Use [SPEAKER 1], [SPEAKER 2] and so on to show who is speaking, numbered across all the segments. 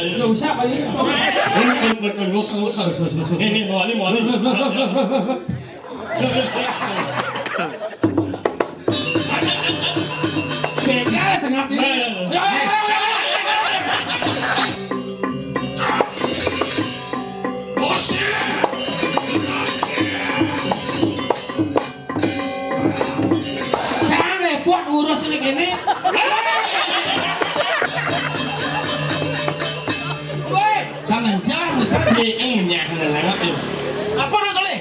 [SPEAKER 1] Nggak usah Pak ini.
[SPEAKER 2] Ini mau nih.
[SPEAKER 1] Beda sengap ini. Jangan repot urus ini gini.
[SPEAKER 2] Jangan ini apa nak kali?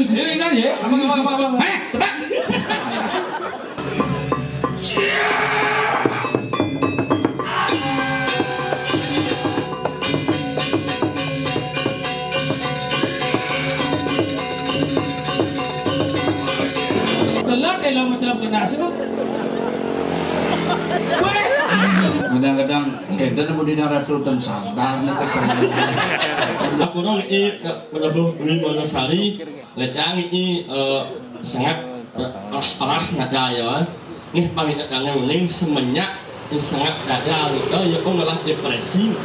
[SPEAKER 1] Ini kan ya, apa?
[SPEAKER 2] Tebak.
[SPEAKER 1] Telat dalam macam kena sih.
[SPEAKER 3] Kadang-kadang kita nemu di ratu dan sadar nih kesalahan.
[SPEAKER 2] Aku nong menebuh di Monosari, ledang ini sangat paras nada ya. Nih pamit dengan uling semenyak sangat dada itu ya aku malah depresi.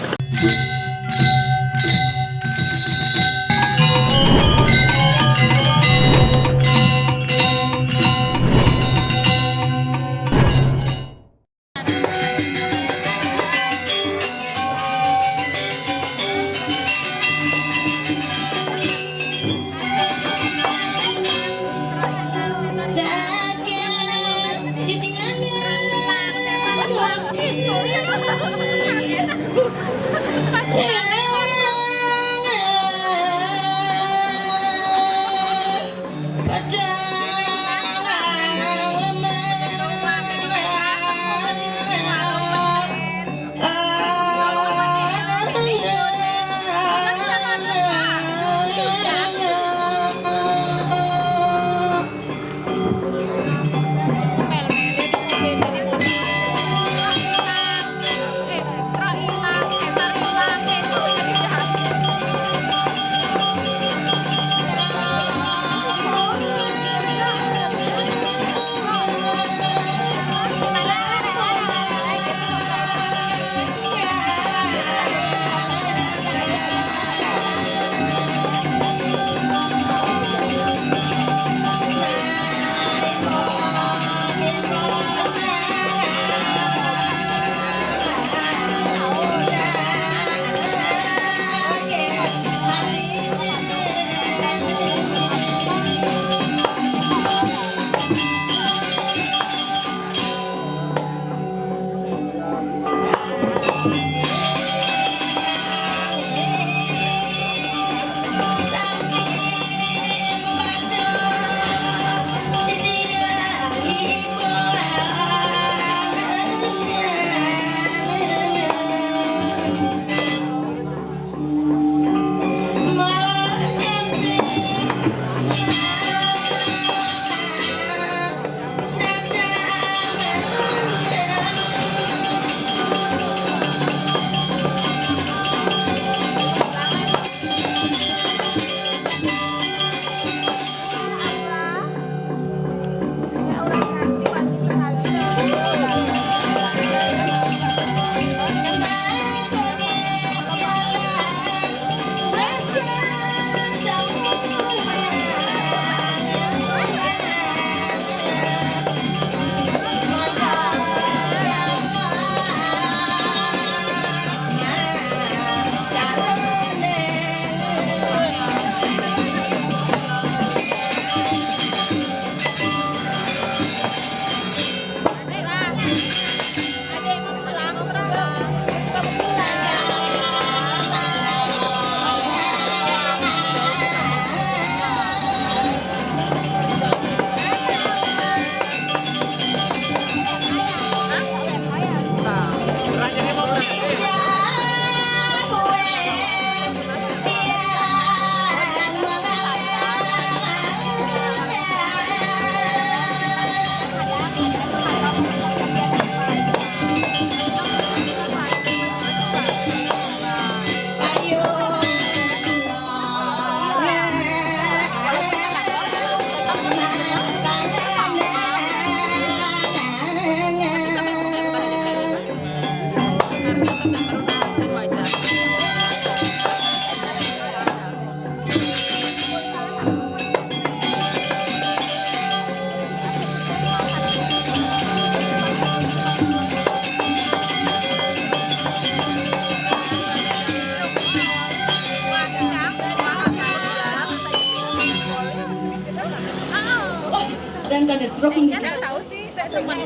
[SPEAKER 4] nongkrong.
[SPEAKER 5] Nggak tahu sih, teman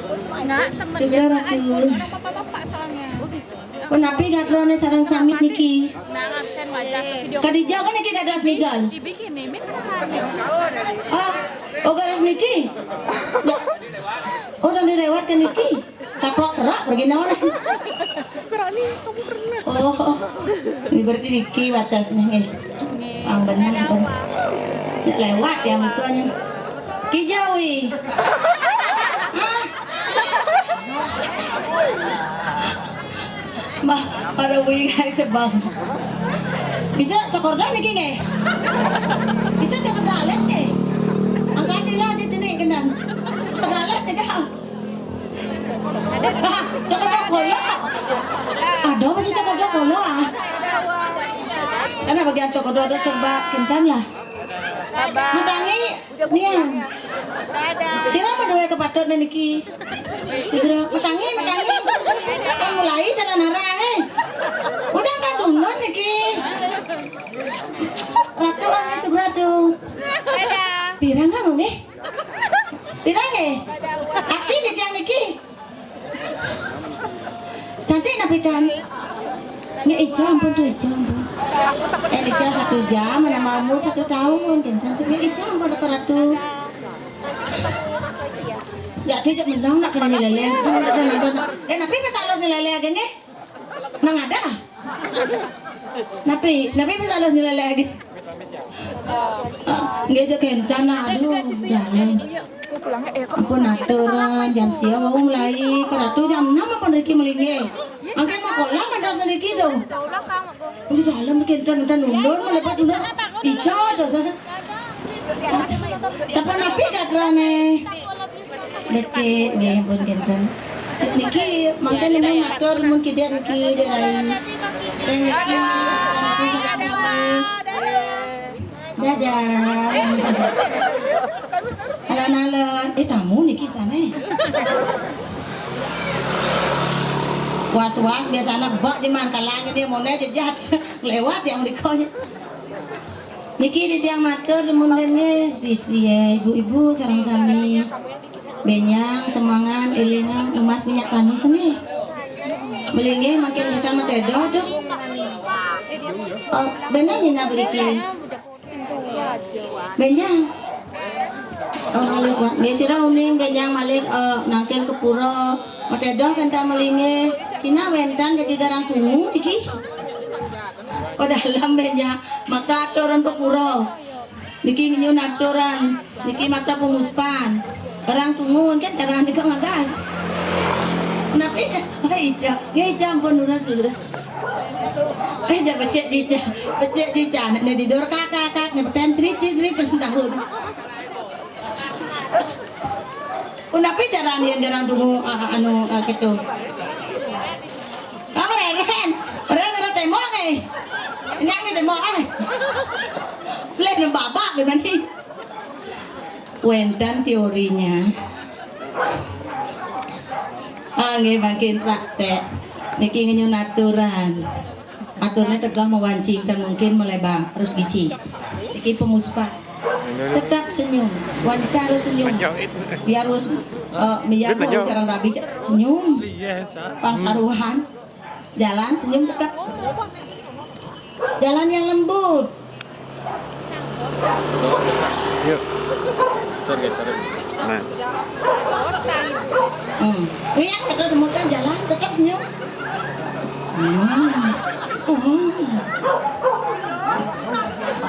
[SPEAKER 5] nggak teman
[SPEAKER 4] Segera
[SPEAKER 5] biasa
[SPEAKER 4] ratu.
[SPEAKER 5] aja, orang bapak-bapak soalnya.
[SPEAKER 4] Penapi gatrone sarang samit niki.
[SPEAKER 5] Nah, absen wajah ke video
[SPEAKER 4] Kadijau kan niki dadas migal.
[SPEAKER 5] dibikin nih, mencari.
[SPEAKER 4] Oh garas niki. Ya. Oh dan direwat kan niki. Taplok terak pergi naon.
[SPEAKER 5] Kerani, kamu pernah.
[SPEAKER 4] Oh. Ini berarti niki batasnya nih. Ang benar ben. Nek lewat ya mukanya. Kijawi. Mah, pada wing hari sebang. Bisa cokordal niki nge? Bisa cokordalet nge? Angkat dila aja jenik kendan. Cokordalet nih kau. Cokordal kolo. Aduh masih cokordal kolo ah. Karena bagian cokordal ada serba kentan lah. Mentangi nih. Sira mah dewe kepatot niki. Digerak mentangi. Kan mulai jalan arang Udah kan dunon niki. Ratu angin seberatu. Pirang kang nggih? Pirang nggih? Aksi di tiang niki. Cantik napitan. Ini Ica ampun tuh Ica ampun. Ica 1 jam, mana mau 1 tahun kan cantik. Ini Ica ampun ratu. Ya dia menang nak kena lele tu napi pesalos lele aja nge nang ada napi pesalos lele aja nge je kencan aduh jalan ampun aturan jam siang mau mulai keratu jam 6 apa Riki melingge angkat mau kolam ada sedikit tu di dalam kencan nundun melepas nundun Ica tu siapa napi kadrane becek nggih pun kencan. Niki mangke nemu ngatur mun kidek niki derai. Niki dadah. Alon-alon, tamu niki sana. Was-was biasana bak jeman kalangnya dia mau jejat lewat yang dikonya. Niki di tiang matur mun dene istri ibu-ibu sareng sami. Benyang, semangan, ilingan, lemas minyak tanus nih. Melingge makin kita matedo tuh. Oh, benar ini nabriki. Benyang. Oh, lalu buat ngesira uning benyang malik nangkel ke pura. Matedo kan ta melingge. Cina wentan jadi garang tungu iki. Oh dalam benyang maka aturan ke pura. Niki nyun aturan, niki mata penguspan. Orang tunggu kan cara anda ngagas. Kenapa Ica? Ica ampun udah sudah. Ica becek Ica. Nek di dor kakak nek peten cerit tahun. Kenapa cara anda yang orang tunggu gitu? Kamu reren ngera temo ngai. Yang ni temo Lain babak gimana nih? Wentan teorinya nggih makin praktek niki ngenyun aturan aturnya tegah mewancingkan mungkin melebang harus gisi niki pemuspa tetap senyum wanita harus senyum biar harus biar mau sarang rabi senyum pangsaruhan jalan senyum tetap jalan yang lembut.
[SPEAKER 6] Yuk. Sorry. Nah.
[SPEAKER 4] Lihat terus semutan jalan tetap senyum.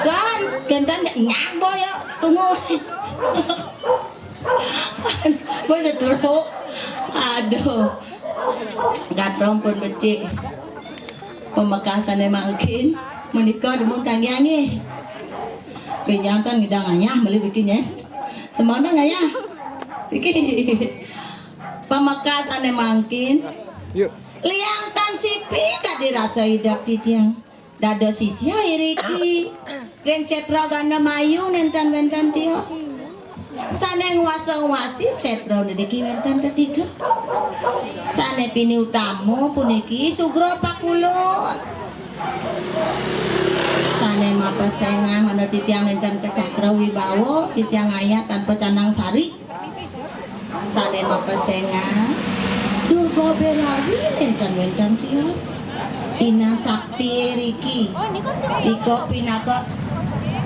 [SPEAKER 4] Dan kendan nggak nyago ya tunggu. Boy setruk. Aduh. Gak trompon becik. Pemekasannya makin menikah demun kangiangi. Kenyataan ngidangnya beli bikinnya. Semangat nggak ya? Bikin. Pemekasan makin.
[SPEAKER 6] Yuk.
[SPEAKER 4] Liang tan sipi gak dirasa hidup di tiang. Dada sisi iriki. Ren setro ganda mayu nentan wentan tios. Sane nguasa-nguasi setro nediki wentan ketiga. Sane pini utamo puniki sugro pakulun. Sane mapasengan mana titiang nentan kecakra wibawo titiang ayat tanpa canang sari. sane mapesengan Durga Berawi wenten tios Inang Sakti Riki
[SPEAKER 5] Oh, ini kan sih.
[SPEAKER 4] Iko pinaka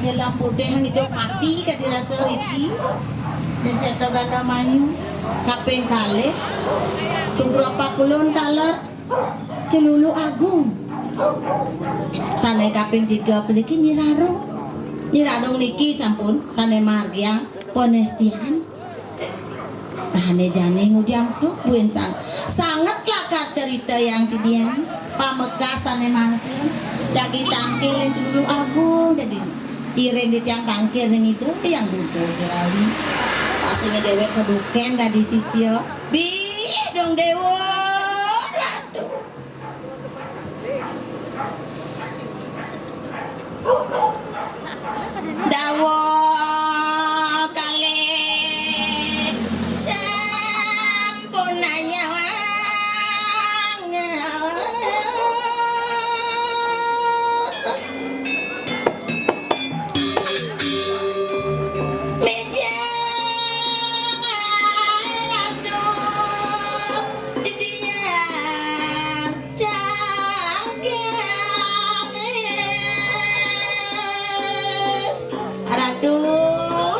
[SPEAKER 4] nyelam putih hidup mati ka dirasa Riki dan ceto ganda mayu kaping kalih sugro pakulun taler celulu agung sane kaping 3 puniki Nyirarung niki sampun sane margiang ponestian tahane jane ngudiam tuh buen sangat lakar cerita yang didian pamekasan mangkin dagi tangkil yang celulu agung jadi iren di tiang tangkir yang itu yang duduk kirawi pastinya dewek keduken gak di sisio bih dong dewo ratu dawo kali sampun nyawang meja ratu didinya Ratu,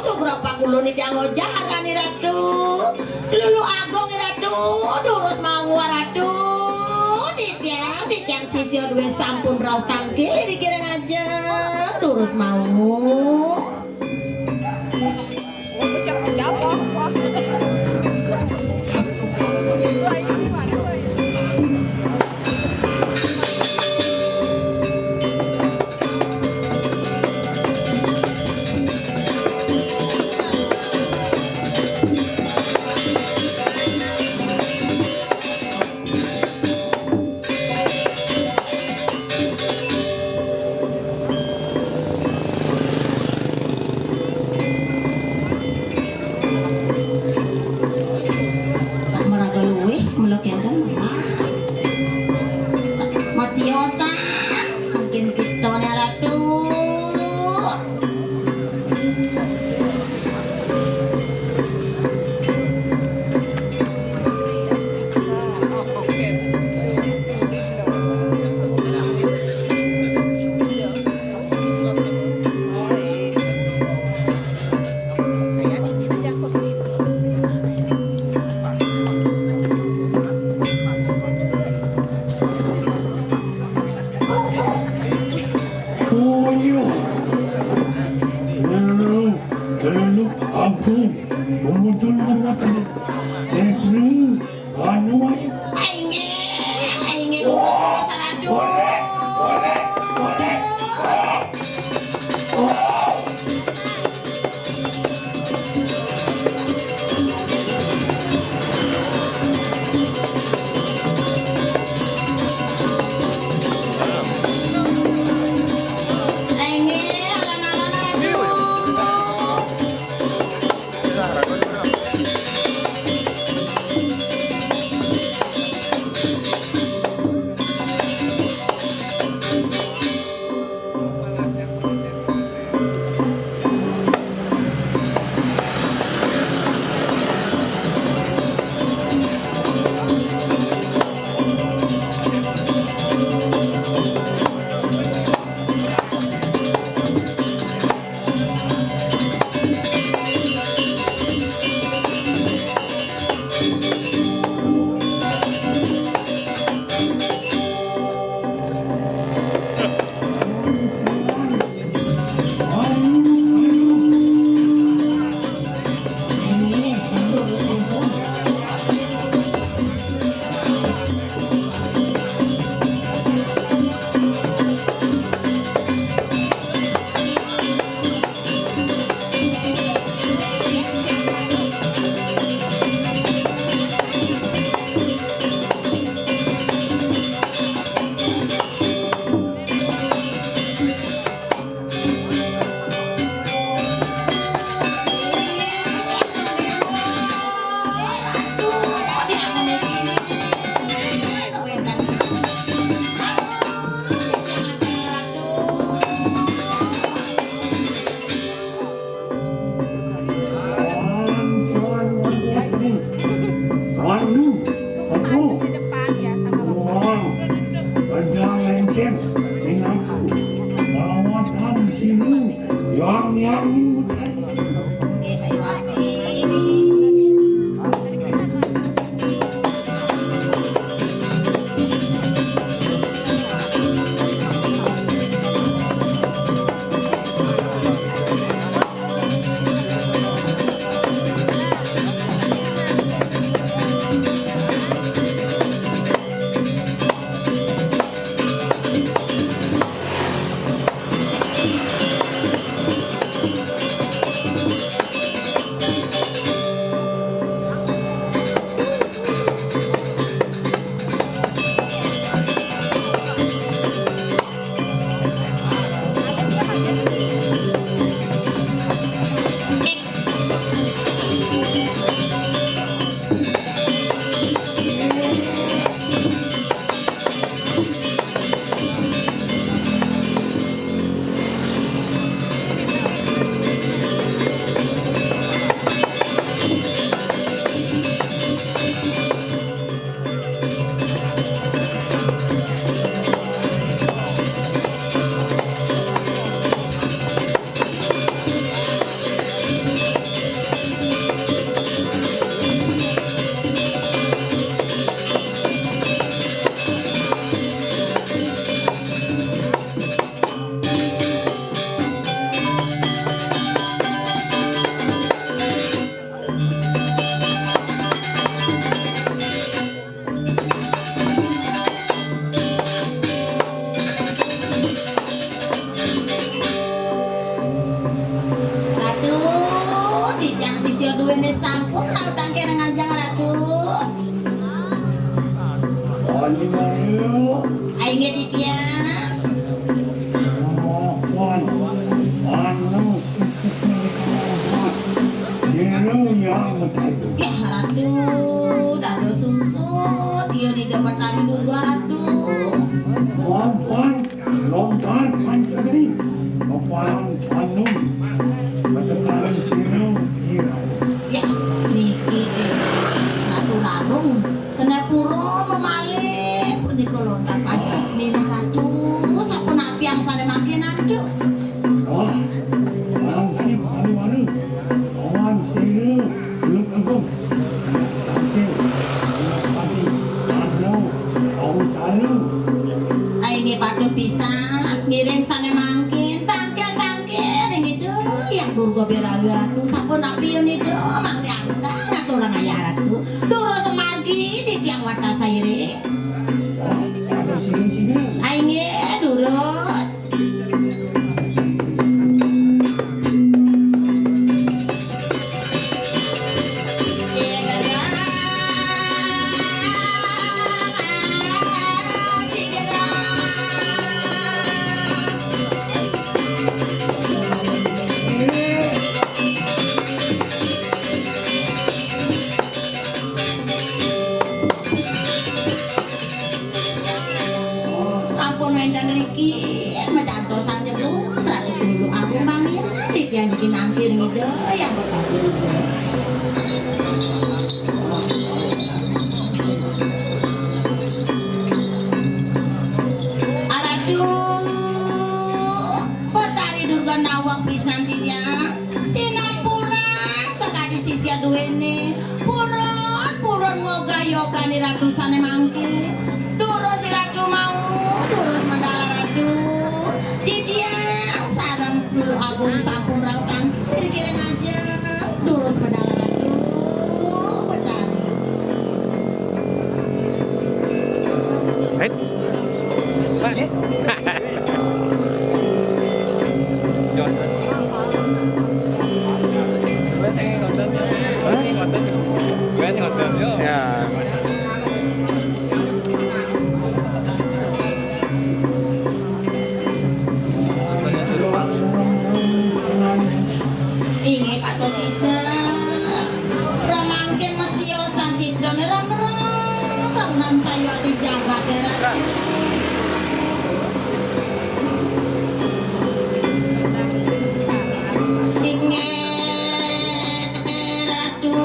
[SPEAKER 4] seberapa kulo nih jangan jaran nih Ratu, celulu agung nih Ratu, durus mau Ratu, ditiang sisio dua sampun rau tangkil ini kira aja, durus mau.
[SPEAKER 5] Siap-siap.
[SPEAKER 4] Matiosan, makin kita nih Ratu. Aingin, Ratu. Ayo dia. Ya aduh, dado sungsut, dia di dapat tari dulu aduh. Ya niki ratu rarung, kena puro memalih, punika lontar pajak nini ratu, sampun api yang sana makin aduh. Ini padu pisang, ngiring sana mangkin, tangkil ini tuh yang durgo berawi ratu, sampun api ini tuh mangki anda ngatur orang ayah ratu, duro semangki di tiang wadah sairi. Ayo durus. Yang jadi nampir gitu yang berkata aduh petari durga nawak pisan dia sinampuran sekali sisia duene puron ngoga yoga ni ratu sane mangke duro si ratu mau durus mandala ratu dia sarang dulu agung sampun rautan kira-kira aja durus mandala ratu petari
[SPEAKER 6] Ya.
[SPEAKER 4] Inge pato bisa ramangkin matio sanjit dan ram tayo ati jaga kera singe ratu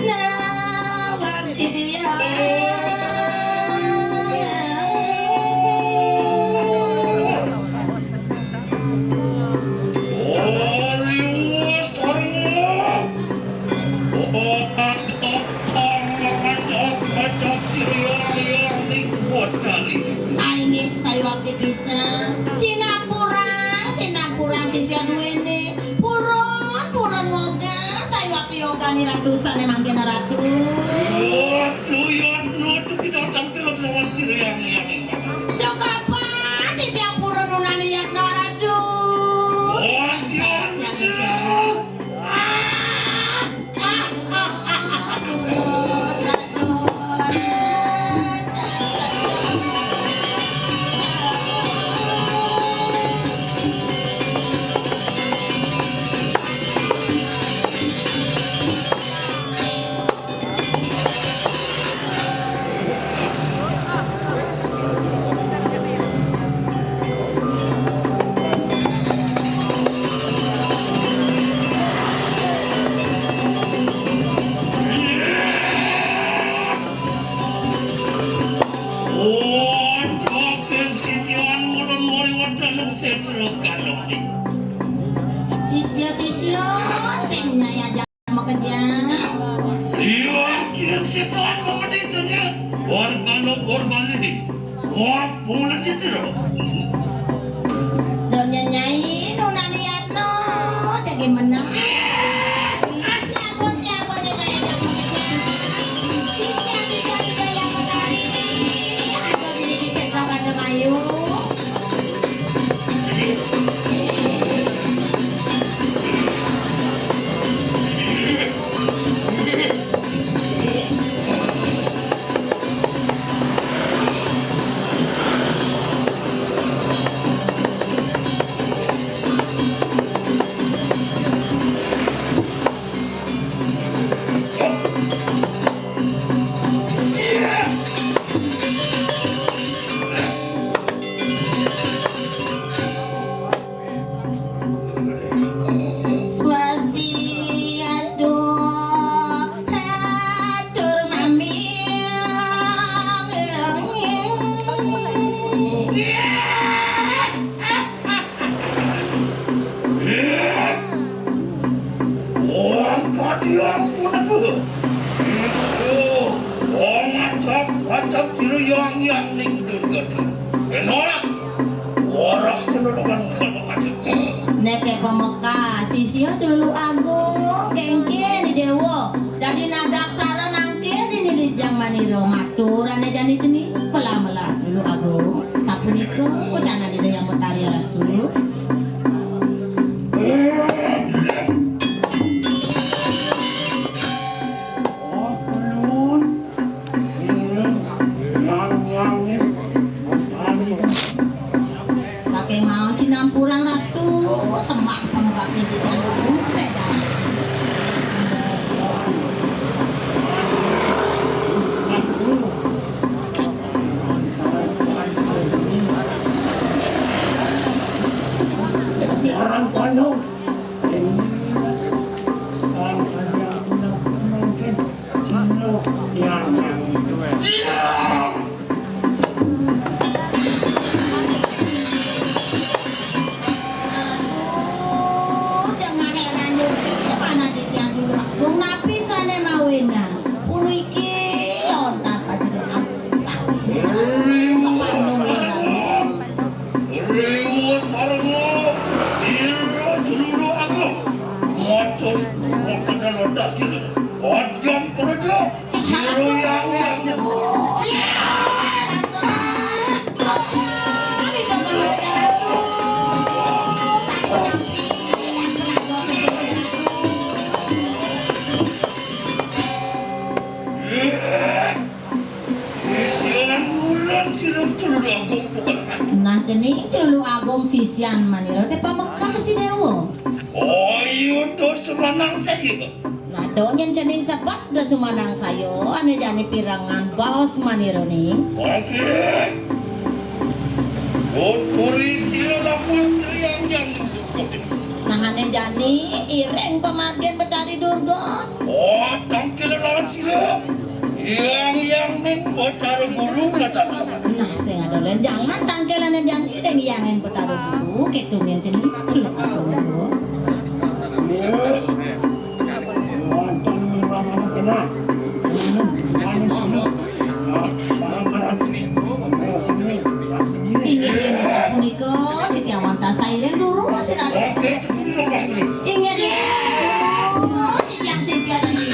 [SPEAKER 4] nawak dia Aini saya waktu bisa Sinapurang sisia duene Puron ngoga saya waktu yoga ni ratu sana mangkin ratu Dok apa tidak puron nunani yakna ratu Sisio timnya ya jangan mau kejar
[SPEAKER 2] Iya, yang si Tuhan mau ditanya korban ini mau pulang itu loh
[SPEAKER 4] dan nyanyi nuna niatno jadi menang siapa nih kayak jangan kejar sisia tidak yang menarik ada ini dicetak ada mayu
[SPEAKER 3] Nolak. Orang penulungan
[SPEAKER 4] Neke pemeka sisio celulu agung kengke di dewo dadi nadak sara nangke di nilijang maniro maturane jani ceni mela-mela celulu agung sapuniko ucana di yang betari ratu Kakek mau cinampurang ratu semak kamu kakek di yang beda.
[SPEAKER 7] Orang Bandung
[SPEAKER 4] Jangan heran juga mana di yang dulu agung napi sana mawena punu iki lontar aja di agung sakit ke Bandung heran
[SPEAKER 3] Riwus bareng lo. Ira celulu aku. Motor dan lontar sini. Odam kerja. Ira yang
[SPEAKER 4] Nah jening celulu agung sisian maniro te pamekah si dewo.
[SPEAKER 3] Oh iya tuh semanang saya.
[SPEAKER 4] Nah donyen cening sebat da sumanang sayo ane jani pirangan bos maniro nih.
[SPEAKER 3] Oke. Turi sila lapor siliang yang
[SPEAKER 4] Nah ane jani ireng pemagen betari durga.
[SPEAKER 3] oh tangkil lawan sila. Yang ning botar guru kata.
[SPEAKER 4] Nah saya dolen jangan tangkelan yang ideng yangen betari dulu ketungen cening celuk agung. Ini dia bisa puniko titiawan tasairen dulu masih ada. Ingat ya, titiang sisi ada di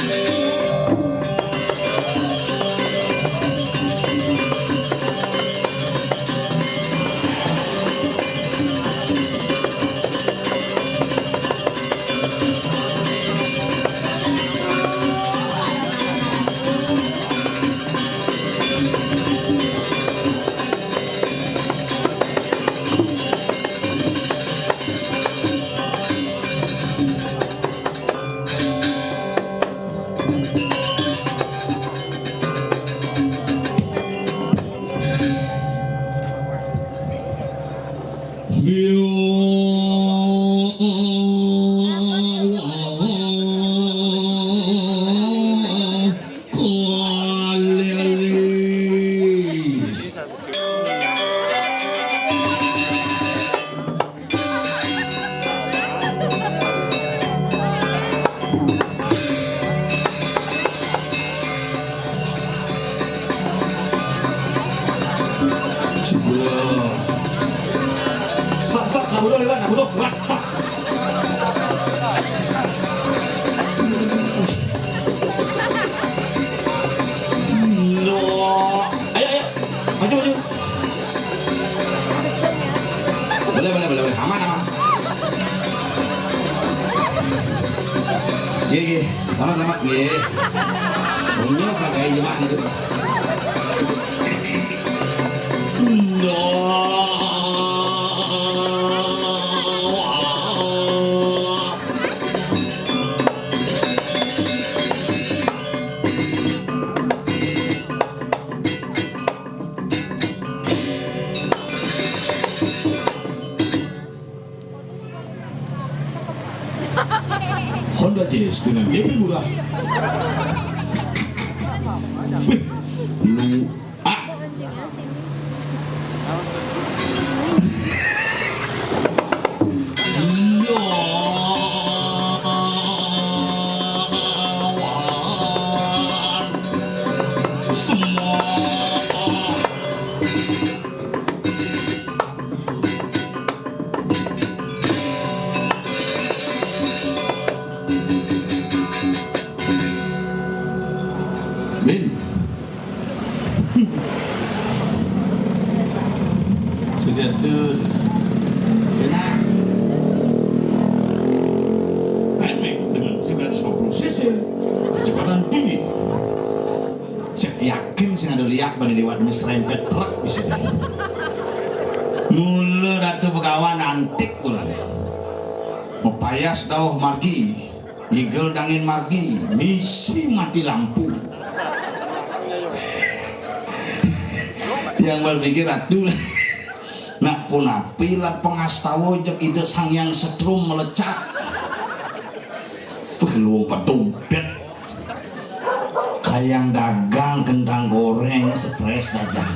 [SPEAKER 3] Boleh. Aman. Iya. Aman. Iya. Punya pakai jemaah itu.
[SPEAKER 7] Honda Jazz dengan DP murah. Wih, lu semua
[SPEAKER 3] Swastiastu. Enak. Handmade dengan 950 cc, kecepatan tinggi. Cek yakin sih ada liak bagi lewat demi serempet truk bisa. Mula ratu pekawan antik kurang. Mepayas dawah margi, igel dangin margi, misi mati lampu. Yang berpikir ratu nak pun api lah pengastawo jek ide sang yang setrum melecak. Peluang pedompet kayang dagang kentang goreng stres dagang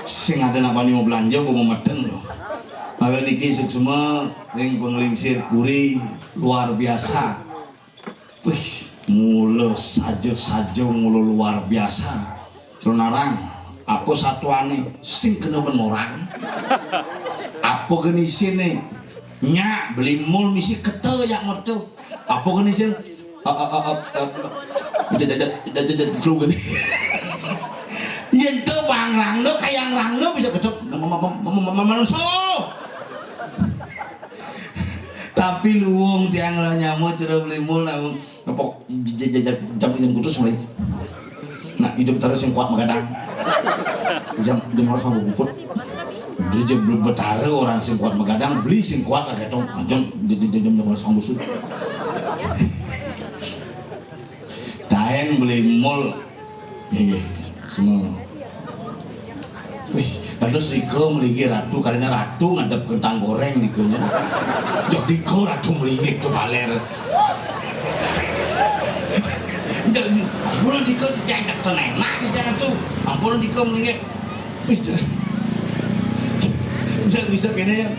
[SPEAKER 3] sing ada napa mau belanja gue mau meden loh. Maka niki semua ring penglingsir puri luar biasa. Wih, mulu saja mulu luar biasa. Narang, apa satu aneh sing kena menorang. Apa genisin nih? Nyak beli mul misi kete yang ngerti. Apa genisin? Keluar nih. Yen tuh bang rangno kayak rangno bisa ketep manusia. Tapi luung tiang lah nyamuk cerah beli mul namun nepok jam putus mulai. Nah hidup terus yang kuat magadang. Jam harus sama bukut. Dia jam belum betara orang sing kuat magadang beli sing kuat lah ketong jam harus sama busuk. Kain beli mul, semua. Wih, lalu Riko melingkir ratu karena ratu ngadep kentang goreng di kenya. Jadi kau ratu melingkir tuh baler. Ampun Riko dijajak tenenak di jangan tuh. Ampun Riko melingkir. Jangan bisa kene.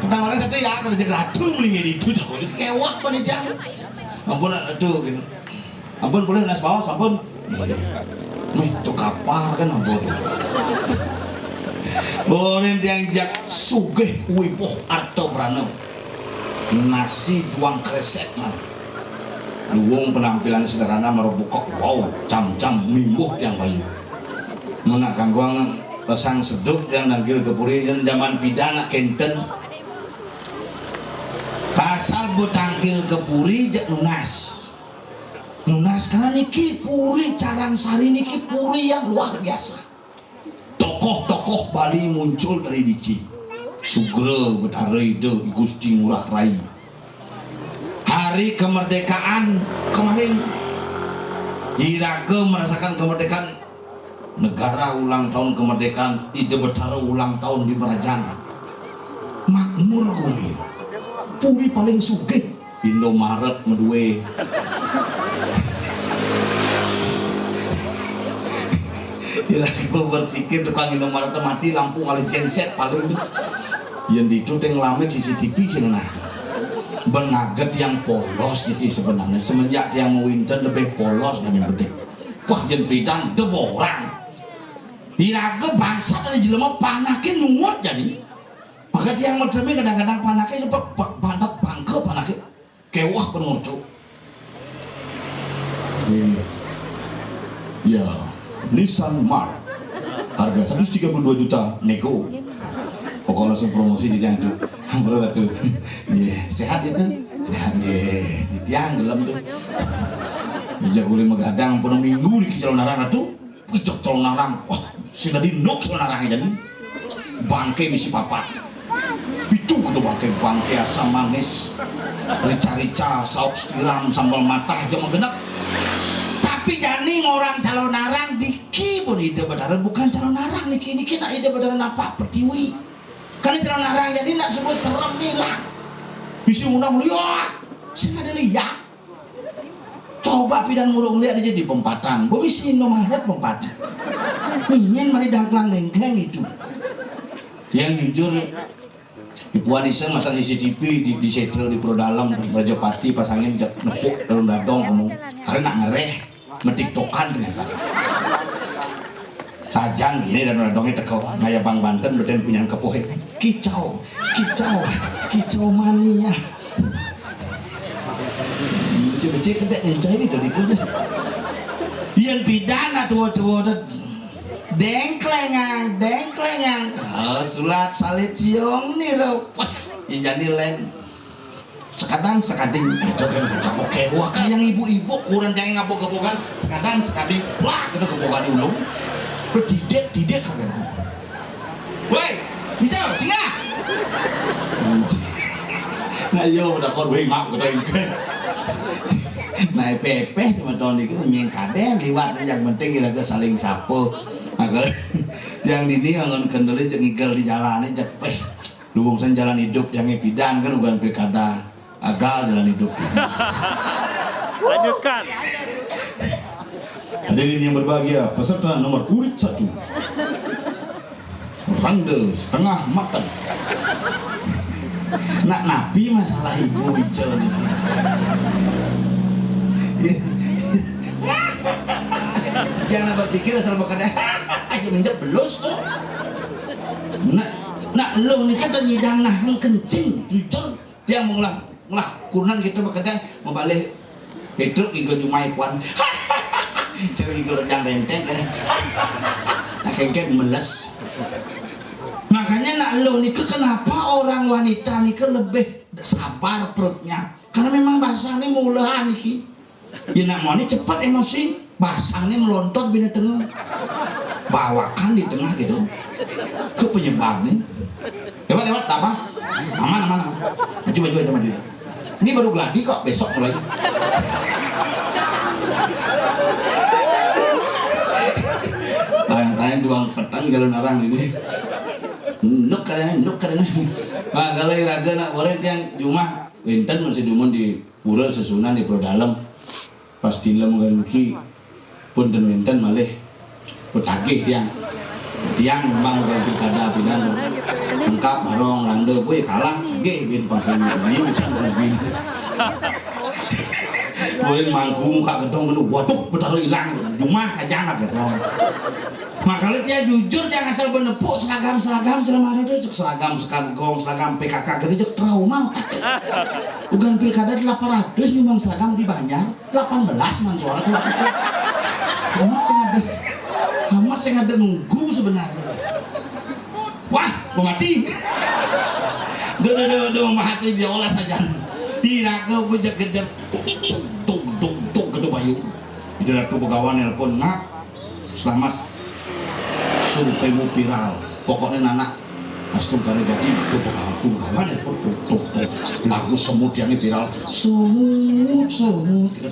[SPEAKER 3] Kentang goreng satu ya kalau jadi ratu melingkir itu jago kewak panjang. Ampun aduh gitu. Ampun boleh nas bawah, ampun. Nih, tuh kapar kan ampun. Boleh tiang jak sugih wiboh arto brano. Nasi tuang kresek man. Luwung penampilan sederhana merebukok wow, cam-cam mimbuh tiang bayu. Menak kangguang lesang seduk yang nanggil kepuri yang zaman pidana kenten. Pasal butangkil kepuri jak nunas. Nunas karena niki puri Carang Sari niki puri yang luar biasa. Tokoh-tokoh Bali muncul dari niki. Sugro Betara Ide Gusti Ngurah Rai. Hari kemerdekaan kemarin Iraga merasakan kemerdekaan negara ulang tahun kemerdekaan Ide Betara ulang tahun di Merajana. Makmur kumi. Puri paling sugih Indomaret medue. Ya aku berpikir tukang Indomaret mati lampu kali genset paling yang itu yang lama CCTV sih nah benaget yang polos jadi sebenarnya semenjak yang mau winter lebih polos dan yang gede wah yang bidang deborang iraga bangsa dari jelema panakin nuwat jadi maka dia yang merdemi kadang-kadang panakin cepat bantat bangke panakin kewah penurut
[SPEAKER 7] Ya, Nissan Mark harga 132 juta nego. Pokoknya langsung promosi di yang tuh. Berat tuh.
[SPEAKER 3] Sehat itu sehat di tiang dalam tuh
[SPEAKER 7] Jaguli megadang penuh minggu di kicau narang tuh.
[SPEAKER 3] picok tolong narang wah sih tadi nok sama narangnya jadi bangke misi papat itu kudu bangke asam manis rica-rica saus tiram sambal matah jama genep. Tapi jani orang calon narang diki pun ide bedara bukan calon narang niki nak ide bedara napa pertiwi kan calon narang jadi nak sebut serem nih lah bisa undang liak sih ada liak coba pidan murung liat aja di pempatan gue misi Indomaret pempatan ingin mari dangklang dengkleng itu yang jujur Ipuan iseng masang CCTV di setro di Pro Dalam Rajapati pasangin nepuk dalam dadong kamu karena nak ngereh metiktokan ternyata sajang gini dan dadongnya teko ngaya Bang Banten beten punya kepohe kicau mania becik-becik kedek nyencai ini dari kena yang pidana tua dengklengang sulat salit ciong nih ro jadi lain sekadang sekading itu kan bocah oke wah kayak ibu-ibu kurang jangan ngabok-gabokan sekadang plak itu gebokan ulung berdidek kagak woi bisa singa nah yo udah kor ngap kita ikan nah pepe sama tahun ini nyeng kaden liwat yang penting kita saling sapu agar yang ini ngon kendali jengigel di jalan ini cepet lubungsan jalan hidup yang epidan kan bukan pilkada agal jalan hidup
[SPEAKER 6] Lanjutkan.
[SPEAKER 7] Hadirin yang berbahagia, peserta nomor urut 1 Rangde setengah matang. Nak napi masalah ibu hijau nih. Jangan berpikir asal berkata aja menjak belus tuh. Nak lo nih kata nyidang nah kencing jujur dia mengulang kunan gitu berkata mau balik Pedro ikut jumai puan cari ikut rejang renteng kan nah kengken meles makanya nak lo nih kenapa orang wanita nih lebih sabar perutnya karena memang basahnya mulahan nih ya nak mau nih cepat emosi basahnya melontot bina tengah bawakan di tengah gitu ke penyebabnya lewat apa aman maju ini baru geladi kok besok mulai tanya doang petang kalau narang ini nuk kadang nah kalau iraga nak orang yang cuma winten masih dumun di pura sesunan di pura dalam pas tilam ngelki pun dan winten malih petagih tiang memang orang pilkada pidan lengkap barong rande boy kalah gih bin pasang biu sang bin boleh mangku muka gedong menu waduh betul hilang rumah aja nggak gedong makanya dia jujur jangan asal benepuk seragam celana itu seragam sekangkong seragam PKK gede cek trauma bukan pilkada 800 memang seragam di Banjar 18 man suara tuh amat saya ada nunggu sebenarnya wah mau mati duh mati dia olah saja tidak ke bujak-kejar tung kedua bayu itu ratu pegawan nelpon nak selamat surveimu viral pokoknya anak astum kare jadi itu pegawan nelpon tung lagu semut yang viral semut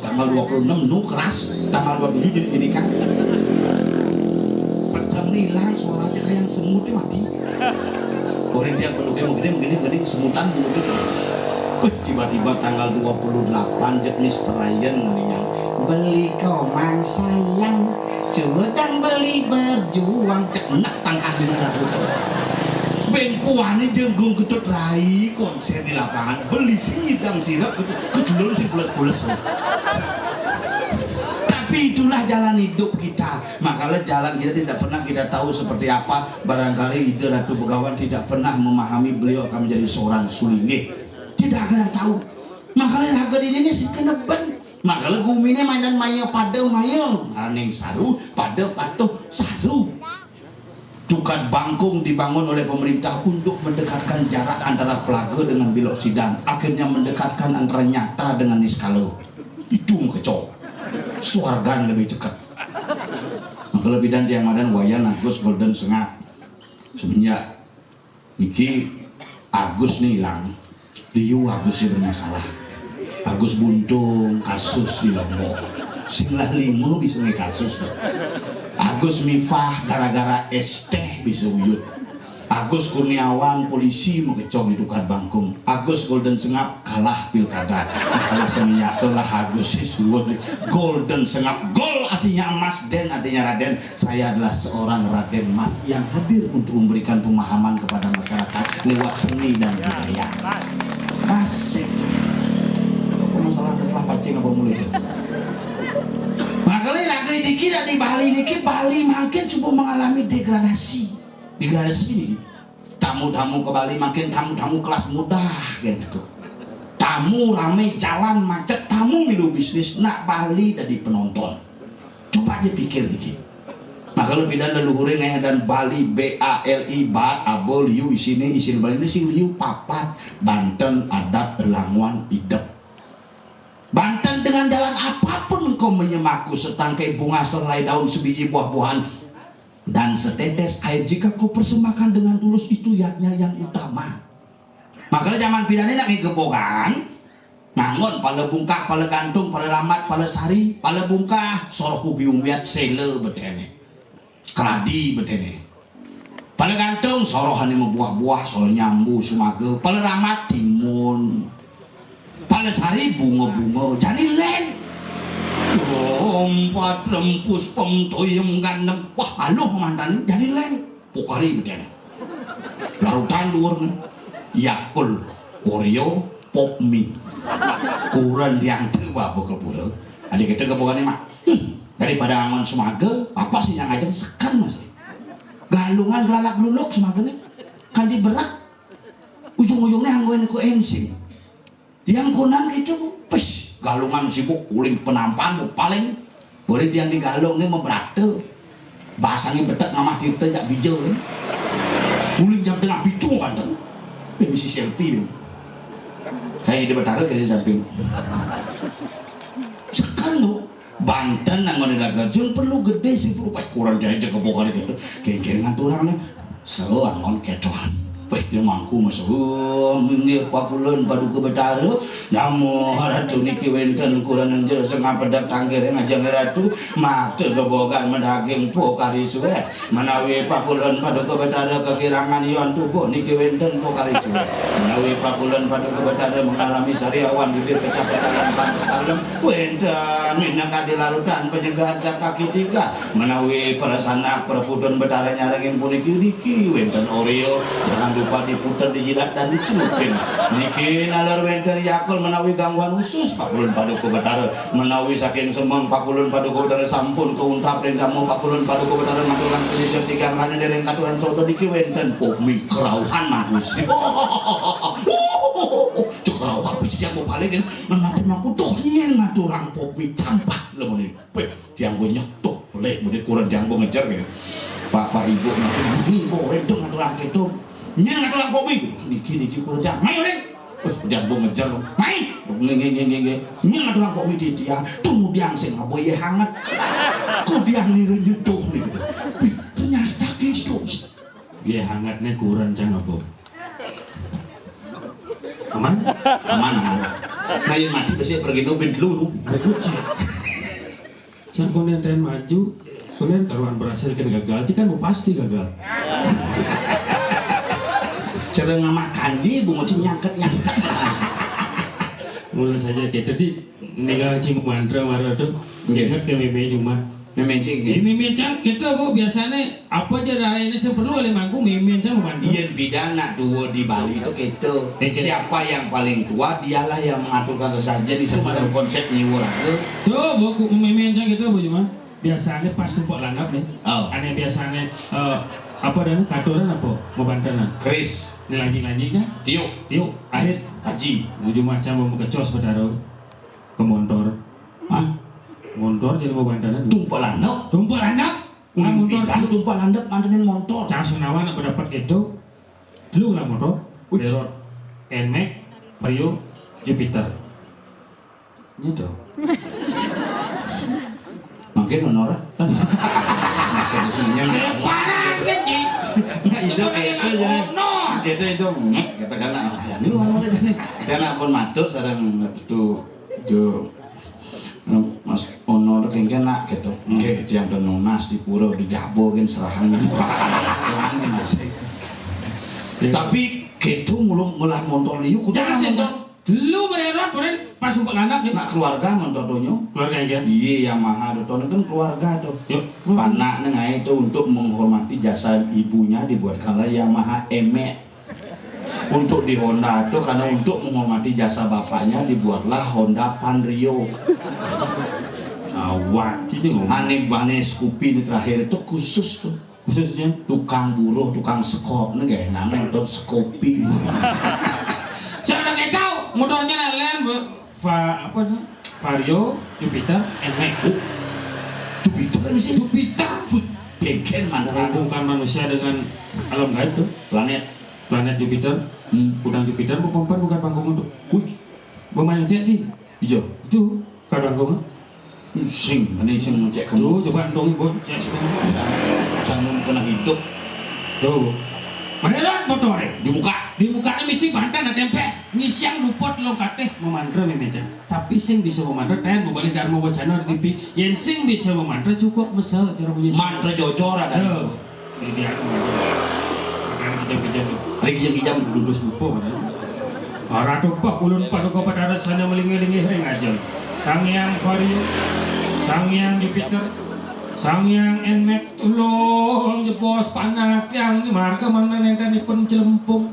[SPEAKER 7] tanggal 26 nu keras tanggal 27 jadi kan hilang suaranya kayak semutnya mati orang dia penduknya begini semutan begitu tiba-tiba tanggal 28 jenis Ryan yang beli komang sayang sedang beli berjuang cenak tangkah di ragu ben puane jenggung ketut rai konser di lapangan beli sidang sirap kedulur si bulat-bulat tapi itulah jalan hidup kita makanya jalan kita tidak pernah kita tahu seperti apa barangkali ide Ratu Begawan tidak pernah memahami beliau akan menjadi seorang sulingge tidak akan tahu makanya harga ini sih kena ben makanya gumine mainan mayo pada mayo aning saru pada patuh saru Tukat Bangkung dibangun oleh pemerintah untuk mendekatkan jarak antara Pelaga dengan Bilok Sidang akhirnya mendekatkan antara Nyata dengan Niskalo itu mengecok suargan lebih cekat maka lebih dan diamadan wayan Agus Golden Sengak semenjak Niki Agus nih hilang Liu Agus sih bermasalah Agus buntung kasus di Lombok singlah limo bisa nih kasus Agus Mifah gara-gara ST bisa wujud Agus Kurniawan polisi mengecong di Tukat Bangkung Agus Golden Sengap kalah pilkada kalau semenjak itulah Agus Siswud Golden Sengap gol artinya emas den artinya Raden saya adalah seorang Raden Mas yang hadir untuk memberikan pemahaman kepada masyarakat lewat seni dan budaya asik masalah telah pancing apa mulai makanya lagi dikira di Bali makin cukup mengalami degradasi ini tamu-tamu ke Bali makin tamu-tamu kelas mudah gitu tamu rame jalan macet tamu milu bisnis nak Bali jadi penonton coba aja pikir gitu maka lebih dan leluhur dan Bali BALI bat abol liu isine isin Bali ini sing liu papat Banten adat Langwan idep. Banten dengan jalan apapun engkau menyemaku setangkai bunga selai daun sebiji buah-buahan dan setetes air jika kau persembahkan dengan tulus itu yatnya yang utama. Makanya zaman pidane nak gebogan ngangon pala bungkah pala gantung pala lamat pala sari pala bungkah soroh ubi umbiat sele betene keladi betene pala gantung soroh hani buah-buah soroh nyambu sumaga pala ramat timun pala sari bunga-bunga jadi len empat lempus pemtoyem ganem wah aluh mantan jadi len pokari betene larutan luar Yakul Oreo Pop mie kurang yang tua buka pura adik kita kebukannya mak daripada angon semaga apa sih yang ngajak sekan masih galungan lalak luluk semaga nih kan diberak ujung-ujungnya anggoin ku ensing yang kunan gitu pes galungan sibuk uling penampan paling boleh dia digalung nih memberate bahasanya betek mamah tirta jak bijau kan uling jam tengah bicu Banten misi selfie saya di Betara ke samping sekarang Banten yang menilai gajeng perlu gede sih perlu pas kurang dia aja kepokan gitu kayak ngaturangnya seangon kecohan weh dia mangku masuk minggir pakulan padu ke Betara namu ratu niki wenten kurang anjir sengah pedak tanggir ngajang ratu mate kebogan mendaging pokari suwe menawi pakulan padu ke Betara kekirangan yon tubuh niki wenten pokari suwe menawi pakulan padu ke Betara mengalami sariawan bibir kecap-kecapan pantas kalem wenten minang kadilarutan penyegahan kaki tiga menawi perasanak perpudun Betara nyarangin puniki niki wenten Oreo jangan lupa diputar dijilat dan dicelupin niki nalar wenter yakul menawi gangguan usus pakulun paduka Betara menawi saking semeng pakulun paduka Betara sampun keuntap perintamu pakulun paduka Betara ngaturkan penyejar tiga rane dereng katuran soto niki wenten pokmi kerauhan magus cuk kerauhan pisi yang mau paling menapun aku tuh nyen ngaturang pokmi campak lemon ini dianggo nyetuk boleh boleh kurang dianggo ngejar gitu Bapak Ibu ngatur ini boleh dong ngaturang gitu ini ngatulang kopi niki kurang main orang dia mau ngejar main nge ini ngatulang kopi dia tunggu dia sing ngaboy hangat kok dia nirenjutuh nih ternyata gitu
[SPEAKER 1] dia hangatnya kurang jangan apa aman main mati pasti pergi nubin dulu jangan kemudian maju kemudian karuan berhasil kan gagal itu kan pasti gagal
[SPEAKER 7] cara ngamah kanji bunga cing nyangket
[SPEAKER 1] mulai saja kita di negara cing mandra marah tuh ingat ke meme cuma
[SPEAKER 7] meme cing
[SPEAKER 1] meme cang kita bu biasanya apa aja raya ini perlu oleh manggung meme cang membantu
[SPEAKER 7] iya pidana dua di Bali itu gitu siapa yang paling tua dialah yang mengaturkan sesajen itu dalam konsep nyiwuraga
[SPEAKER 1] tuh bu meme cang kita bu cuma biasanya pas tumpuk landap nih aneh biasanya apa dan katuran apa mau bantanan
[SPEAKER 7] Chris
[SPEAKER 1] lanjut kan tiup akhir
[SPEAKER 7] haji
[SPEAKER 1] ujung macam mau kecos padahal ke motor motor jadi mau bantanan
[SPEAKER 7] tumpuk landap
[SPEAKER 1] motor
[SPEAKER 7] tumpuk landap mandanin motor
[SPEAKER 1] cang sunawan aku dapat itu dulu lah motor Derot Nmax Vario Jupiter gitu
[SPEAKER 7] makin menora masih di sini
[SPEAKER 1] separan kecil
[SPEAKER 7] itu itu kata karena ya ini mana jadi karena pun matur sareng itu Mas Honor kengken nak gitu nggih yang nunas di pura di jabo kan serahan tapi gitu mulah motor liu kudu
[SPEAKER 1] dulu mereka pas sumpah landap
[SPEAKER 7] nak keluarga montotonyo
[SPEAKER 1] keluarga kan
[SPEAKER 7] iya Yamaha Doton kan keluarga tuh panak nengai itu untuk menghormati jasa ibunya dibuatkanlah Yamaha Eme untuk di Honda itu karena untuk menghormati jasa bapaknya dibuatlah Honda Panrio
[SPEAKER 1] awak cici ngomong
[SPEAKER 7] aneh Scoopy ini terakhir itu khususnya tukang buruh tukang sekop nih gak enak motor Scoopy
[SPEAKER 1] saya udah kayak tahu motornya lain apa tuh Vario Jupiter Nmax
[SPEAKER 7] Jupiter
[SPEAKER 3] beken mantra
[SPEAKER 1] menghubungkan manusia dengan alam gaib tuh, planet Jupiter, udang Jupiter bukan panggung untuk.
[SPEAKER 3] Wih,
[SPEAKER 1] Bermain cek sih,
[SPEAKER 3] iya.
[SPEAKER 1] itu kan panggung.
[SPEAKER 3] Ini sing ngecek
[SPEAKER 1] Tuh
[SPEAKER 3] kamu.
[SPEAKER 1] coba dong ibu cek sekarang.
[SPEAKER 3] Jangan pernah hidup
[SPEAKER 1] Tuh, mana lihat motor
[SPEAKER 3] dibuka.
[SPEAKER 1] di mukanya misi bantan ada tempe misi yang lupot lo kateh memantra memeja tapi sing bisa memantra ten membalik dharma wacana di TV yang sing bisa memantra cukup mesel cara bunyi
[SPEAKER 3] Mantra jojor ada.
[SPEAKER 1] tuh ini dia aku mantra makanya kejam-kejam tuh
[SPEAKER 3] Lagi kijam-kijam
[SPEAKER 1] duduk sepupu padahal para tupak ulun pada kepada rasanya melingi-lingi ring aja sang yang vario sang yang Jupiter sang yang enmek tulung jebos panak yang di marga mana nenten pun celempung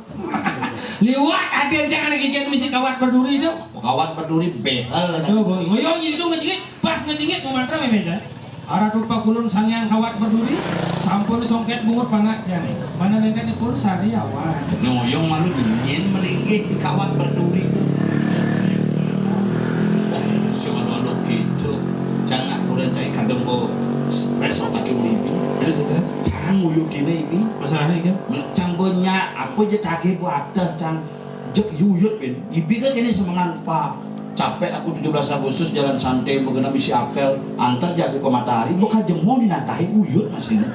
[SPEAKER 1] liwat ada yang jangan lagi jangan misi kawat berduri itu
[SPEAKER 3] Kawan berduri behel ada.
[SPEAKER 1] tuh boy ngoyong jadi tuh ngejengit pas ngejengit mau mantra memeja arah tupak ulun sang yang kawat berduri sampun songket bungut panak yang mana nenten pun sariawan
[SPEAKER 3] Nyoyong malu dingin melinggih di kawan berduri. Seolah-olah gitu. Jangan kurang cai kadang kok stres otak ulipi.
[SPEAKER 1] ada stres
[SPEAKER 3] Cang uyuk dini ini.
[SPEAKER 1] masalahnya kan
[SPEAKER 3] Cang banyak apa aja tagih bu ada cang jek yuyut bin. Ibi kan ini semangat pak. Capek aku 17 Agustus jalan santai mengenai misi apel antar jago ke matahari. Bukan jemol dinatahi uyut mas ini.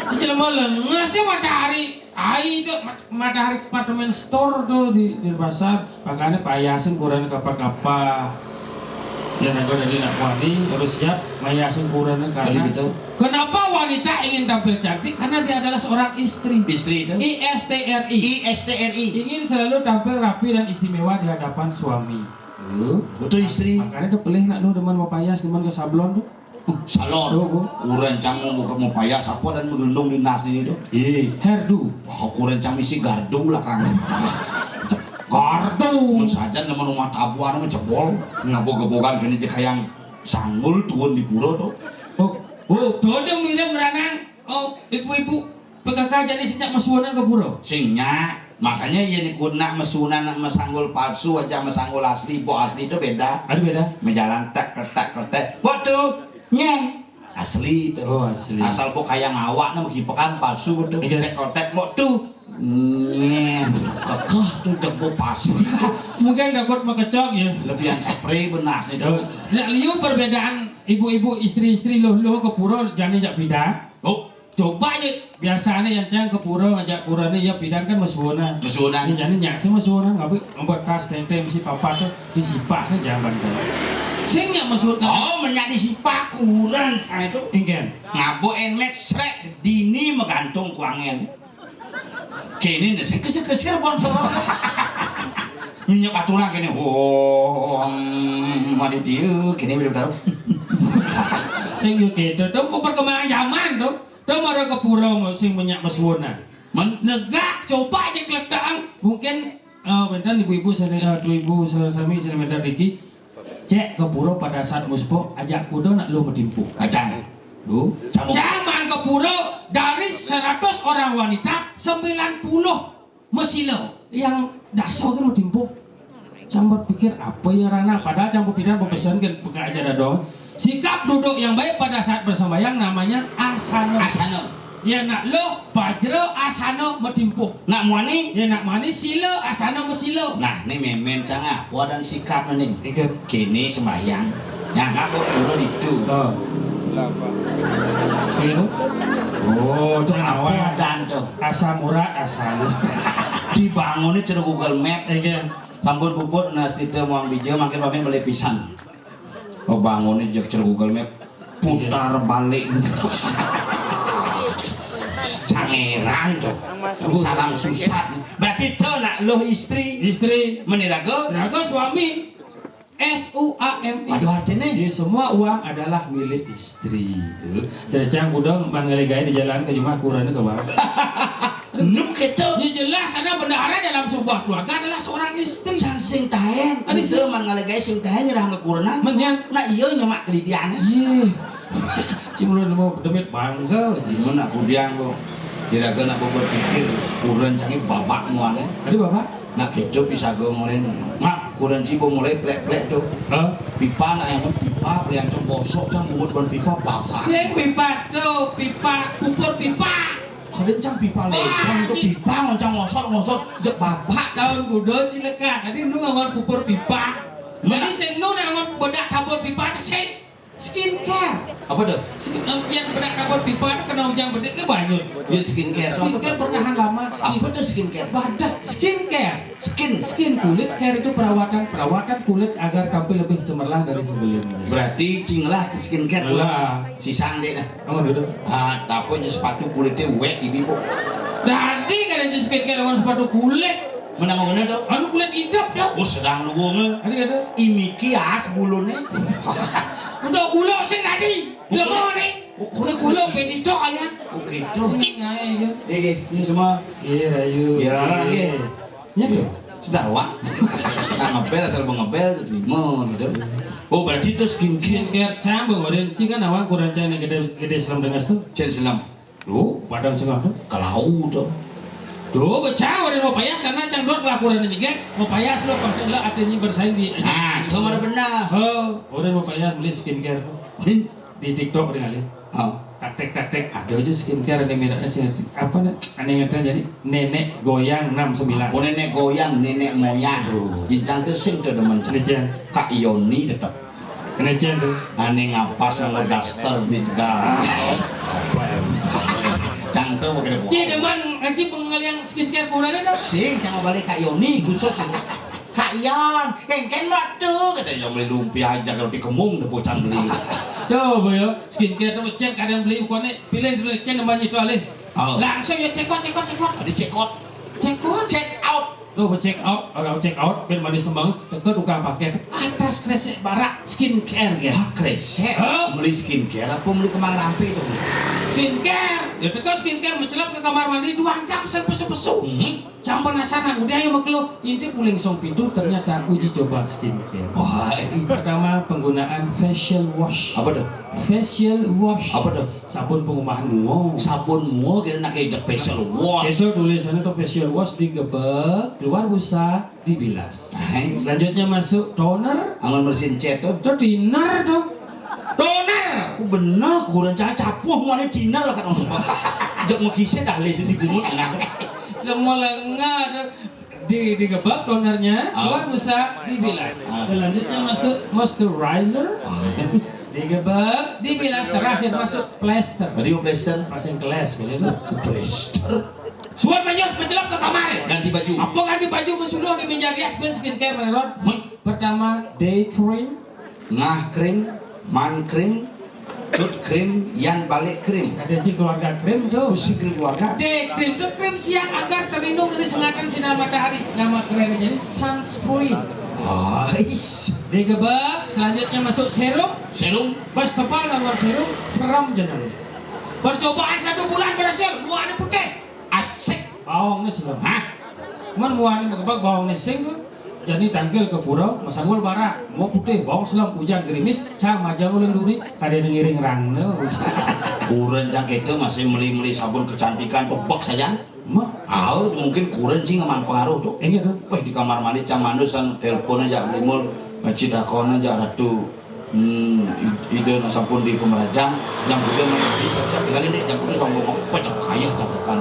[SPEAKER 1] cicil malam ngasih matahari itu matahari apartemen store tuh di pasar makanya payasin kurang kapal-kapal ya naga dari nak wani harus siap mayasin kurang karena
[SPEAKER 3] Gitu.
[SPEAKER 1] kenapa wanita ingin tampil cantik karena dia adalah seorang istri
[SPEAKER 3] Istri itu.
[SPEAKER 1] ISTRI
[SPEAKER 3] ISTRI.
[SPEAKER 1] ingin selalu tampil rapi dan istimewa di hadapan suami
[SPEAKER 3] Betul istri.
[SPEAKER 1] makanya kepelih nak lu demen mau payas demen ke sablon tuh
[SPEAKER 3] Salon.
[SPEAKER 1] tuh bu
[SPEAKER 3] Kurang cang mau buka mau payah apa dan menggendong di nas ini tuh.
[SPEAKER 1] hairdo
[SPEAKER 3] Wah, kurang cang misi gardu lah kang.
[SPEAKER 1] kartu
[SPEAKER 3] Saja nama rumah tabuan nama jebol. Ngabog-gabogan sini cek yang sanggul turun di pura tuh.
[SPEAKER 1] tuh dia mirip ngeranang. Oh, ibu-ibu PKK jadi sejak mesuanan ke pura.
[SPEAKER 3] Singnya makanya ya dikuna mesunan mesanggul palsu aja mesanggul asli. Bo asli itu beda.
[SPEAKER 1] Ada beda?
[SPEAKER 3] Menjalan tek tek. Waduh, nyeng asli itu.
[SPEAKER 1] Oh, asli.
[SPEAKER 3] Asal bo kayak ngawak nama hipekan palsu tuh.
[SPEAKER 1] Iya.
[SPEAKER 3] Tek waduh. Nyeng kekeh tuh jebo pasti.
[SPEAKER 1] Mungkin takut mengecok ya.
[SPEAKER 3] Lebihan spray benas itu.
[SPEAKER 1] Nah, liu perbedaan ibu-ibu istri-istri lo ke pura jangan jak bidan.
[SPEAKER 3] Oh,
[SPEAKER 1] Coba aja biasanya yang cang ke pura ngajak pura nih ya bidan kan mesuanan.
[SPEAKER 3] mesunan.
[SPEAKER 1] Ini jadi nyak sih mesuanan nggak ngebuat tas tente misi papa tuh disipaknya jangan kan. Sing nyak mesuanan.
[SPEAKER 3] Oh, menjadi si pakuran saya itu.
[SPEAKER 1] Ingin.
[SPEAKER 3] Ngabo emek srek dini menggantung kuangen. Kini nih, kesir bonsor. Minyak aturan kini, mati dia, kini belum tahu.
[SPEAKER 1] Sing yo gitu tuh perkembangan zaman tuh. Tuh marah ke pura sing minyak mesuanan. Negak coba aja keletaan mungkin bentar ibu-ibu ibu sami bentar Riki cek ke pura pada saat muspo ajak kuda nak lu metimpu
[SPEAKER 3] Acan,
[SPEAKER 1] lu
[SPEAKER 3] Camu.
[SPEAKER 1] jangan ke pura dari 100 orang wanita 90 mesilo yang dasar kan metimpu campur pikir apa ya Rana padahal campur pikiran pesan kan buka aja dah dong sikap duduk yang baik pada saat bersembahyang namanya asana ya nak lo bajro asana metimpuh
[SPEAKER 3] Nak muani?
[SPEAKER 1] ya nak manis silo asana mesilo
[SPEAKER 3] Nah, ini memen canga, dan sikap nih.
[SPEAKER 1] ikut
[SPEAKER 3] Kini sembahyang, yang ngabo dulu itu.
[SPEAKER 1] oh gitu oh jangan awal
[SPEAKER 3] dan tuh
[SPEAKER 1] asam urat asal
[SPEAKER 3] dibangun ini cerita Google Map.
[SPEAKER 1] iya
[SPEAKER 3] Sampun puput nas tidak mau bija makin pamin beli pisang. Oh bangun ini jek cerita Google Map putar balik. Cangeran tuh, salam susah. Berarti tuh nak lo istri menirago,
[SPEAKER 1] Raga suami SUAMI.
[SPEAKER 3] aduh hati nih.
[SPEAKER 1] Jadi semua uang adalah milik istri itu. Cacang udah mangaligai di jalan ke Jumat kurangnya ke bawah.
[SPEAKER 3] Nuk itu.
[SPEAKER 1] Ya jelas karena bendahara dalam sebuah keluarga adalah seorang istri.
[SPEAKER 3] Cang sing tahen,
[SPEAKER 1] Adi
[SPEAKER 3] itu mangaligai sing tahen nyerah ke kurenan.
[SPEAKER 1] Menyan.
[SPEAKER 3] Nah iya nyemak kelidiannya.
[SPEAKER 1] Iya. Cimulun mau demit bangga.
[SPEAKER 3] Gimana aku diang kok. Tidak kena aku berpikir kuren canggih babak muannya.
[SPEAKER 1] Tadi bapak
[SPEAKER 7] nak gitu bisa gue ngomongin mak kurang cibo mulai plek-plek tuh
[SPEAKER 1] Hah?
[SPEAKER 7] pipa nak yang pipa yang cong bosok cong bumut ban pipa bapak
[SPEAKER 1] Sing pipa tuh, pipa, pupur pipa.
[SPEAKER 7] kalian cang pipa lekan tuh pipa ngoncang ngosot jek bapak
[SPEAKER 1] Tahun kudo cilekan, tadi nu ngangon pupur pipa. Jadi sing nu ngangon bedak kabur pipa sing skincare.
[SPEAKER 7] apa tuh
[SPEAKER 1] Yang bedak kabur pipa itu kena hujan bedek ke banyu.
[SPEAKER 7] dia skincare so apa
[SPEAKER 1] Skincare
[SPEAKER 7] tuh
[SPEAKER 1] pertahan lama.
[SPEAKER 7] apa tuh skincare
[SPEAKER 1] Badak skincare.
[SPEAKER 7] skin
[SPEAKER 1] Kulit care itu perawatan kulit agar tampil lebih cemerlang dari sebelumnya.
[SPEAKER 7] berarti cinglah ke skincare
[SPEAKER 1] Lah,
[SPEAKER 7] si sangde nah
[SPEAKER 1] kamu duduk.
[SPEAKER 7] tapi aja sepatu kulitnya wet ibu bu
[SPEAKER 1] Tadi kan itu skincare dengan sepatu kulit.
[SPEAKER 7] menang ngomongnya tuh
[SPEAKER 1] Anu kulit hidup dah.
[SPEAKER 7] oh sedang nunggu
[SPEAKER 1] Tadi ada.
[SPEAKER 7] imiki as bulunya
[SPEAKER 1] Untuk gulo sing tadi. Lemah nih.
[SPEAKER 7] kulit
[SPEAKER 1] Gulo pedito ya.
[SPEAKER 7] oke tuh
[SPEAKER 1] Ini aja.
[SPEAKER 7] ini semua
[SPEAKER 1] Iya, ayo.
[SPEAKER 7] Biar lagi.
[SPEAKER 1] Ya tuh.
[SPEAKER 7] sudah wak ngebel asal ngebel terima gitu oh berarti itu skincare
[SPEAKER 1] Skincare campur, orang cing kan awak kurang cang gede selam dengan tu.
[SPEAKER 7] Jen selam
[SPEAKER 1] Tuh, padang sengah tu.
[SPEAKER 7] kalau tuh
[SPEAKER 1] Tuh, becah orang mau payas karena cang dot kelakuran aja geng. Mau payas lo pasti lah artinya bersaing di.
[SPEAKER 7] nah itu mana benar
[SPEAKER 1] Oh, orang mau payas beli skincare tu. Di TikTok dengan kali.
[SPEAKER 7] oh
[SPEAKER 1] Taktek ada aja skincare ada mereknya sih apa nih aneh ngeten jadi nenek goyang 69
[SPEAKER 7] oh nenek goyang nenek moyang bincang tuh sing tuh teman
[SPEAKER 1] Kenecian
[SPEAKER 7] Kak Yoni tetap
[SPEAKER 1] Kenecian tuh
[SPEAKER 7] aneh ngapas sama daster di tegal cang tuh pakai
[SPEAKER 1] Ci deman aji pengal yang skincare kurang ada
[SPEAKER 7] sing cang balik Kak Yoni khusus Kak Yon kengken mak tuh kata yang beli lumpia aja kalau dikemung udah bocah beli
[SPEAKER 1] tuh boyo skincare tuh cek kadang beli bukannya pilih dulu cek namanya itu alih
[SPEAKER 7] Oh.
[SPEAKER 1] langsung ya cekot
[SPEAKER 7] ada cekot check out
[SPEAKER 1] tuh check out kalau check out biar mandi sembang teket ukang pakai atas kresek barak skincare ya
[SPEAKER 7] kresek
[SPEAKER 1] Oh.
[SPEAKER 7] beli skincare apa beli kemang rampe itu
[SPEAKER 1] skincare ya teket skincare mencelap ke kamar mandi 2 jam sepesu-pesu jam penasaran udah ayo maklo inti puling song pintu ternyata uji coba skincare
[SPEAKER 7] wah
[SPEAKER 1] pertama penggunaan facial wash
[SPEAKER 7] apa tuh
[SPEAKER 1] facial wash
[SPEAKER 7] apa tuh
[SPEAKER 1] sabun pengubahan muo
[SPEAKER 7] sabun mua kira nak kayak special wash
[SPEAKER 1] itu tulisannya tuh facial wash digebek keluar busa dibilas selanjutnya masuk toner
[SPEAKER 7] angon bersihin cat tuh
[SPEAKER 1] tuh dinner tuh toner
[SPEAKER 7] oh bener kurang capuh mana dinner lah kan jok mau kisah dah lesi di bungut enak
[SPEAKER 1] lemah lengah digebek tonernya keluar busa dibilas selanjutnya masuk moisturizer digebek dibilas terakhir masuk plaster
[SPEAKER 7] tadi mau plaster
[SPEAKER 1] pasang kelas kali itu
[SPEAKER 7] plaster
[SPEAKER 1] suat menyos mencelap ke kamar
[SPEAKER 7] ganti baju
[SPEAKER 1] apa ganti baju kesuluh di meja rias ben skincare menurut pertama day cream
[SPEAKER 7] ngah krim man krim tut krim yan balik krim
[SPEAKER 1] ada cing keluarga krim tuh
[SPEAKER 7] si krim keluarga
[SPEAKER 1] day cream itu krim siang agar terlindung dari sengatan sinar matahari nama kerennya jadi sunscreen digebek selanjutnya masuk serum pas tepal keluar serum seram jenang percobaan 1 bulan berhasil muanya putih
[SPEAKER 7] asik
[SPEAKER 1] bawangnya seram cuman muanya mengebak bawangnya sing tuh jadi tanggil ke pura masanggul bara mau putih bawang selam hujan gerimis cang majang ulun duri kadang ngiring rang
[SPEAKER 7] kurang cang itu masih meli sabun kecantikan bebek saja
[SPEAKER 1] mah
[SPEAKER 7] mungkin kurang sih ngeman pengaruh tuh
[SPEAKER 1] ini tuh
[SPEAKER 7] di kamar mandi cang mandusan telepon aja limul cita kona aja ratu ide sampun di pemerajang yang juga bisa tinggal ini yang putus ngomong pecah kaya cacapan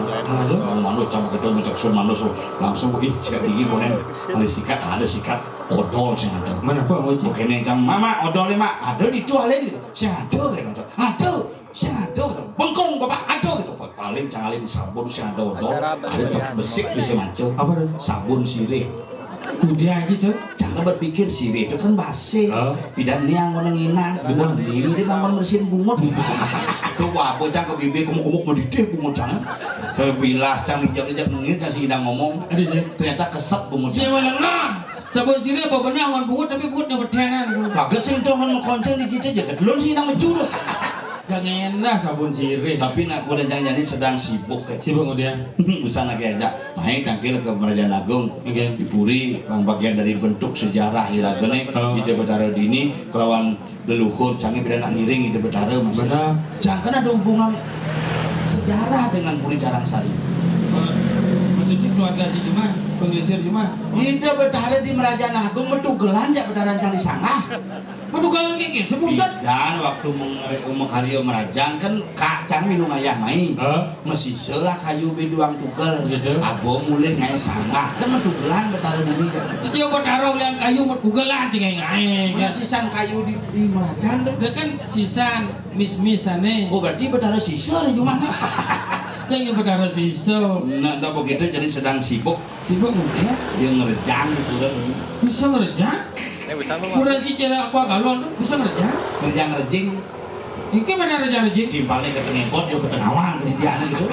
[SPEAKER 7] mandu cang gitu mencak sun mandu langsung sikat gigi konen ada sikat odol sih ada
[SPEAKER 1] mana apa mau
[SPEAKER 7] oke nih cang mama odol mak ada di toilet sih ada kayak gitu ada bengkong bapak ada gitu paling cang alin sabun sih ada odol ada tek besik bisa mancel
[SPEAKER 1] apa tuh
[SPEAKER 7] sabun sirih
[SPEAKER 1] kudia aja tuh
[SPEAKER 7] jangan berpikir sirih itu kan basi bidan liang menenginan bubur diri dia bangun bersihin bungut tuh wah bocah ke bibi kumuk-kumuk mendidih bungut jangan terbilas cang dijak-dijak nengin cang si idang ngomong
[SPEAKER 1] ada sih
[SPEAKER 7] ternyata keset bungut
[SPEAKER 1] siapa lengah sabun sirih apa benar awan bungut tapi bungut bertenan
[SPEAKER 7] kaget sih tuh kan konceng di kita jaga telur sih idang mencurut
[SPEAKER 1] jangan enak sabun sirih
[SPEAKER 7] tapi nak udah jangan jadi sedang sibuk kayak
[SPEAKER 1] sibuk kemudian
[SPEAKER 7] bisa nak aja main tangkil ke Kerajaan Agung di Puri bang bagian dari bentuk sejarah Hiragene ide betara dini kelawan leluhur canggih beda nak ngiring ide betara mas
[SPEAKER 1] benar
[SPEAKER 7] jangan ada hubungan sejarah dengan Puri Carangsari
[SPEAKER 1] maksudnya keluarga Haji Juma, penggelisir Juma.
[SPEAKER 7] Itu betara di Merajaan Agung metugelan jak betara cari sangah.
[SPEAKER 1] Metugalan kiki sebutan.
[SPEAKER 7] Dan waktu menghario Merajaan kan kak cang minum ayah main. Mesi selah kayu biduang tugel.
[SPEAKER 1] Gitu.
[SPEAKER 7] Abo mulai ngai sangah kan metugelan betara di dia.
[SPEAKER 1] Itu yang betara ulang kayu metugalan tinggal ngai.
[SPEAKER 7] Sisan kayu di Merajaan deh.
[SPEAKER 1] Dia kan sisan mis-misane.
[SPEAKER 7] Oh berarti betara sisa di rumah.
[SPEAKER 1] Yang betara siso.
[SPEAKER 7] Nah, tak begitu jadi sedang sibuk.
[SPEAKER 1] Sibuk enggak?
[SPEAKER 7] Dia ngerejang gitu kan.
[SPEAKER 1] Bisa ngerejang? Kurang si cera apa galon bisa ngerejang?
[SPEAKER 7] Ngerejang-ngerejing
[SPEAKER 1] Ini mana rejang-rejang?
[SPEAKER 7] timpalnya ke tengekot, dia ke tengawan, ke didianan gitu.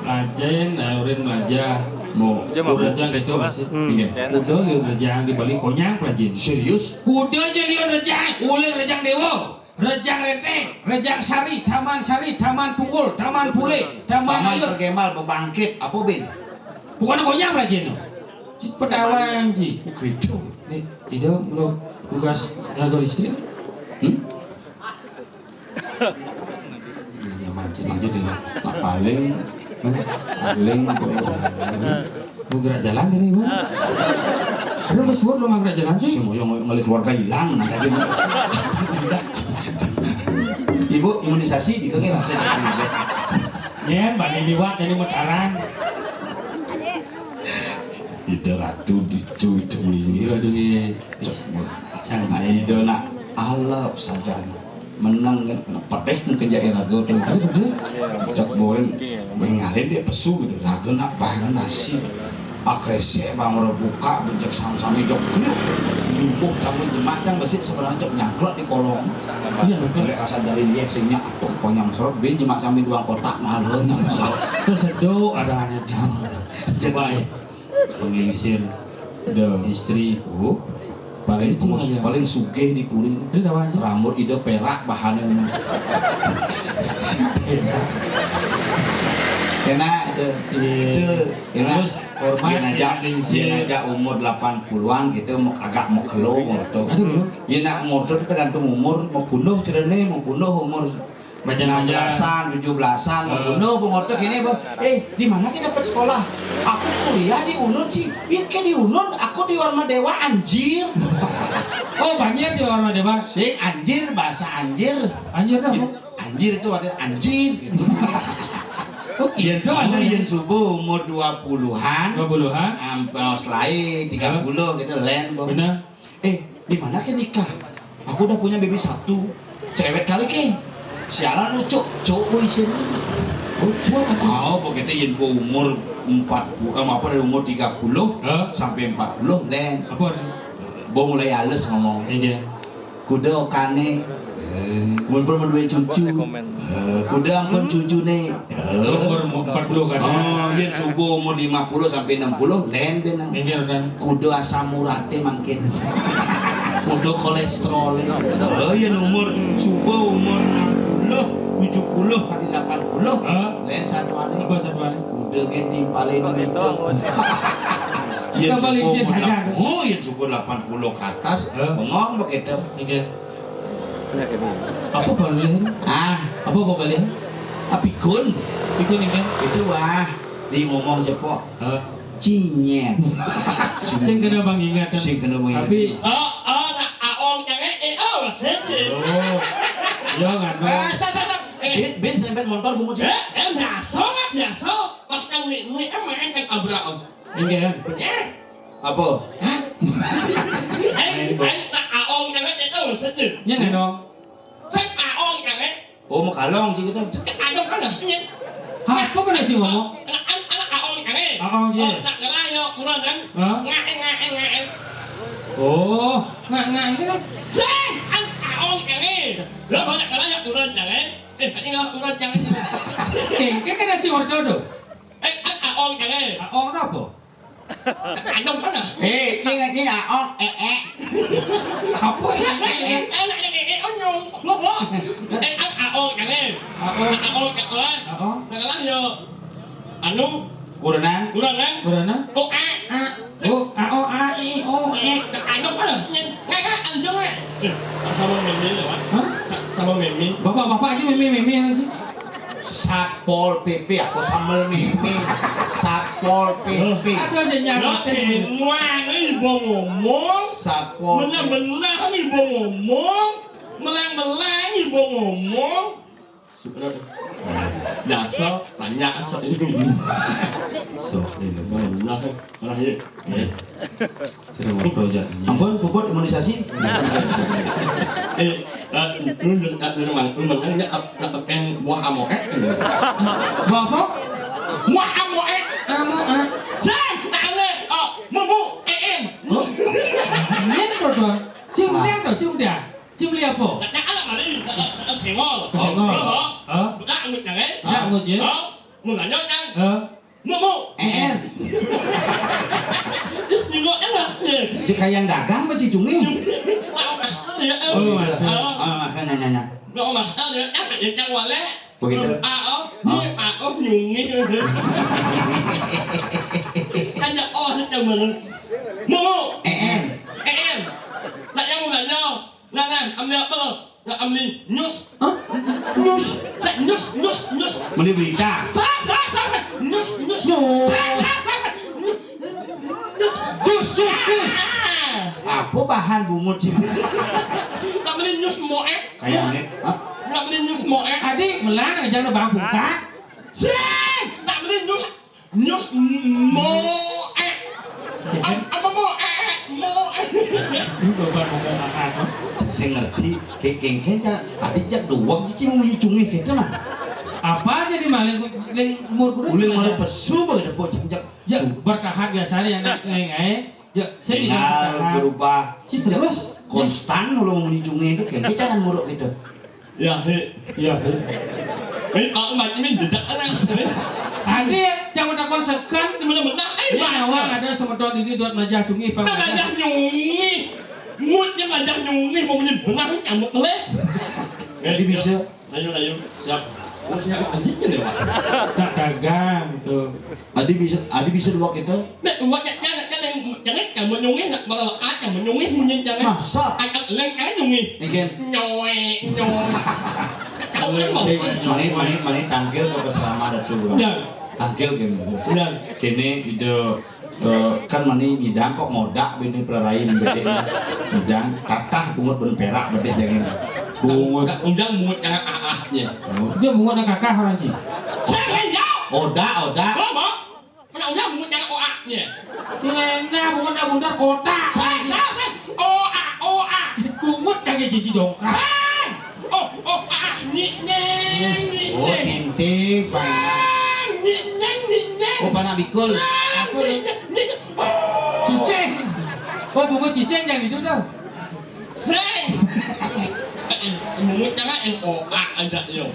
[SPEAKER 1] Lajen, urin belajar.
[SPEAKER 7] Mau
[SPEAKER 1] Rejang itu masih.
[SPEAKER 7] Iya.
[SPEAKER 1] Kuda liur rejang di balik konyang pelajin.
[SPEAKER 7] Serius?
[SPEAKER 1] Kuda aja liur rejang, ulir rejang dewa. Rejang rente, rejang sari, taman pukul, taman pule, taman
[SPEAKER 7] Paman
[SPEAKER 1] ayur.
[SPEAKER 7] pergemal bebangkit, apa bin?
[SPEAKER 1] Bukan konyang pelajin. Pedawang ji.
[SPEAKER 7] Gitu.
[SPEAKER 1] Nih, itu belum tugas lagu listrik. Ya macam aja deh.
[SPEAKER 7] Paling
[SPEAKER 1] Mau gerak jalan gini gua. Lu suar lu mau gerak jalan sih?
[SPEAKER 7] semua yang ngelihat keluarga hilang nah jadi Ibu imunisasi di kaki langsung
[SPEAKER 1] Ya, balik liwat jadi mutaran.
[SPEAKER 7] itu ratu itu ini
[SPEAKER 1] Iya dulu. Canggih.
[SPEAKER 7] itu nak alap saja menang kan pateh mungkin jadi ragu tuh cak boleh mengalir dia pesu gitu ragu nak bahan nasi agresi bang buka bencak sama-sama jok keliuk limbuk campur jemacang besit sebenarnya cok nyangklok di kolong
[SPEAKER 1] Iya betul.
[SPEAKER 7] jadi asal dari dia sehingga atuh konyang serot bin jemak sambil dua kotak mahal nyang serot
[SPEAKER 1] Kesedo ada aneh dong. Coba ya. Pengilisir istri bu.
[SPEAKER 7] paling
[SPEAKER 1] Itu
[SPEAKER 7] pengus
[SPEAKER 1] aja.
[SPEAKER 7] paling sugih di kuring
[SPEAKER 1] Itu dah aja.
[SPEAKER 7] rambut ide perak bahannya enak itu enak
[SPEAKER 1] Terus hormat
[SPEAKER 7] dia ngajak
[SPEAKER 1] lingsir.
[SPEAKER 7] umur 80-an gitu mau agak mau kelo gitu
[SPEAKER 1] Aduh.
[SPEAKER 7] dia nak umur itu tergantung umur mau bunuh cerene mau bunuh umur
[SPEAKER 1] Baca
[SPEAKER 7] 16-an, 17-an, mau bunuh pengotok ini bu di mana kita dapat sekolah? Aku kuliah di Unun sih, iya di Unun, aku di Warma Dewa anjir.
[SPEAKER 1] Oh banyak di orang Dewa.
[SPEAKER 7] Sing anjir bahasa anjir.
[SPEAKER 1] Anjir dah. Bu.
[SPEAKER 7] Anjir itu ada anjir gitu.
[SPEAKER 1] Oh
[SPEAKER 7] Yen
[SPEAKER 1] gitu aja.
[SPEAKER 7] yen subuh umur 20-an,
[SPEAKER 1] 20-an.
[SPEAKER 7] sampai selai 30 gitu len. Bu.
[SPEAKER 1] Benar.
[SPEAKER 7] Di mana ke nikah? Aku udah punya baby satu, cerewet kali ke. Sialan lu cok isin.
[SPEAKER 1] Oh cuma apa?
[SPEAKER 7] Mau begitu yen gua umur 40, apa dari umur 30 sampai 40 len.
[SPEAKER 1] Apa?
[SPEAKER 7] Gua mulai halus ngomong.
[SPEAKER 1] Iya.
[SPEAKER 7] Kuda okane mun pun duwe cucu. Kuda ampun cucune.
[SPEAKER 1] Umur 40 kan.
[SPEAKER 7] Oh, yen subuh umur 50 sampai 60 len benang.
[SPEAKER 1] Iya dan.
[SPEAKER 7] Kuda asam urate mangkin. Kuda kolesterol. Oh, yen umur subuh umur 60, 70 kali 80. Len satuane.
[SPEAKER 1] Apa satuan?
[SPEAKER 7] Kuda gede paling itu.
[SPEAKER 1] Kita balik
[SPEAKER 7] subuh
[SPEAKER 1] sih saja.
[SPEAKER 7] Oh, yen subuh 80 ke atas. Ngomong begitu.
[SPEAKER 1] Iya. Apa boleh? Apa boleh?
[SPEAKER 7] Pikun.
[SPEAKER 1] Pikun ini.
[SPEAKER 7] Itu wah di ngomong jepok. Cinyet.
[SPEAKER 1] Sing kena bang ingat kan.
[SPEAKER 7] Sing kena bang ingat.
[SPEAKER 1] Tapi
[SPEAKER 2] nak aong jangan saja.
[SPEAKER 1] oh. Ya kan.
[SPEAKER 2] Stop.
[SPEAKER 7] Ben selempet motor bungu cik.
[SPEAKER 2] Biasa. Pas kang ni main kan abraon.
[SPEAKER 1] Ini kan.
[SPEAKER 7] Apa?
[SPEAKER 2] Nak aong jangan saja.
[SPEAKER 1] Ya nggak dong.
[SPEAKER 2] Saya aong jangan.
[SPEAKER 7] Oh mau kalong cik itu.
[SPEAKER 2] Aong kan nasinya.
[SPEAKER 1] Hah, apa kena sih ngomong?
[SPEAKER 2] Anak aong jangan.
[SPEAKER 1] Aong je.
[SPEAKER 2] Nak ngelayo kurang kan?
[SPEAKER 1] Hah?
[SPEAKER 2] Ngai.
[SPEAKER 1] Oh, nggak ini kan.
[SPEAKER 2] Saya aong jangan. Lah banyak ngelayo kurang jangan. Ini kurang jangan.
[SPEAKER 1] Kan kena sih ordo do.
[SPEAKER 2] Aong jangan.
[SPEAKER 1] Oh, apa?
[SPEAKER 2] Aong kan nasinya.
[SPEAKER 7] Ini aong
[SPEAKER 1] Apa ini?
[SPEAKER 2] Onyong. Aong jangan. Aong jangan.
[SPEAKER 1] Oh,
[SPEAKER 2] Ngelayo. Anu
[SPEAKER 7] Kurenan.
[SPEAKER 2] kurang kan?
[SPEAKER 1] berana?
[SPEAKER 2] Oh
[SPEAKER 1] Oh, A O A I O E.
[SPEAKER 2] Aong kan nasinya. Ngai anjong. Sama memi lewat.
[SPEAKER 1] Hah?
[SPEAKER 2] Sama memi.
[SPEAKER 1] Bapak-bapak aja meme aja.
[SPEAKER 3] Satpol PP aku sambel mimi. Satpol PP.
[SPEAKER 1] Aduh jenjang
[SPEAKER 2] Nó hiền ngoan ấy ibu ngomong.
[SPEAKER 3] Satpol
[SPEAKER 2] Benar-benar ibu ngomong. Melang-melang ibu ngomong. Sebenarnya dasar tanya asal ini. So, ini benar benar ya.
[SPEAKER 1] Sudah ngobrol aja.
[SPEAKER 3] Ampun, puput imunisasi.
[SPEAKER 2] Lu mình nó ăn buah amoek.
[SPEAKER 1] Bapak,
[SPEAKER 2] Buah amoek.
[SPEAKER 1] kamu
[SPEAKER 2] Sang, tak le. Mu em.
[SPEAKER 1] ini brodor. Cium dia dong, cium dia. Cium dia apa?
[SPEAKER 2] Đã là mà đi. Senggol.
[SPEAKER 1] Senggol.
[SPEAKER 2] Đã ngực chẳng ấy.
[SPEAKER 1] Ya, mau je.
[SPEAKER 2] Mu là nhớ chăng? Mu.
[SPEAKER 1] En.
[SPEAKER 2] This senggol enak je.
[SPEAKER 3] Cek kayak yang dagang apa cicungnya?
[SPEAKER 2] Tao mà dia em.
[SPEAKER 1] Oh, Mas.
[SPEAKER 3] Makanya nanya.
[SPEAKER 2] Nó mà sao dia ác phải chăng qua lẽ.
[SPEAKER 3] Begitu.
[SPEAKER 2] Nhung nghe. Anh đã cho mình. Mu.
[SPEAKER 3] En.
[SPEAKER 2] Em. Lại nhau lại nhau. Nè, âm nhạc cơ. Là âm đi. Nhus.
[SPEAKER 1] Nyus.
[SPEAKER 2] Chạy nhus.
[SPEAKER 3] Beli berita.
[SPEAKER 2] Sao. Nhus.
[SPEAKER 1] Nyus. Jus.
[SPEAKER 3] Apa bahan bungut sih?
[SPEAKER 2] Làm đi nhus mỏ ép.
[SPEAKER 3] Kayaknya. Hah?
[SPEAKER 2] Làm đi nhus mỏ ép.
[SPEAKER 1] Adik melarang jangan bang buka.
[SPEAKER 2] Sang. Làm đi nhus mỏ ép. Apa mỏ ép? Mỏ ép.
[SPEAKER 1] Ini bapak ngomong apa?
[SPEAKER 3] Saya ngerti. Kayak kayaknya adik jak doang sih mau menyucungnya gitu mah.
[SPEAKER 1] Apa aja di maling umur kudu
[SPEAKER 3] Boleh mulai pesu begitu bocah jak.
[SPEAKER 1] Ya berkahat biasanya yang ngai. Ya saya
[SPEAKER 3] Tinggal berubah.
[SPEAKER 1] Si terus
[SPEAKER 3] Konstan kalau mau menyucungnya itu kayaknya jangan muruk gitu.
[SPEAKER 2] Ya, he.
[SPEAKER 1] ya.
[SPEAKER 2] Mà mình được đặt ăn.
[SPEAKER 1] Adik jangan takon sekan.
[SPEAKER 2] Benar-benar
[SPEAKER 1] Ini awang ada semedot ini dot majah cungi
[SPEAKER 2] Nó là giang nhung. Mút nhưng mà giang nhung mau nhìn benar chẳng một lẽ.
[SPEAKER 3] Jadi bisa.
[SPEAKER 2] Ayo. Siap. Siap anjing deh, Pak.
[SPEAKER 1] tak dagang tuh.
[SPEAKER 3] Adi bisa dua kita.
[SPEAKER 2] Mẹ buat cái chẳng cả một nhung ấy mà ai cả một nhung ấy muốn nhân chẳng ấy.
[SPEAKER 3] Masa?
[SPEAKER 2] Anh lên cái nhung ấy.
[SPEAKER 3] Mungkin.
[SPEAKER 2] Nhoi. Cậu cái một.
[SPEAKER 3] Mani tangkil ke keselamatan dulu.
[SPEAKER 2] Dạ.
[SPEAKER 3] Tangkil gini.
[SPEAKER 2] Dạ.
[SPEAKER 3] Kini ide kan mani ngidang kok modak bini pelarain bede ngidang katah bungut ben perak bede jangan bungut
[SPEAKER 2] Undang mulut yang ya.
[SPEAKER 1] Dia bunga nak kakak orang sih.
[SPEAKER 2] Saya jauh.
[SPEAKER 3] oda
[SPEAKER 2] Apa? Kena undang mulut yang ya.
[SPEAKER 1] Kena bunga nak bundar kota.
[SPEAKER 2] Saya. Oa.
[SPEAKER 1] Bungut yang jadi dongkrak.
[SPEAKER 2] Oh, nyeng.
[SPEAKER 3] oh ente fine
[SPEAKER 2] Nyeng.
[SPEAKER 3] oh pana bikul
[SPEAKER 1] Ciceng. Oh bunga ciceng yang itu tau.
[SPEAKER 2] Seng. Mulut jangan oa ada yo.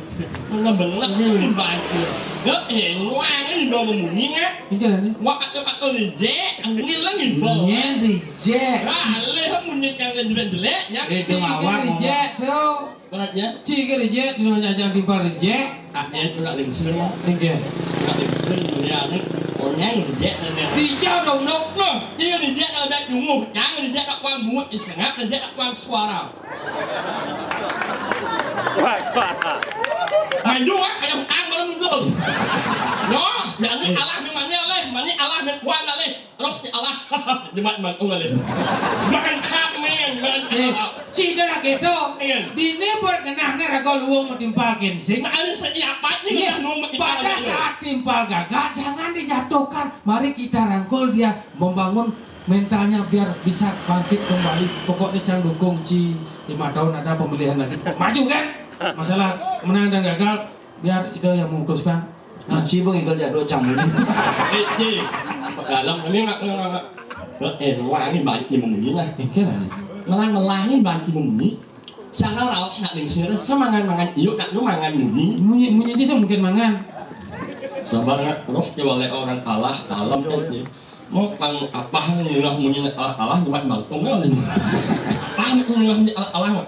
[SPEAKER 2] Benar-benar ini baju. Gak ngoan ini bawa munyi á.
[SPEAKER 1] Ini jalan ni.
[SPEAKER 2] Waktu aku reject, ini lagi bawa.
[SPEAKER 3] reject
[SPEAKER 2] Ale munyi jangan jelek-jeleknya.
[SPEAKER 3] itu mawar
[SPEAKER 1] Reject tuh.
[SPEAKER 2] Beratnya.
[SPEAKER 1] Cik reject dengan jajang timpal reject.
[SPEAKER 2] Aknya udah lingsun mah.
[SPEAKER 1] Tinggi.
[SPEAKER 2] Udah lingsun dia nih. Orangnya reject nè.
[SPEAKER 1] Dijauh dong nok.
[SPEAKER 2] Dia reject kalau baik dungu. Jangan reject kat kuang bungut isengap, reject kat kuang suara. Mày đua á, mày không ăn mà nó luôn. Đó, giờ ni Allah memang ni Allah, mani Allah dan kuat Allah. Terus Allah. Jemaat bang Allah. Makan hak men,
[SPEAKER 1] Si dah gitu. Bini buat kenah ni raga luang mentimpal ginseng.
[SPEAKER 2] Tak ada siapa ni yang nunggu
[SPEAKER 1] Pada saat timpal gagak jangan dijatuhkan. Mari kita rangkul dia membangun mentalnya biar bisa bangkit kembali. Pokoknya jangan dukung Ci 5 tahun ada pemilihan lagi. Maju kan? Masalah menang dan gagal biar itu yang memutuskan.
[SPEAKER 3] Ci bang ingkar jatuh cam ini
[SPEAKER 2] Ji. Dalam ni nak. Wang ni banyak mungkin lah.
[SPEAKER 1] Kira ni.
[SPEAKER 2] Melang ni banyak mungkin. Sana raus nak lingsir semangan iyo nak lu mangan muni.
[SPEAKER 1] Munyi je mungkin mangan.
[SPEAKER 2] Sabar terus coba oleh orang Allah dalam tu. Mau kang apa nyuruh muni Allah cuma bangtung oleh. Apa nyuruh Allah.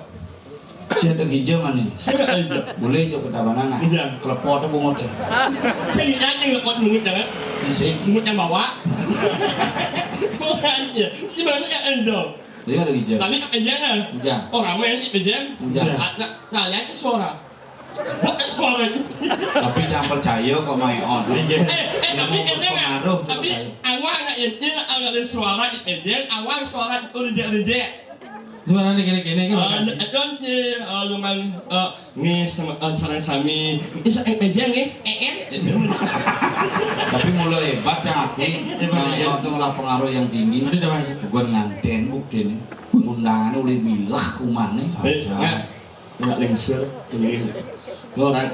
[SPEAKER 3] si ada hijau mana
[SPEAKER 2] Saya aja.
[SPEAKER 3] boleh hijau ketabanan
[SPEAKER 2] Iya.
[SPEAKER 3] kelepot bungut ya
[SPEAKER 2] Saya nyanyi lekot mungkin jangan.
[SPEAKER 3] bisa
[SPEAKER 2] Mungkin yang bawa. Bukan aja. Sebenarnya aja.
[SPEAKER 3] dia ada hijau
[SPEAKER 2] Tadi aja kan.
[SPEAKER 3] hujan
[SPEAKER 2] Orang main aja.
[SPEAKER 3] hujan
[SPEAKER 2] Nah, yang suara. Bukan suara itu.
[SPEAKER 3] Tapi jangan percaya kok main on.
[SPEAKER 2] Tapi ini nggak. Tapi awal nggak ini ada suara itu, awal suara itu rejek.
[SPEAKER 1] Suara ini gini-gini kan.
[SPEAKER 2] Lumayan nih sama sarang sami. Isa aja nih,
[SPEAKER 3] Tapi mulai hebat yang aku main on tuh lah pengaruh yang tinggi.
[SPEAKER 1] Tadi dah masuk.
[SPEAKER 3] Bukan nganten bukti nih. Undangannya udah milah kumane.
[SPEAKER 2] Nggak lengser ini. Orang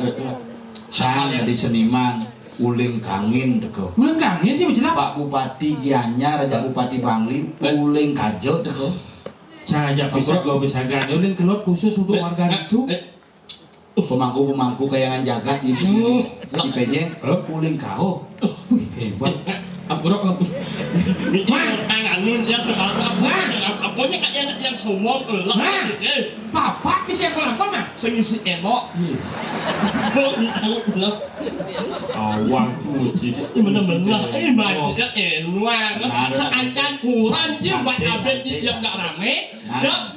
[SPEAKER 3] Saya di seniman uling kangin deko.
[SPEAKER 1] Ulang kangen sih macam apa?
[SPEAKER 3] Pak Bupati Gianyar, Raja Bupati Bangli, uling kajo deko.
[SPEAKER 1] Saya besok gue bisa ganti ulang keluar khusus untuk warga itu.
[SPEAKER 3] Pemangku kayangan jagat itu di PJ uling kau.
[SPEAKER 1] Hebat.
[SPEAKER 2] Bro, ini tangan nun ya soal apanya kayak yang semua kelak.
[SPEAKER 1] Papa bisa kelakon mah.
[SPEAKER 2] Sengisi emo. Bro, ini tahu kelak.
[SPEAKER 1] Awang tuh cip.
[SPEAKER 2] Bener-bener, baca enuang. Seakan kurang je buat update yang nggak rame.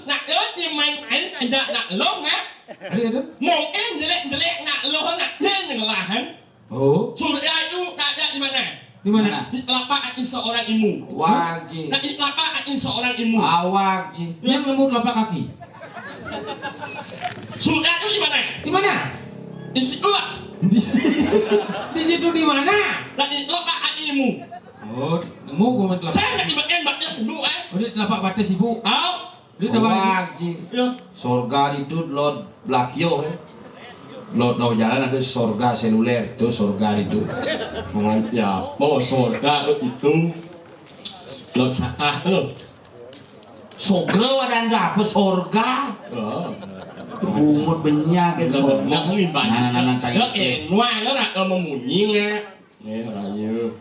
[SPEAKER 2] Nak ni main aja nak lo nggak.
[SPEAKER 1] Ada.
[SPEAKER 2] Mungkin jelek nak lo nak ten yang lahan.
[SPEAKER 1] Oh.
[SPEAKER 2] Surya itu nak ada di mana?
[SPEAKER 1] Di mana?
[SPEAKER 2] Di telapak kaki seorang imu.
[SPEAKER 3] Wajib.
[SPEAKER 2] Nah, di telapak kaki seorang imu.
[SPEAKER 3] Awak ji.
[SPEAKER 1] Yang lembut telapak kaki.
[SPEAKER 2] Surya itu di mana?
[SPEAKER 1] Di mana?
[SPEAKER 2] Di situ lah.
[SPEAKER 1] Di situ di mana?
[SPEAKER 2] Nah, di telapak kaki imu.
[SPEAKER 1] Oh, nemu gue telapak.
[SPEAKER 2] Saya nak dibagian baca sedu
[SPEAKER 1] Oh, di telapak batas ibu.
[SPEAKER 2] Au.
[SPEAKER 1] Di telapak.
[SPEAKER 3] Wajib.
[SPEAKER 2] Ya.
[SPEAKER 3] Surga itu Lord Blakyo. Lord no jalan ada surga seluler itu surga itu.
[SPEAKER 2] Ya, bahwa surga itu lo sakah lo.
[SPEAKER 3] Surga ada apa surga? Bungut banyak gitu.
[SPEAKER 2] Nah, ini banyak.
[SPEAKER 3] Nah, cai.
[SPEAKER 2] Lo enuang lo nak memunyi nggak? Nih, rayu.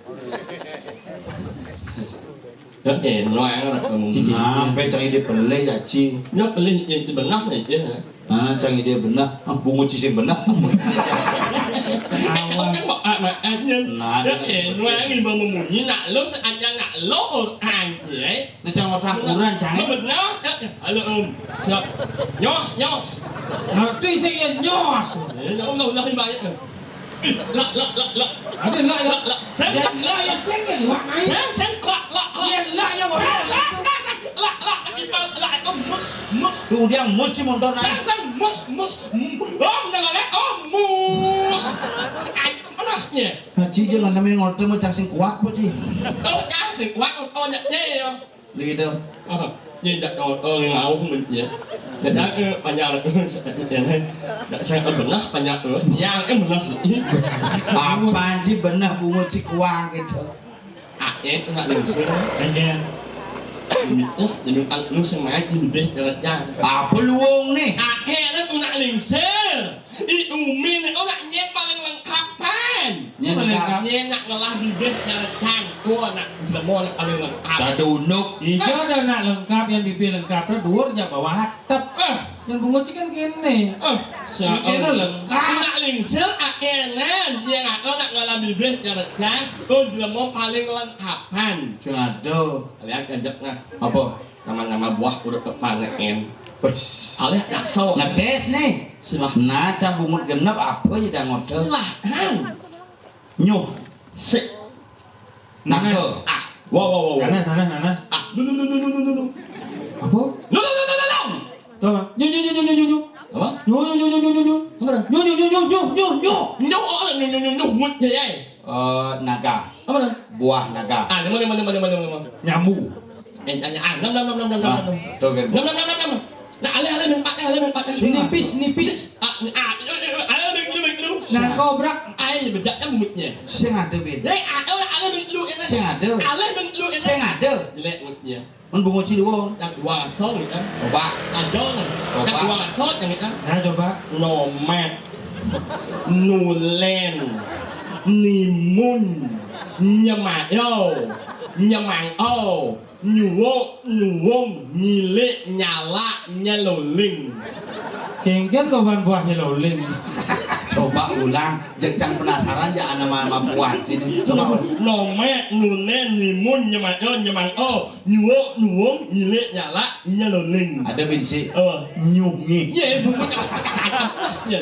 [SPEAKER 2] Lo enuang lo nak memunyi.
[SPEAKER 3] Sampai cai dia beli ya ci.
[SPEAKER 2] Lo beli itu benar nih ya.
[SPEAKER 3] Nah, cai dia benar. Bungut cisim benar.
[SPEAKER 2] Nah, lo enuang ini memunyi nak lo seaja nak lo orang je.
[SPEAKER 3] Nah, cai orang kurang cai.
[SPEAKER 2] Benar. Halo siap. Nyoh.
[SPEAKER 1] Nanti saya nyos.
[SPEAKER 2] Lo ini banyak. La.
[SPEAKER 1] Ada lah ya.
[SPEAKER 2] Sen.
[SPEAKER 1] Lah ya sen wak mai.
[SPEAKER 2] Sen. La.
[SPEAKER 1] Ya lah ya wak.
[SPEAKER 2] La itu mus.
[SPEAKER 3] Tuh dia mesti motor naik.
[SPEAKER 2] Sen mus. Oh, jangan le. Oh, mus. Ai, manasnya.
[SPEAKER 3] Haji jangan namanya ngotor mau cak sing kuat po ci.
[SPEAKER 2] Oh, jangan sih kuat oh nhận deh.
[SPEAKER 3] Gitu.
[SPEAKER 2] Như đặt ngáo của mình vậy. Để đã banyak lah. Saya benar banyak tuh. Yang benar sih.
[SPEAKER 3] Apaan sih benar bungut ci kuang gitu.
[SPEAKER 2] Itu nggak lengser.
[SPEAKER 1] Aja.
[SPEAKER 2] Terus jadi lu semuanya ini jalan.
[SPEAKER 3] Apa luung nih?
[SPEAKER 2] Itu nggak lengser. Itu min itu nak nyet paling lengkap pan.
[SPEAKER 1] Ini lengkap.
[SPEAKER 2] Nyet nak ngelah bibit jalan. Gua nak semua nak paling lengkap.
[SPEAKER 3] Sadunuk.
[SPEAKER 1] Hijau ada nak lengkap yang bibir lengkap, dur aja bawah hatap. Yang bungut kan gini. Kira lengkap.
[SPEAKER 2] Nak lengser akenan dia nak ngelah bibit jalan. Gua semua paling lengkapan.
[SPEAKER 3] Cuma ada.
[SPEAKER 2] Lihat ganjaknya.
[SPEAKER 3] Apa?
[SPEAKER 2] Nama-nama buah udah kepanen.
[SPEAKER 3] Wes.
[SPEAKER 2] Alias ngaso.
[SPEAKER 3] Ngedes nih.
[SPEAKER 2] Silah.
[SPEAKER 3] Nah, cang bungut genep apa aja dah ngotor.
[SPEAKER 2] Silahkan.
[SPEAKER 3] Nyuh.
[SPEAKER 2] Sik.
[SPEAKER 3] Nake.
[SPEAKER 2] Wow.
[SPEAKER 1] Nanas.
[SPEAKER 2] No.
[SPEAKER 1] Apa?
[SPEAKER 2] No.
[SPEAKER 1] Tuh, nyu.
[SPEAKER 2] Apa?
[SPEAKER 1] Nyu.
[SPEAKER 2] Apa? No. Mut deh.
[SPEAKER 3] Naga.
[SPEAKER 2] Apa dah?
[SPEAKER 3] Buah naga.
[SPEAKER 2] Nama.
[SPEAKER 1] Nyambu.
[SPEAKER 2] Tanya.
[SPEAKER 3] Ah, tuh kan.
[SPEAKER 2] Nam. Nah, ale mempak.
[SPEAKER 1] Nipis.
[SPEAKER 2] Ale lu.
[SPEAKER 1] Nah, kobrak.
[SPEAKER 2] Ai bejaknya mutnya.
[SPEAKER 3] Sing ada bin.
[SPEAKER 2] Ale lu.
[SPEAKER 3] Sing ada.
[SPEAKER 2] Ale lu.
[SPEAKER 3] Sing ada.
[SPEAKER 2] Jelek mutnya.
[SPEAKER 3] Mun bungut ci luung.
[SPEAKER 2] Yang waso gitu.
[SPEAKER 3] Coba.
[SPEAKER 2] Ada. Yang waso yang gitu.
[SPEAKER 1] Nah, coba.
[SPEAKER 2] Nomad. Nulen. Nimun. Nyamayo. Nyuwong, nyilek, nyala, nyaloling.
[SPEAKER 1] Kengken kawan buahnya loling.
[SPEAKER 3] Coba ulang. Jeng penasaran ya nama buah sini. Coba.
[SPEAKER 2] Nomad, nulen, nimun, nyamayo, nyuwong, nyilek, nyala, nyaloling.
[SPEAKER 3] Ada bin si.
[SPEAKER 2] Oh.
[SPEAKER 3] Nyungi.
[SPEAKER 2] Ya, bukan ya.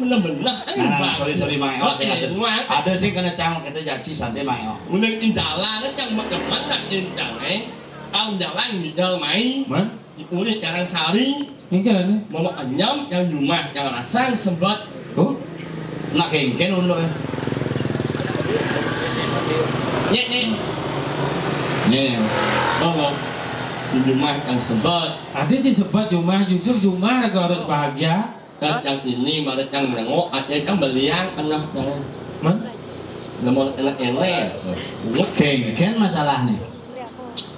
[SPEAKER 2] bener-bener
[SPEAKER 7] Nah, sorry Maeo sih ada.
[SPEAKER 2] Ngoan.
[SPEAKER 7] Ada sih kena cang kita jaci sate Maeo.
[SPEAKER 2] Mulai di jalan kan bagaimana nak jalan kalau jalan di jalan main
[SPEAKER 1] Man,
[SPEAKER 2] di kulit jalan sari
[SPEAKER 1] ini kan ini.
[SPEAKER 2] mau anyam yang rumah yang rasang sembat
[SPEAKER 1] Oh,
[SPEAKER 7] Nak kengken untuk
[SPEAKER 2] nyek
[SPEAKER 7] Nih.
[SPEAKER 2] bawa di rumah yang sembat
[SPEAKER 1] ada sih sebat Jumah, justru Jumah harus bahagia.
[SPEAKER 2] dan yang ini malah yang menengok ada yang beliang anak yang
[SPEAKER 1] Man,
[SPEAKER 2] nomor anak ini
[SPEAKER 7] Kengken masalah nih.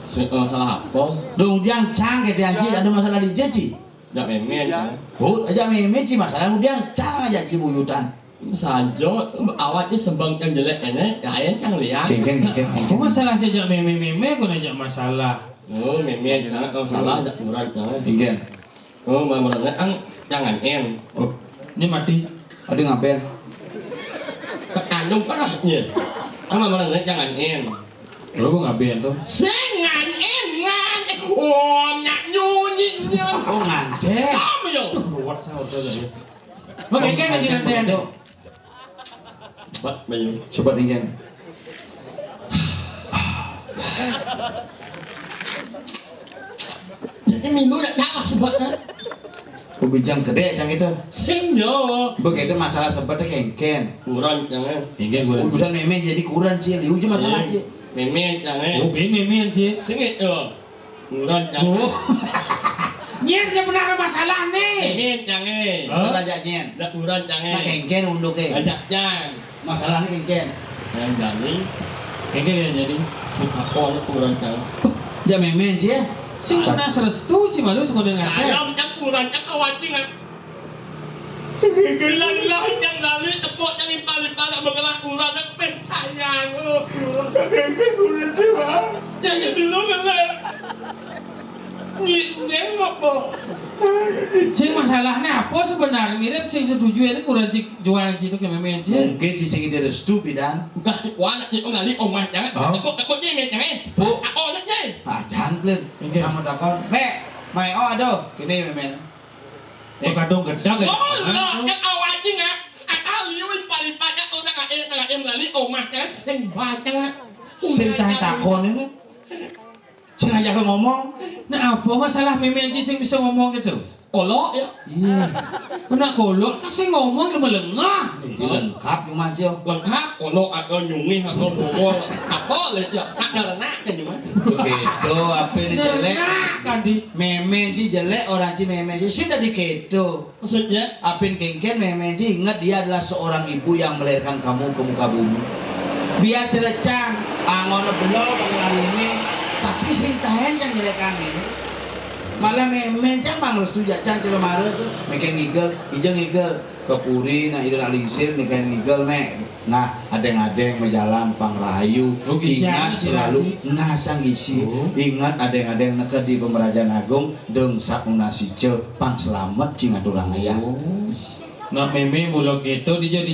[SPEAKER 2] salah apa
[SPEAKER 7] Dong diang cang ke diang ada masalah di jaci.
[SPEAKER 2] tidak memen
[SPEAKER 7] Oh, aja meme sih masalah diang cang aja cibuyutan.
[SPEAKER 2] saja awalnya sembang yang jelek ini yang yang liang
[SPEAKER 7] Kengken.
[SPEAKER 1] kok masalah sejak meme kok najak masalah.
[SPEAKER 2] oh memen karena kalau salah tidak murah jangan
[SPEAKER 7] Kengken.
[SPEAKER 2] oh malah kan jangan en
[SPEAKER 1] Oh, ini mati.
[SPEAKER 7] Ada ngapain?
[SPEAKER 2] kandung panasnya sama malah jangan en
[SPEAKER 1] Lo kok nggak ben tuh?
[SPEAKER 2] sengan en ngan oh nak nyunyinya
[SPEAKER 7] Oh ngandek.
[SPEAKER 2] kamu yo
[SPEAKER 1] Ruwet sama udah ya. Oke, kan aja nanti ada.
[SPEAKER 2] Pak Bayu
[SPEAKER 7] Coba tinggal.
[SPEAKER 2] jadi minggu ya tak sebutnya
[SPEAKER 7] Pembijang gede cang itu.
[SPEAKER 2] sing yo
[SPEAKER 7] Begitu masalah sebetnya kengken.
[SPEAKER 2] kurang jangan
[SPEAKER 1] Tinggal gue.
[SPEAKER 7] Urusan meme jadi kurang sih. Di ujung masalah aja.
[SPEAKER 2] memen jangan
[SPEAKER 1] Oh, meme sih.
[SPEAKER 2] sing itu kurang jangan
[SPEAKER 1] Oh. Nyen sebenarnya masalah nih.
[SPEAKER 2] memen jangan
[SPEAKER 7] Masalah jadian.
[SPEAKER 2] tidak kurang
[SPEAKER 7] Nah
[SPEAKER 2] jangan
[SPEAKER 7] kengken unduk ke.
[SPEAKER 2] ajak jangan
[SPEAKER 7] Masalahnya kengken.
[SPEAKER 2] yang jadi
[SPEAKER 1] Tinggal ya jadi.
[SPEAKER 2] suka pon kurang jangan
[SPEAKER 7] Dia meme sih ya.
[SPEAKER 1] Sing kena serestu sih malu suka dengan
[SPEAKER 2] ayam yang kurang yang kewajiban bilang yang lalu tepuk yang impal-impal bergerak kurang yang pensayang jangan dulu ngelak nengok po
[SPEAKER 1] Sing masalahnya apa sebenarnya mirip sing setuju ini kurang cik jualan itu ke meme sih.
[SPEAKER 7] Mungkin si sing dia restu pidan.
[SPEAKER 2] gak kuat itu ngali omah jangan takut jemet jangan
[SPEAKER 7] Bu.
[SPEAKER 2] oh nak jangan
[SPEAKER 7] Ah jangan plin.
[SPEAKER 1] Oke.
[SPEAKER 7] Kamu takon. Me oh aduh. Kini memen.
[SPEAKER 1] Oh, kadung gedang ya.
[SPEAKER 2] oh lah yang awalnya nggak akal liuin paling-paling orang nggak ngali omah jangan sing banyak
[SPEAKER 7] Sing tanya takon ini. Sing ngajak ngomong.
[SPEAKER 1] Nah, apa masalah meme sing bisa ngomong gitu?
[SPEAKER 2] olok ya
[SPEAKER 1] Iya. Kena kolot kasih ngomong ke melengah.
[SPEAKER 7] Lengkap cuma aja.
[SPEAKER 2] lengkap olok atau nyumi atau bobol apa lihat ya tak ada nak kan gimana
[SPEAKER 7] Begitu apa ini jelek.
[SPEAKER 1] Nah, kan di
[SPEAKER 7] Meme sih jelek orang sih meme sih sudah diketo.
[SPEAKER 2] maksudnya
[SPEAKER 7] Apin kengken meme sih ingat dia adalah seorang ibu yang melahirkan kamu ke muka bumi. Biar terecang, angono belum pengelan ini, tapi sing tahan yang jelek kami. Malah meme cang mang restu jacang celomare tuh, meken ngigel, ijeng ngigel, kepuri, nah idul alisir, meken ngigel me. Nah, adeng-adeng menjalan pangrayu,
[SPEAKER 1] Oh, gisi
[SPEAKER 7] ingat
[SPEAKER 1] anu
[SPEAKER 7] selalu,
[SPEAKER 1] sih,
[SPEAKER 7] nah sang gisi,
[SPEAKER 1] Oh.
[SPEAKER 7] ingat adeng-adeng neke di Pemerajaan Agung, deng sakuna sice, pang selamat cing adulang ayah.
[SPEAKER 1] Nah meme mulu gitu dijo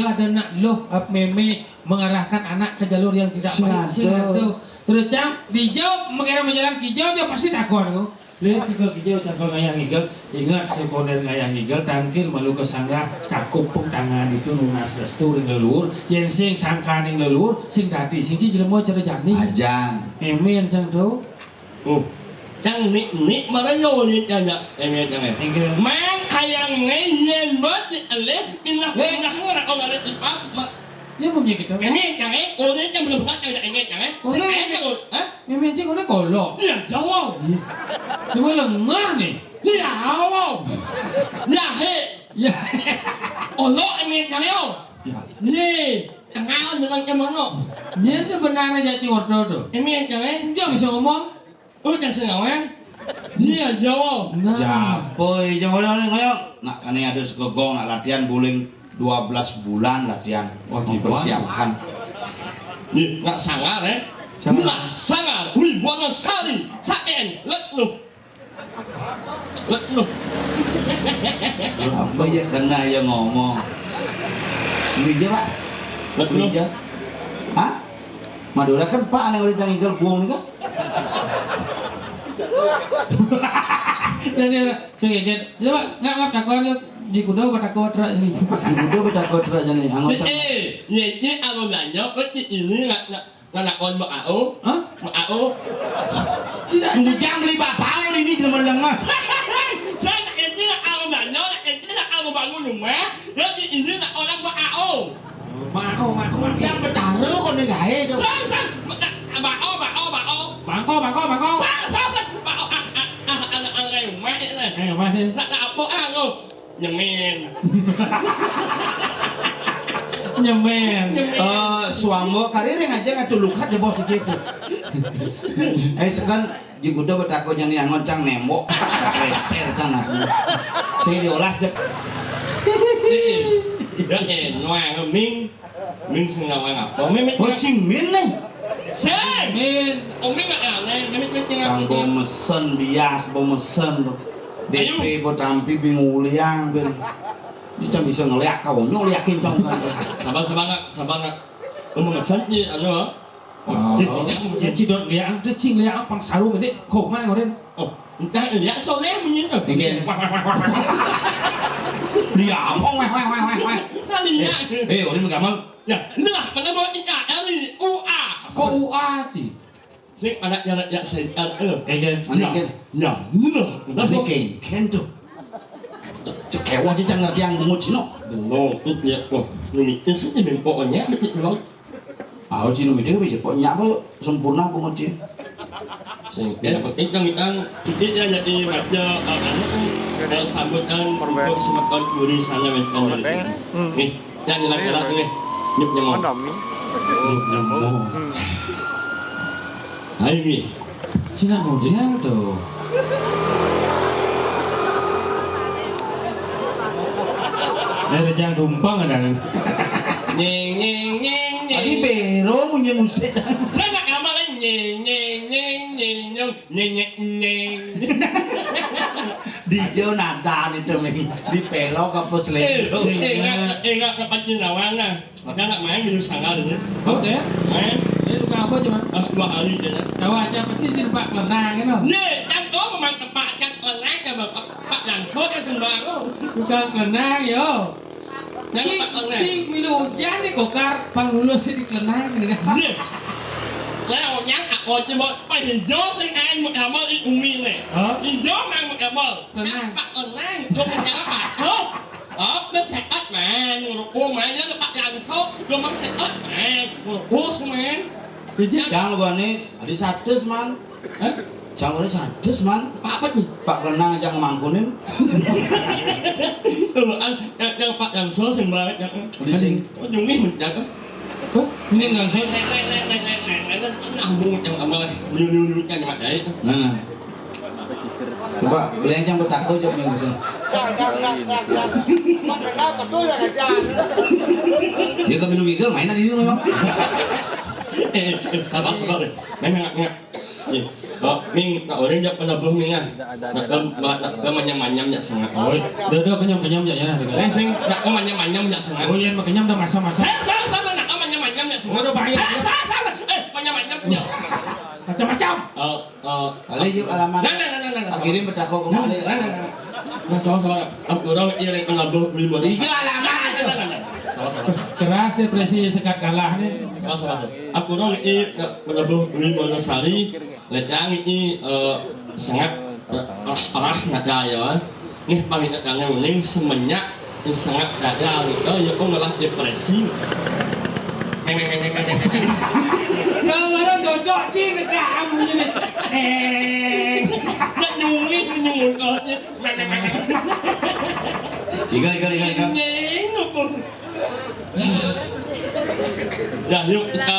[SPEAKER 1] ada nak loh ap meme mengarahkan anak ke jalur yang tidak baik sih
[SPEAKER 7] Satu.
[SPEAKER 1] terus cang dijo mengira menjalan kijau jo pasti takon ko lihat tigel kijau cakol ngayang ngigel ingat sekoner ngayang ngigel tangkil malu kesangga cakup pung tangan itu nunas restu ring leluhur yang sing sangka ning leluhur sing dadi sing jelema cara jani
[SPEAKER 7] Ajang.
[SPEAKER 1] meme yang cang do
[SPEAKER 2] yang nik mana yo nik jangan emet jangan
[SPEAKER 1] tinggal
[SPEAKER 2] mang ayang ngeyen banget alih pindah orang orang ada tempat
[SPEAKER 1] ya punya gitu
[SPEAKER 2] emet jangan orang yang belum pernah ada emet jangan saya jangan hah
[SPEAKER 1] meme cing kena kolok
[SPEAKER 2] dia jawab
[SPEAKER 1] cuma lengah nih
[SPEAKER 2] dia jawab dia he
[SPEAKER 1] ya
[SPEAKER 2] olok emet jangan yo
[SPEAKER 7] Ya.
[SPEAKER 2] ye tengah dengan kemana
[SPEAKER 1] Nyen sebenarnya jadi ordo do.
[SPEAKER 2] emet jangan
[SPEAKER 1] Dia bisa ngomong.
[SPEAKER 2] udah sengawan dia jawab
[SPEAKER 1] Nah.
[SPEAKER 7] Japoy, jangan ngono ngoyong. Nak kane ada segogong nak latihan guling 12 bulan latihan.
[SPEAKER 1] Wah, gitu.
[SPEAKER 7] Mempersiapkan.
[SPEAKER 2] Nih, nggak sangar ya?
[SPEAKER 1] Sangar.
[SPEAKER 2] Nggak sangar. Wih, buang sari, saen, let lu.
[SPEAKER 7] Apa ya kena yang ngomong? Mija pak?
[SPEAKER 2] Let lu.
[SPEAKER 7] Mija? Hah? Madura kan pak yang udah ngigel buang kan?
[SPEAKER 1] Jadi saya coba nggak takon di kuda pada kodra ini.
[SPEAKER 7] Udah beda kodra aja nih, anggota.
[SPEAKER 2] Ini aku belanja, ini nggak on mau,
[SPEAKER 1] Hah?
[SPEAKER 2] mau.
[SPEAKER 1] Tidak.
[SPEAKER 7] Ujang beli bapak ini di lengah.
[SPEAKER 2] Saya ini nggak aku belanja, ini nggak aku bangun rumah, jadi ini nggak orang mau.
[SPEAKER 1] Mau.
[SPEAKER 7] Yang bertaruh kok nih gahe tuh.
[SPEAKER 2] Mau.
[SPEAKER 1] Bangko.
[SPEAKER 2] Mau anak rumah ini.
[SPEAKER 1] Ayo masih.
[SPEAKER 2] Nggak apa aku nyemen.
[SPEAKER 1] Nyemen.
[SPEAKER 7] Suamo karir yang aja ngatu lukat ya bos gitu. Sekan jigudo betako nya nih ngoncang nembok. Plester can asli. Saya diolas ya.
[SPEAKER 2] Ya noang Minh sengawa apa? Minh
[SPEAKER 7] Ho Chi Minh nih.
[SPEAKER 2] Sen.
[SPEAKER 1] Min.
[SPEAKER 2] Minh nggak aneh. Minh
[SPEAKER 7] Kang bo mesen bias, bo mesen tuh. DP bo tampi bingung liang ben. Ini cam bisa ngeliat kau nyoliakin cong.
[SPEAKER 2] Sabar nggak. Kamu mesen ni ano?
[SPEAKER 1] Ya cidot liang, dia cing liang pang saru mende khổ mai ngồi đây.
[SPEAKER 2] Oh, entah lihat soleh punya tu.
[SPEAKER 7] Bikin. Dia apa weh.
[SPEAKER 2] Tak lihat.
[SPEAKER 7] Orang mengamal.
[SPEAKER 2] Ya, nah, mana bawa tiga kali UA.
[SPEAKER 1] Kok UA sih?
[SPEAKER 2] Sing anak jalan ya sen
[SPEAKER 1] Kayak
[SPEAKER 2] Ya, nah.
[SPEAKER 7] Ini ken tuh. Cekewa aja jangan ngerti yang gemuk cino.
[SPEAKER 2] Dulu tu dia kok. Ni itu ni pokoknya begitu loh.
[SPEAKER 7] Ah, cino itu bisa pokoknya apa sempurna gemuk cino.
[SPEAKER 2] Sing ya penting kan itu ya jadi baca anak sambutan untuk semakan kuri sana mentan. Nih, jangan lagi nih. Nyup nyemong. Hai mi.
[SPEAKER 1] Cina ngodiang tuh. Dari jangan tumpang ada.
[SPEAKER 2] Nyeng.
[SPEAKER 7] Tadi bero punya musik.
[SPEAKER 2] Saya nak amalan nyeng.
[SPEAKER 7] Di jo nada itu ming di pelok apa selero.
[SPEAKER 2] Enggak dapat jinawan lah. Makanya nak main minum sangal ni.
[SPEAKER 1] Oh deh.
[SPEAKER 2] Main
[SPEAKER 1] Ini tukang apa cuma?
[SPEAKER 2] 2 hari je.
[SPEAKER 1] Tahu aja pasti di tempat lenang kan?
[SPEAKER 2] Ni, jangan kau memang tempat jangan orang ke pak langsung ke sembang tu.
[SPEAKER 1] Tukang lenang yo.
[SPEAKER 2] Jangan pak orang.
[SPEAKER 1] Cing milu hujan ni kokar pang lulus di lenang ni kan?
[SPEAKER 2] Ni. Leo nhắn aku cuma pai hijau sing ai một amal di umi ni. Hijau mang một amal. Jangan pak orang, kau jangan pak tu. Nó sẽ ớt mà, ngồi cô mà nhớ nó bắt làm số, rồi nó sẽ ớt mà, ngồi cô xuống mà.
[SPEAKER 7] Jangan lupa nih, ada 100 man. Jangan lupa 100 man.
[SPEAKER 2] Apa ni?
[SPEAKER 7] Pak Renang jangan mangkunin.
[SPEAKER 2] Jangan pak làm số sừng bờ, jangan.
[SPEAKER 7] Di sing.
[SPEAKER 2] Có dùng cái mình jangan.
[SPEAKER 1] Ini nggak saya.
[SPEAKER 2] Nó mua jangan amal, new jangan mak đấy.
[SPEAKER 7] Nah. Coba beli yang bertakau jauh yang bisa. Dia ke minum wiggle main di sini ngomong.
[SPEAKER 2] Sabar deh. Memang. Ming, tak orang jawab pada belum Ming ah. Nak manyam-manyam jak sangat.
[SPEAKER 1] Oh, dah kenyam ya.
[SPEAKER 2] Sing nak manyam-manyam jak sangat.
[SPEAKER 1] Oh iya, kenyam dah masa-masa.
[SPEAKER 2] Saya nak manyam-manyam jak sangat.
[SPEAKER 1] Udah bahaya.
[SPEAKER 2] Saya. Manyam-manyam.
[SPEAKER 1] Macam-macam.
[SPEAKER 7] Kali yuk alamat.
[SPEAKER 2] Nah.
[SPEAKER 7] Kirim bertakau kembali.
[SPEAKER 2] Nah, sama-sama. Aku orang yang kena beli buat.
[SPEAKER 7] Iya alamat.
[SPEAKER 2] Sama-sama.
[SPEAKER 1] Keras depresi sekat kalah nih.
[SPEAKER 2] Sama-sama. Aku orang ini menabuh beli Monosari. Lecang ini sangat paras nggak daya. Nih paling datangnya mending semenyak sangat daya. Ya aku malah depresi.
[SPEAKER 1] Yang mana cocok cing dekat kamu ni.
[SPEAKER 2] Nak nyungit menyungutnya.
[SPEAKER 7] Ikan.
[SPEAKER 2] Ya, yuk kita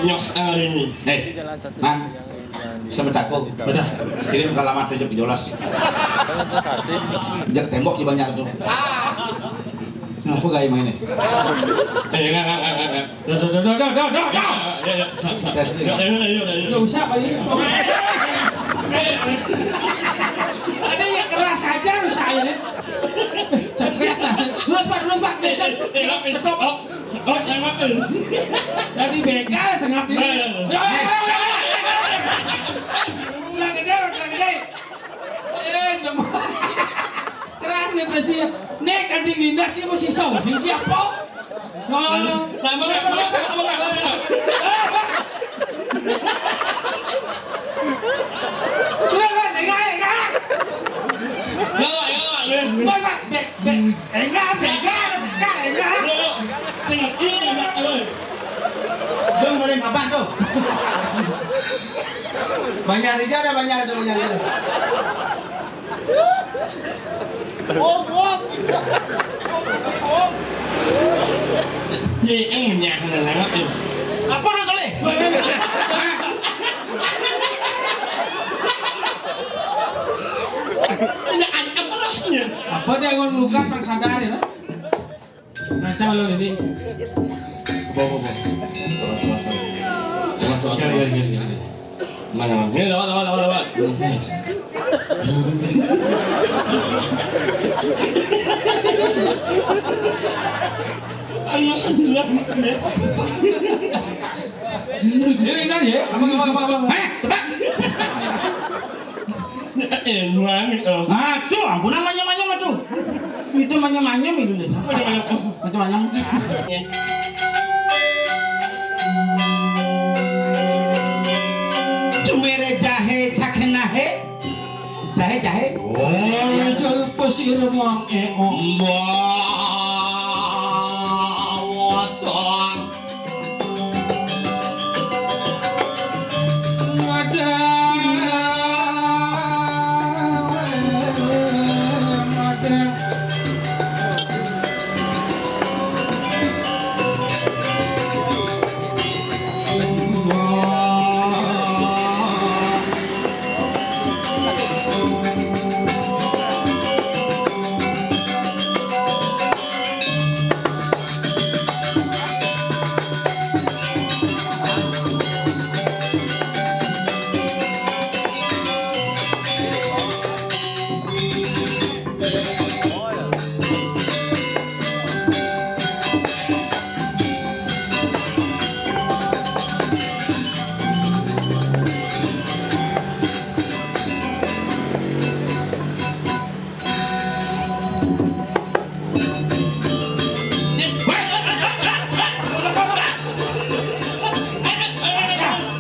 [SPEAKER 2] nyok hari ini.
[SPEAKER 7] Man, bisa bertakau.
[SPEAKER 1] Bedah.
[SPEAKER 7] Kirim ke alamat aja penjolas. Jak tembok di banyak tuh. Apa gaya mainnya?
[SPEAKER 2] Enggak.
[SPEAKER 1] Dah.
[SPEAKER 7] Tes ni.
[SPEAKER 1] Enggak usah Pak ini. Ada yang keras aja usah ini. Stres lah. Lurus Pak.
[SPEAKER 2] Stop jangan
[SPEAKER 1] Dari begal sengap ini. Ulang gede. Keras nih na siya. Nek, ading linda siya mo si Saw. Siapa?
[SPEAKER 7] Dong mau kapan tuh? Banyak aja ada banyak ada.
[SPEAKER 2] Gì ăn nhạc này là nó yêu.
[SPEAKER 7] Apa nak kali?
[SPEAKER 2] Anh apa rasanya?
[SPEAKER 1] Apa dia ngon luka pang sadar ya? Ngaca lo ini.
[SPEAKER 2] Bawa. Salah.
[SPEAKER 1] Gini.
[SPEAKER 2] Mana? Ini lewat. Allah sendirian.
[SPEAKER 1] Ini kan ya? Apa?
[SPEAKER 7] Tebak.
[SPEAKER 2] Wangi.
[SPEAKER 7] Ah, tuh ampunan manyam tuh. Itu manyam itu. Macam-macam. Cumere jahe caknahe. Jahe.
[SPEAKER 1] Oh, jual pasir mang
[SPEAKER 7] Wasong.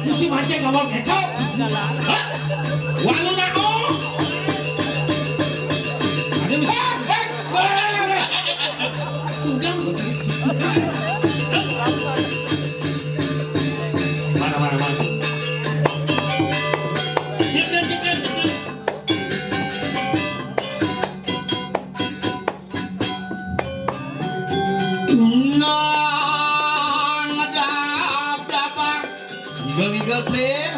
[SPEAKER 1] Mesti mancing ngomong kecap.
[SPEAKER 2] Walu nak
[SPEAKER 1] Ada mesti. Sudah mesti. Mana.
[SPEAKER 7] Legal player.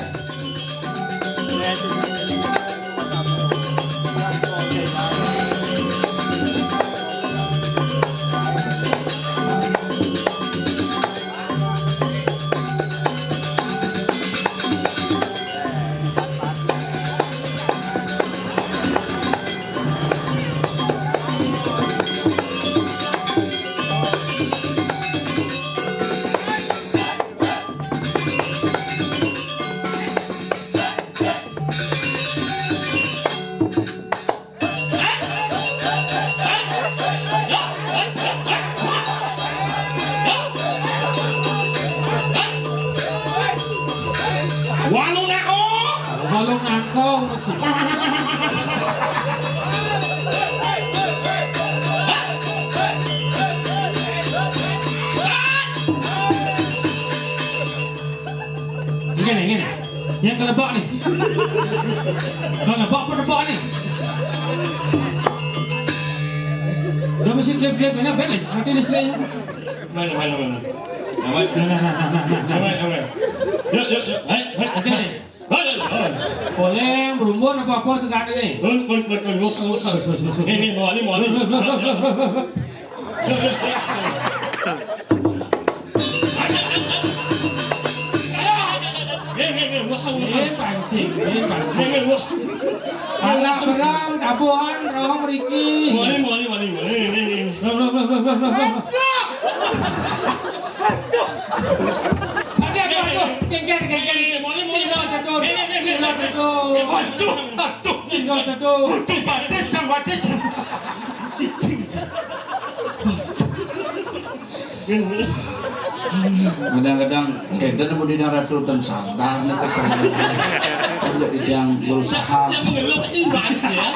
[SPEAKER 2] Walu nak
[SPEAKER 1] Balong nangkong. Ini. Yang kelebak nih. Kelebak nih. Udah mesti klip-klip mana beres. Nanti disini.
[SPEAKER 2] Mana.
[SPEAKER 1] Nah.
[SPEAKER 2] Yuk.
[SPEAKER 1] Oke nih. Boleh berumbun apa sekali nih.
[SPEAKER 2] Usah. Ini mau.
[SPEAKER 1] Ini pancing. Anak berang, tabuhan, rohong Riki.
[SPEAKER 2] Mali.
[SPEAKER 1] Aduh, gengger.
[SPEAKER 7] Aduh.
[SPEAKER 1] Singgah jatuh.
[SPEAKER 7] Batis. Kadang-kadang kita mau di ratu dan sadar nih kesalahan. Tidak yang berusaha.
[SPEAKER 2] Yang mengeluh iman ya.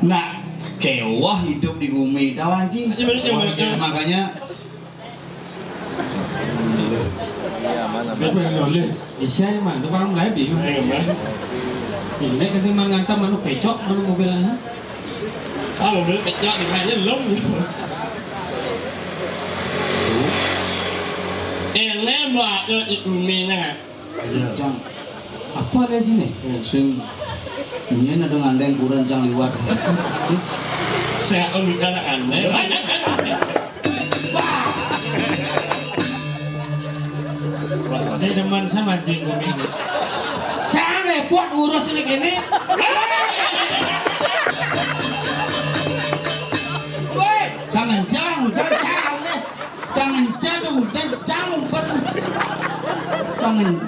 [SPEAKER 7] Nah, kewah hidup di bumi tahu anjing. Makanya
[SPEAKER 1] Biết mình rồi lên thì xe mà nó băng lái bị thì lấy cái mang ngang tâm nó phải chọn nó mobil lah.
[SPEAKER 2] Kalau dia kejak di mana lom. Lembah ke bumi nah.
[SPEAKER 7] Jang
[SPEAKER 1] Apa lagi nih?
[SPEAKER 7] sing ini ada ngandeng kurang jang liwat.
[SPEAKER 2] Saya udah aneh.
[SPEAKER 1] Saya demen sama anjing gue ini. Jangan repot ngurus ini gini. Woi,
[SPEAKER 7] Jangan udah deh. Jangan umpet.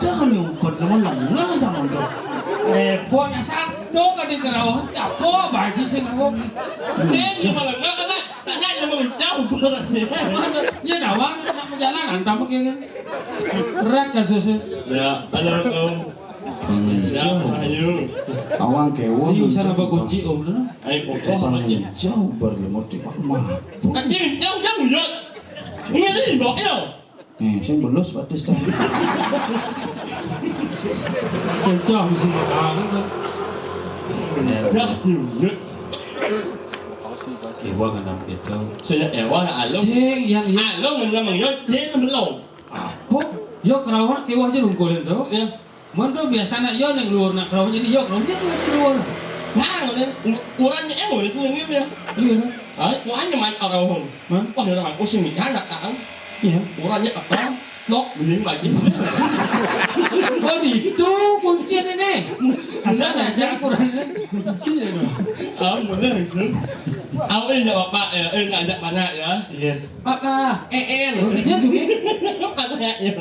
[SPEAKER 7] Jangan umpet lu lengah jangan udah.
[SPEAKER 1] repot ya satu kan di kerauhan apa baju sih ngomong.
[SPEAKER 2] Dia cuma enggak yang mau jauh berat.
[SPEAKER 1] Ya dawang nak berjalan antam begini. Berat kasusnya.
[SPEAKER 2] Ya, halo Om. Siapa ayo?
[SPEAKER 7] Awang kewah.
[SPEAKER 1] Ini usah apa kunci om dulu.
[SPEAKER 2] Ayo foto aja.
[SPEAKER 7] Jauh berlemot di rumah.
[SPEAKER 2] Anjing jauh ya. Ini di bawah ya.
[SPEAKER 7] Saya belus batis dah.
[SPEAKER 1] Kencang mesti makan.
[SPEAKER 2] Ya, yuk.
[SPEAKER 1] Ewa kan nak kita.
[SPEAKER 2] Saya ewa alo.
[SPEAKER 1] Sing yang
[SPEAKER 2] Alo menang yo, dia belum.
[SPEAKER 1] apa? Yo kerauhan kewah aja nungkulin tu.
[SPEAKER 2] Ya.
[SPEAKER 1] Mana biasa nak yo yang luar nak kerauhan jadi yo kerauhan dia keluar.
[SPEAKER 2] Nah, kurangnya itu yang ini ya.
[SPEAKER 1] Iya dah.
[SPEAKER 2] Kurangnya main orang.
[SPEAKER 1] Man,
[SPEAKER 2] Wah, dia main pusing nih, kan tahu.
[SPEAKER 1] iya.
[SPEAKER 2] Kurangnya apa? Dok, beli baju.
[SPEAKER 1] Oh itu kuncian ini. Asal aja kurangnya. Kunci ya.
[SPEAKER 2] Bener sih. Aku ini bapak ya, ngajak mana ya?
[SPEAKER 1] Iya.
[SPEAKER 2] Papa,
[SPEAKER 1] Dia juga.
[SPEAKER 2] Mana ya?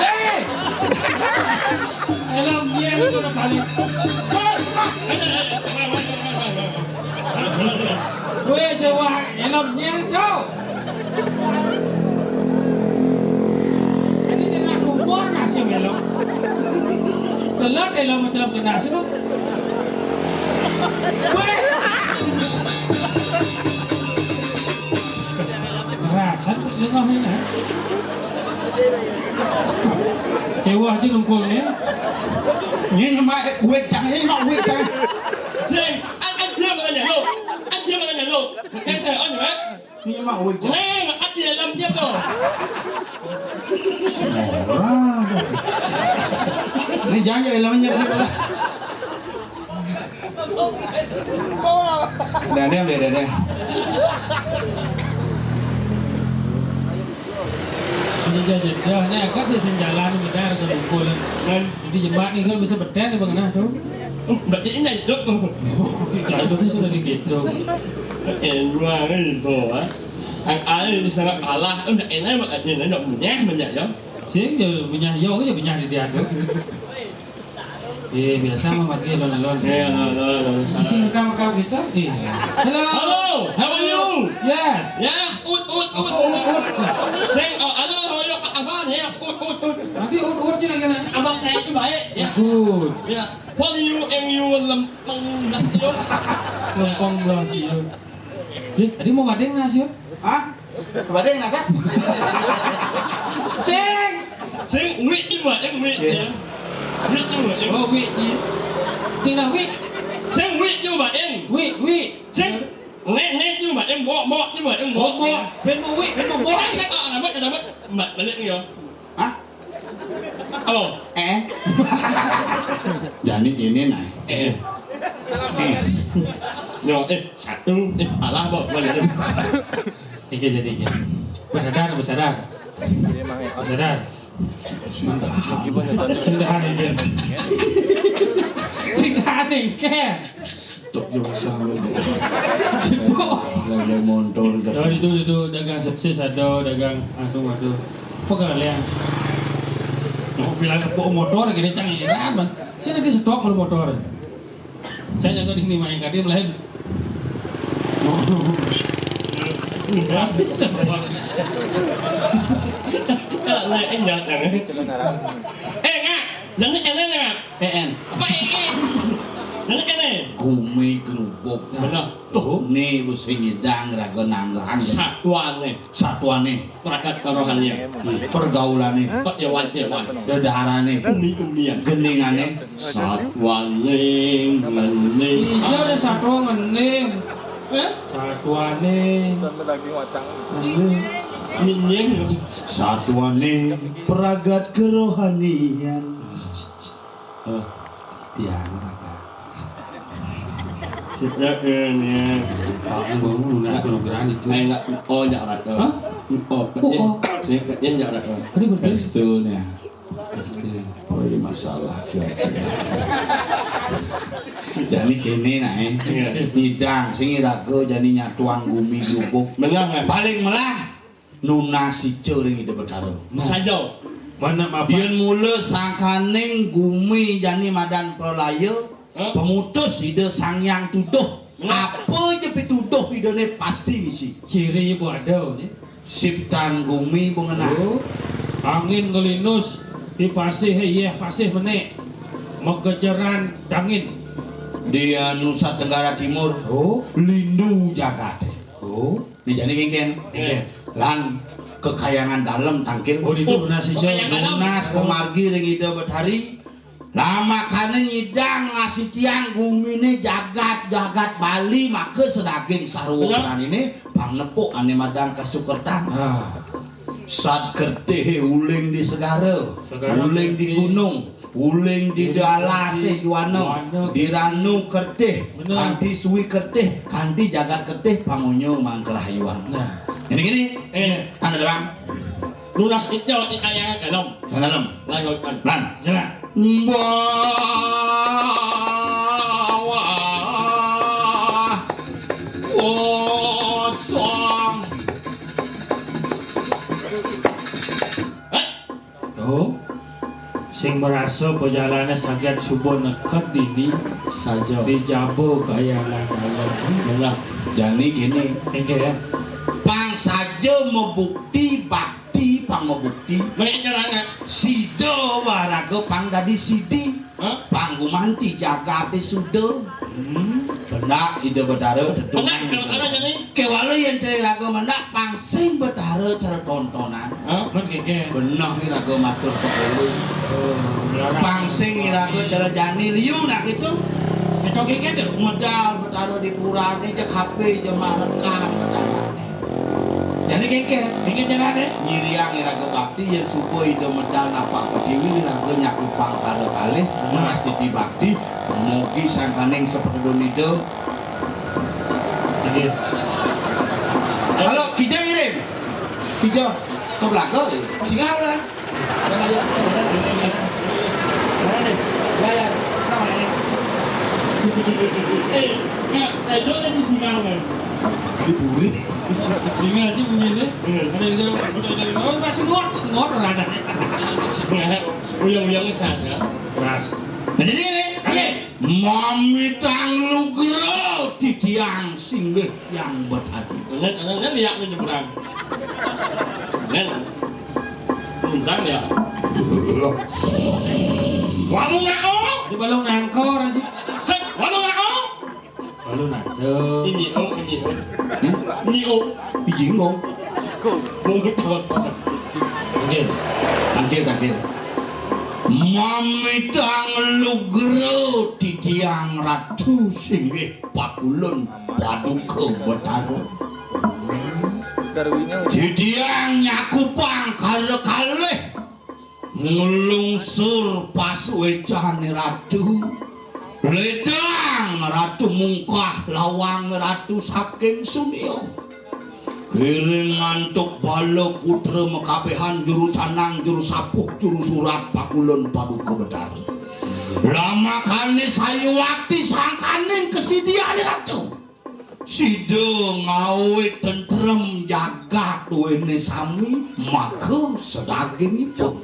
[SPEAKER 1] Hei! Alam dia itu udah balik. Gue jawa alam dia kau. Ini jangan lupa nasi melok. Kelar dalam macam kena nasi tu. Gue. Kerasan lengah ini. Kewah je nungkulnya.
[SPEAKER 7] Ini mah wek cang, ini mah wek cang.
[SPEAKER 2] Sing, anh chưa mà nhà lô. Anh chưa mà nhà lô. Em sẽ ơi nhá.
[SPEAKER 7] Ini mah wek cang.
[SPEAKER 2] Nè, anh dia làm tiếp rồi.
[SPEAKER 7] Orang. Ini jangan elemenya ini lah. Deh.
[SPEAKER 1] Jejak ni agak sih jalan kita ada nungkul. Dan di jembatan ni kan bisa bertahan di bagaimana tu?
[SPEAKER 2] Berarti ini hidup.
[SPEAKER 1] Kalau itu sudah digitu.
[SPEAKER 2] Dua cái đồ á. Anh ấy sẽ kalah, udah enak banget ini enggak punya banyak ya.
[SPEAKER 1] Sih, jadi punya yo aja punya di dia tu. Biasa mah mati alon-alon.
[SPEAKER 2] Ya,
[SPEAKER 1] Isi rekam-rekam kita. Hello.
[SPEAKER 2] Hello, how are you?
[SPEAKER 1] Yes.
[SPEAKER 2] Yes, ut. Sing, halo, abang, yes, ut.
[SPEAKER 1] Nanti urut je lagi nak.
[SPEAKER 2] Abang saya itu baik, ya.
[SPEAKER 1] Good.
[SPEAKER 2] Ya, follow you and you lempeng dah yo.
[SPEAKER 1] Lempong belah dia. Tadi mau badeng nasi yo?
[SPEAKER 7] Hah? Kepada yang nasa?
[SPEAKER 1] Sing.
[SPEAKER 2] Sing, wait juga, wait ya. Wait juga.
[SPEAKER 1] Oh, wait je. Sing dah wait.
[SPEAKER 2] Sing, wait juga,
[SPEAKER 1] Wait.
[SPEAKER 2] Sing, nghe juga, mọ juga,
[SPEAKER 1] Mo. Ben mo wait, ben mo mo.
[SPEAKER 2] Dapat, balik ni yo.
[SPEAKER 7] Hah?
[SPEAKER 2] Halo.
[SPEAKER 7] Jadi gini nah.
[SPEAKER 2] Yo, satu, alah, balik.
[SPEAKER 1] Tiga jadi je. Bersadar. Bersadar. Sudah ini. Sudah ini ke.
[SPEAKER 7] Tok juga sama.
[SPEAKER 1] Sibuk.
[SPEAKER 7] Lagi motor.
[SPEAKER 1] Oh itu dagang sukses ada dagang aduh. Apa kalau yang mau bilang bawa motor gini canggih kan man. Sini di stok motor. Saya jaga ini main kadi lain. Bisa bawa.
[SPEAKER 2] Lại anh nhật này. Ê nghe, nhấn cái này nè.
[SPEAKER 3] En
[SPEAKER 2] Apa nhấn cái này.
[SPEAKER 3] Gumi gerubuk.
[SPEAKER 2] Bener.
[SPEAKER 3] Tuh nih wis nyidang raga nanggang.
[SPEAKER 2] Satuan nih.
[SPEAKER 3] Satuane,
[SPEAKER 2] Perangkat kerohanian.
[SPEAKER 3] pergaulane,
[SPEAKER 2] Kejewan.
[SPEAKER 3] dedaharane,
[SPEAKER 2] Umi-umian.
[SPEAKER 3] geningane.
[SPEAKER 2] Satuan ning mening.
[SPEAKER 1] Iya ada satu ngening. Satuane.
[SPEAKER 6] lagi matang.
[SPEAKER 2] Nyinying.
[SPEAKER 3] Satuane peragat kerohanian.
[SPEAKER 1] Tiang.
[SPEAKER 2] Sudah ini.
[SPEAKER 1] Ang bangun lunas program itu.
[SPEAKER 2] Ay enggak. Oh jangan.
[SPEAKER 1] Hah?
[SPEAKER 2] Oh, saya kerja jangan.
[SPEAKER 1] Tadi berbeda.
[SPEAKER 3] Restunya.
[SPEAKER 1] Pasti.
[SPEAKER 3] Oh ini masalah kira-kira. Jadi kene nae, nyidang sing iraga jani nyatuang gumi jubuk.
[SPEAKER 2] Benar kan?
[SPEAKER 3] Paling melah nuna si ceuring ide betaro.
[SPEAKER 2] Saja.
[SPEAKER 1] Mana apa?
[SPEAKER 3] Biar mula sangkaning gumi jani madan prolaya pemutus ide sangyang tuduh. Apa je pituduh idene pasti misi.
[SPEAKER 1] Ciri ibu ada ni.
[SPEAKER 3] Siptan gumi mengenal.
[SPEAKER 1] Oh, angin ngelinus di pasih iya pasih menek. Megejaran dangin.
[SPEAKER 3] Di Nusa Tenggara Timur
[SPEAKER 1] Oh,
[SPEAKER 3] lindu jagat.
[SPEAKER 1] oh.
[SPEAKER 3] Di jani kengken.
[SPEAKER 1] Iya.
[SPEAKER 3] Lan kekayangan dalam tangkil.
[SPEAKER 1] Oh itu lunas hijau.
[SPEAKER 3] Lunas pemargi ring ide betari. Lama kana nyidang ngasih tiang gumine jagat Bali maka sedaging sarwa ini pangnepuk ane madang kasukertang.
[SPEAKER 1] Ah,
[SPEAKER 3] Sat kerteh uling di segara,
[SPEAKER 1] Segara
[SPEAKER 3] uling di
[SPEAKER 1] kerteh.
[SPEAKER 3] gunung, uling di dalase juwana, di ranu kerteh,
[SPEAKER 1] Bener.
[SPEAKER 3] kanti suwi kerteh, kanti jagat kerteh pangunyo mangkerahayuan.
[SPEAKER 1] nah.
[SPEAKER 3] Ini gini, anda dalam,
[SPEAKER 2] Lunas hijau di kayangan dalam.
[SPEAKER 3] dalam,
[SPEAKER 2] Lanjutkan.
[SPEAKER 3] lan,
[SPEAKER 1] Jalan.
[SPEAKER 3] bawah kosong.
[SPEAKER 1] Oh. Sing merasa perjalanan sangat subuh nekat dini
[SPEAKER 2] Saja.
[SPEAKER 1] di jabo kayangan dalam.
[SPEAKER 2] Benar.
[SPEAKER 3] Jadi gini,
[SPEAKER 1] Tinggal ya.
[SPEAKER 3] pang saja membukti bakti pang membukti.
[SPEAKER 2] Mereka jalan.
[SPEAKER 3] Sido waraga pang dadi sidi, pang gumanti jagate sudo. Benak ide betara dedung.
[SPEAKER 2] Benar kalau ada jadi.
[SPEAKER 3] Kewalo yang cari raga mendak pang sing betara cara tontonan.
[SPEAKER 1] Men keke.
[SPEAKER 3] Benak ni raga matur pekelu. Pang sing iraga cara jani liu nak itu.
[SPEAKER 1] Itu keke tu.
[SPEAKER 3] Medal betara di purane je HP je rekam betara. Jadi keke
[SPEAKER 1] Keke jalan deh.
[SPEAKER 3] nyiriang iraga bakti yang subuh ide medal napa ketiwi iraga nyaku pang kale-kale merasti di bakti mugi sangkaning seperti donido.
[SPEAKER 1] Jadi.
[SPEAKER 3] Halo, Kijo ngirim. Kijo ke belakang. Singa udah. Bayar.
[SPEAKER 2] Itu kan di Singal kan.
[SPEAKER 3] Diburi.
[SPEAKER 1] Tinggal aja punya ni. Ada yang oh masih ngot orang ada.
[SPEAKER 2] Uyang-uyangnya saja.
[SPEAKER 1] Keras.
[SPEAKER 3] Nah jadi ini.
[SPEAKER 1] Oke.
[SPEAKER 3] Mamitang lugro titiang singgih yang berhati.
[SPEAKER 2] Kan lihat menyeberang. Kan. Bentar ya. Walu ngao.
[SPEAKER 1] Di balong nangkor aja.
[SPEAKER 2] Walu ngao.
[SPEAKER 1] Balong nangkor.
[SPEAKER 2] Ini
[SPEAKER 3] Ijingo.
[SPEAKER 2] mau betul.
[SPEAKER 1] Oke.
[SPEAKER 3] Tangkil. Mamitang lugro titiang ratu singgih pakulun paduka betara.
[SPEAKER 6] Darwinya
[SPEAKER 3] Titiang nyakupang kale-kale ngelungsur pas wejane ratu. Ledang ratu mungkah lawang ratu saking sunio. Kiring ngantuk bala putra mekabehan juru canang juru sapuh juru surat pakulun paduka betara. Lama kane sayu wakti sangkaning kesidiane ratu. Sido ngawe tentrem jagat duwene sami maka sedagingipun.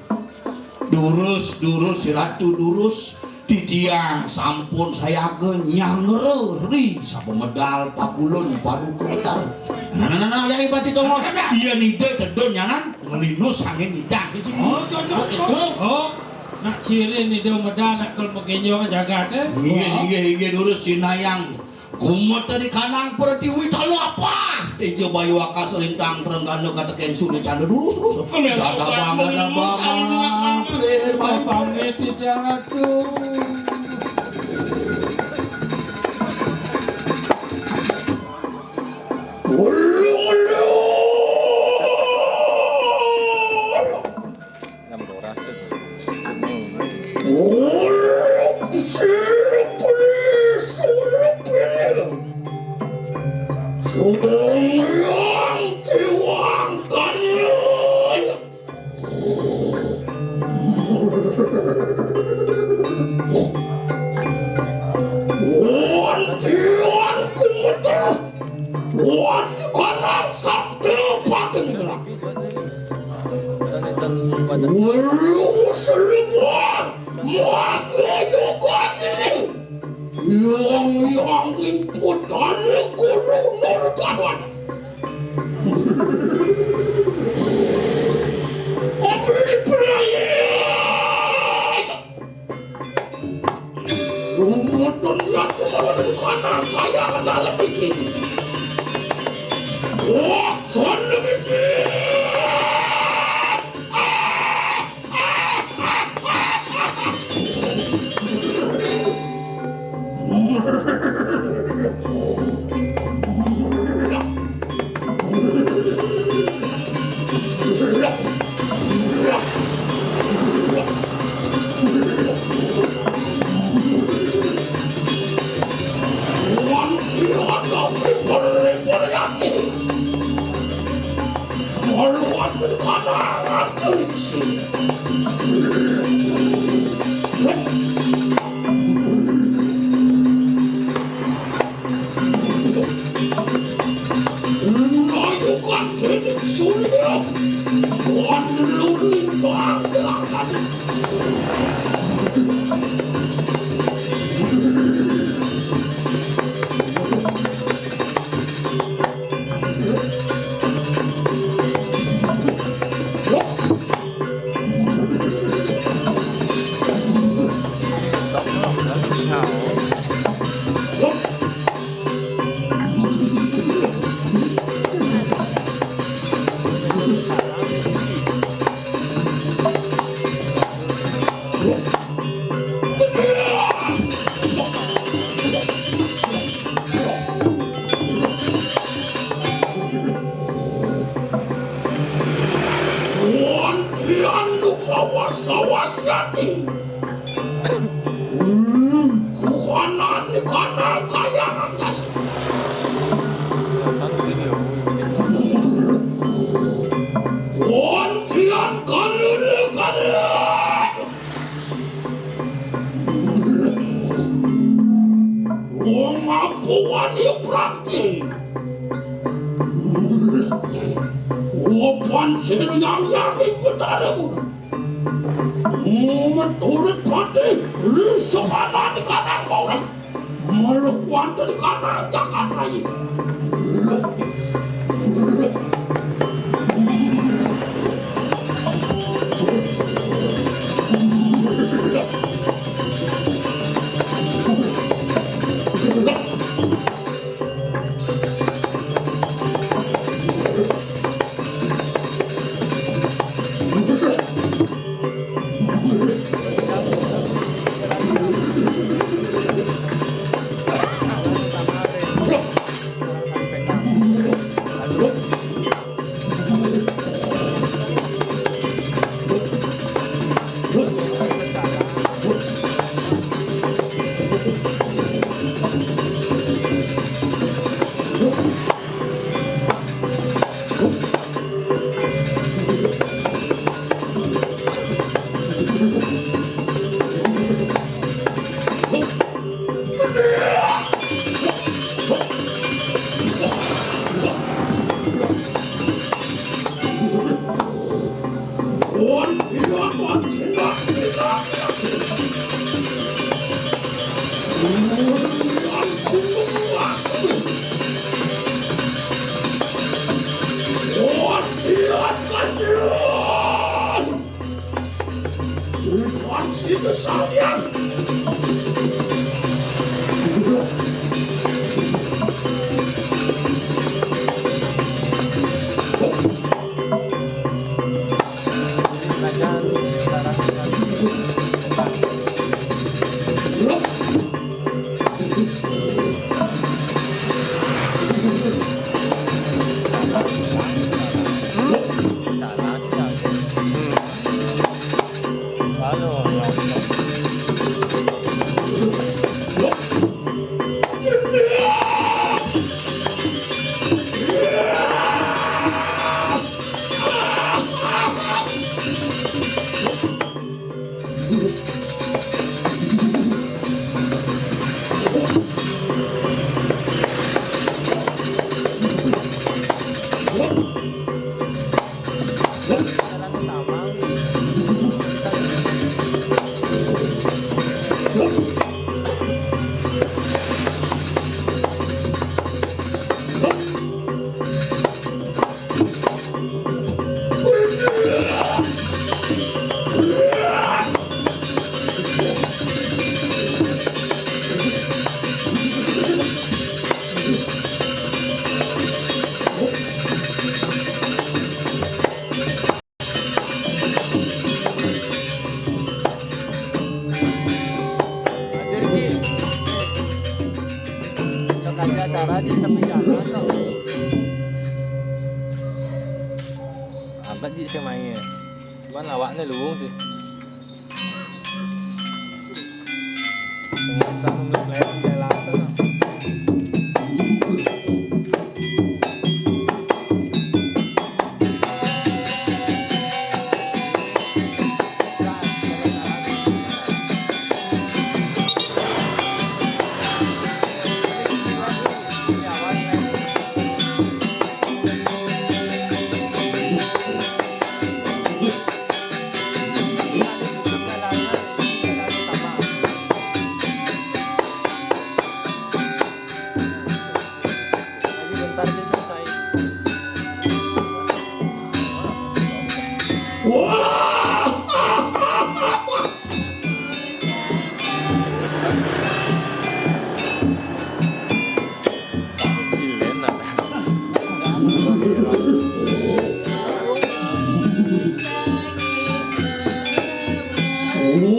[SPEAKER 3] Durus si ratu durus titiang sampun saya nyangeri sapemedal pakulun padu kentar nah yang ibaci tongos iya nide tedon nyanan ngelinus angin nidang
[SPEAKER 1] Oh, cocok itu. Oh, nak ciri ni dia medal nak kalau begenyo jaga teh.
[SPEAKER 3] iya durus Cina yang kumut tadi kanang pertiwi talo apa tejo bayu akas lintang terenggano kata kensu di canda durus ada banget
[SPEAKER 1] Pamit tidak tuh.
[SPEAKER 6] Bagi saya main. Cuman awaknya luwung sih. Sama ngeplay di langsung.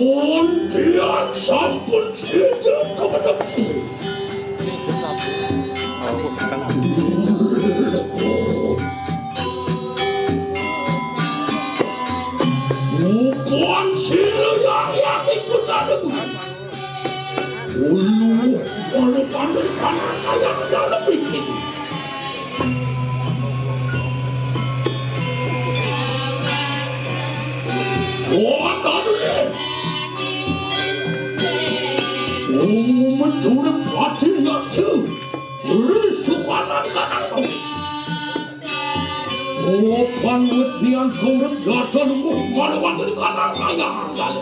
[SPEAKER 3] Undian sampun siap kepada bukan siap yang ikut dalam ulu oleh pandai kanan yang dalam bikin mencuri hatinya tuh risukanan kanan panwet dian kurep gata nunggu malawan dari kanan kaya anggal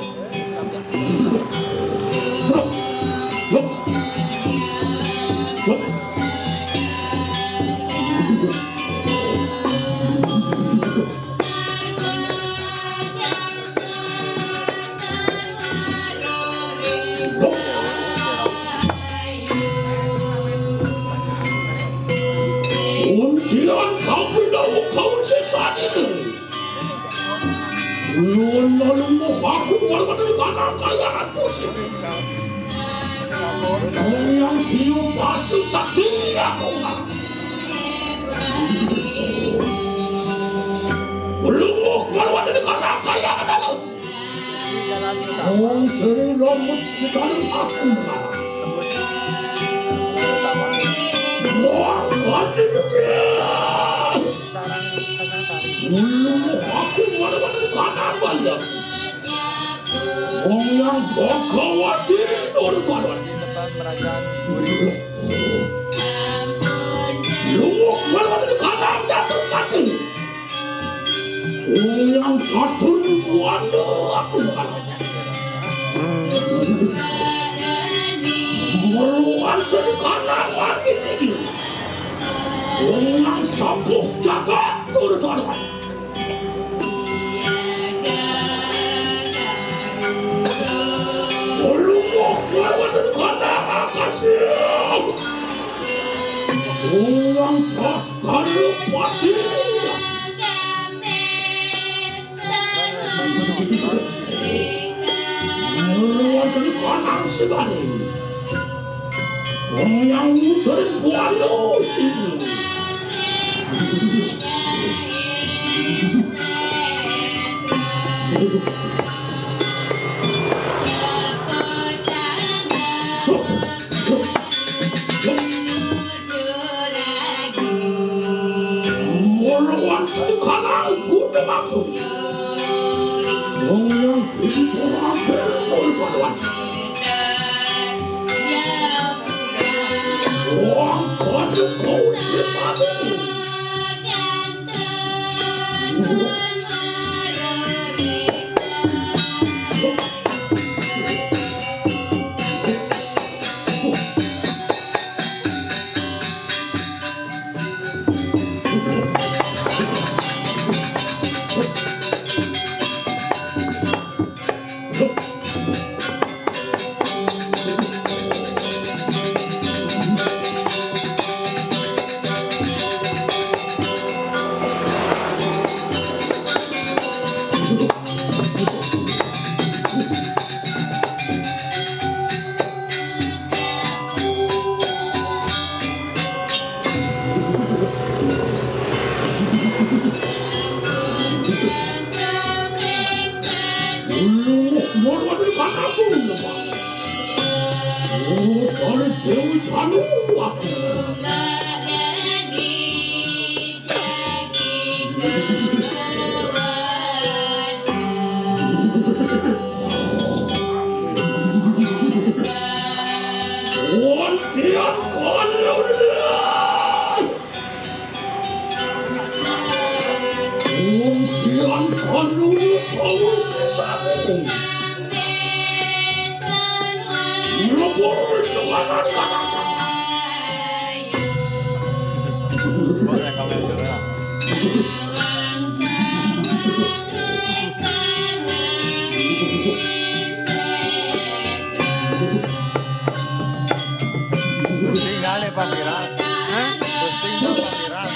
[SPEAKER 3] Undian kau bilang kau sesat ini Luan lalu mau aku walaupun dari kanan kaya aku sih yang hiu pasti sakti aku belum walaupun dari kanan kaya aku oh jadi rambut sekali aku wah kali aku walaupun dari kanan kaya orang yang bakawati nurut lu walaupun dari kanan jatuh mati yang satu waduh aku meluan dari kanan mati ini yang sabuh jagat turut meluan dari kanan makasih yang pas kali mati meluan dari kanan sekali yang dari buanu sini meluan dari kanan kuda maksud yang hidup orang berbuat orang kaya kau sesat
[SPEAKER 1] panuwak. Wantian kalulah, wantian kalulah kau sesaku. Lebur semangat kata.
[SPEAKER 6] Boleh kamu yang gerak. Tinggal Pak Viral. Tinggal Pak Viral.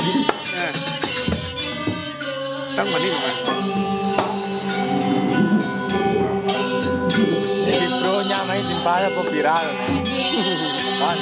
[SPEAKER 6] Tang mani Pak. Jadi pro-nya main simpanya Pak Viral. Kan.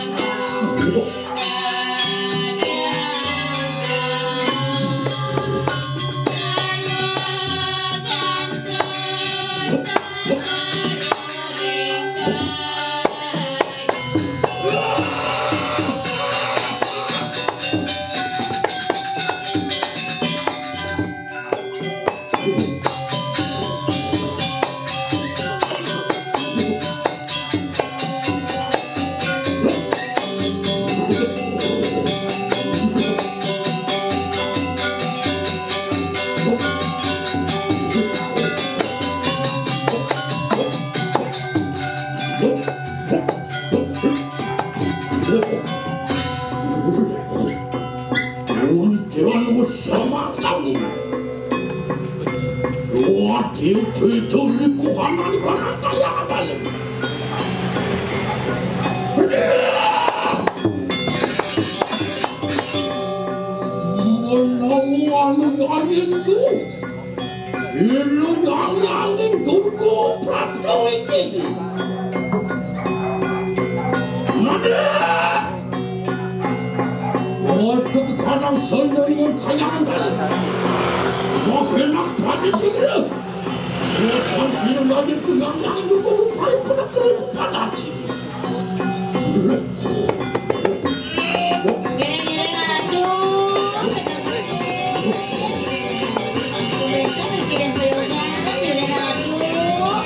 [SPEAKER 6] Wantian bersama kamu. Waktu itu likuhanan karena kaya balik. Menawan angin itu, ilu yang angin turko pratno ini. Nada. Untuk kanan sendiri kayaan kali. Makenak pada sini. Bukan film lagi pegang yang berupaya pada kepada sini.
[SPEAKER 4] Giring-giring aduh, sedang aku besok mikirin peyunya, giring aduh.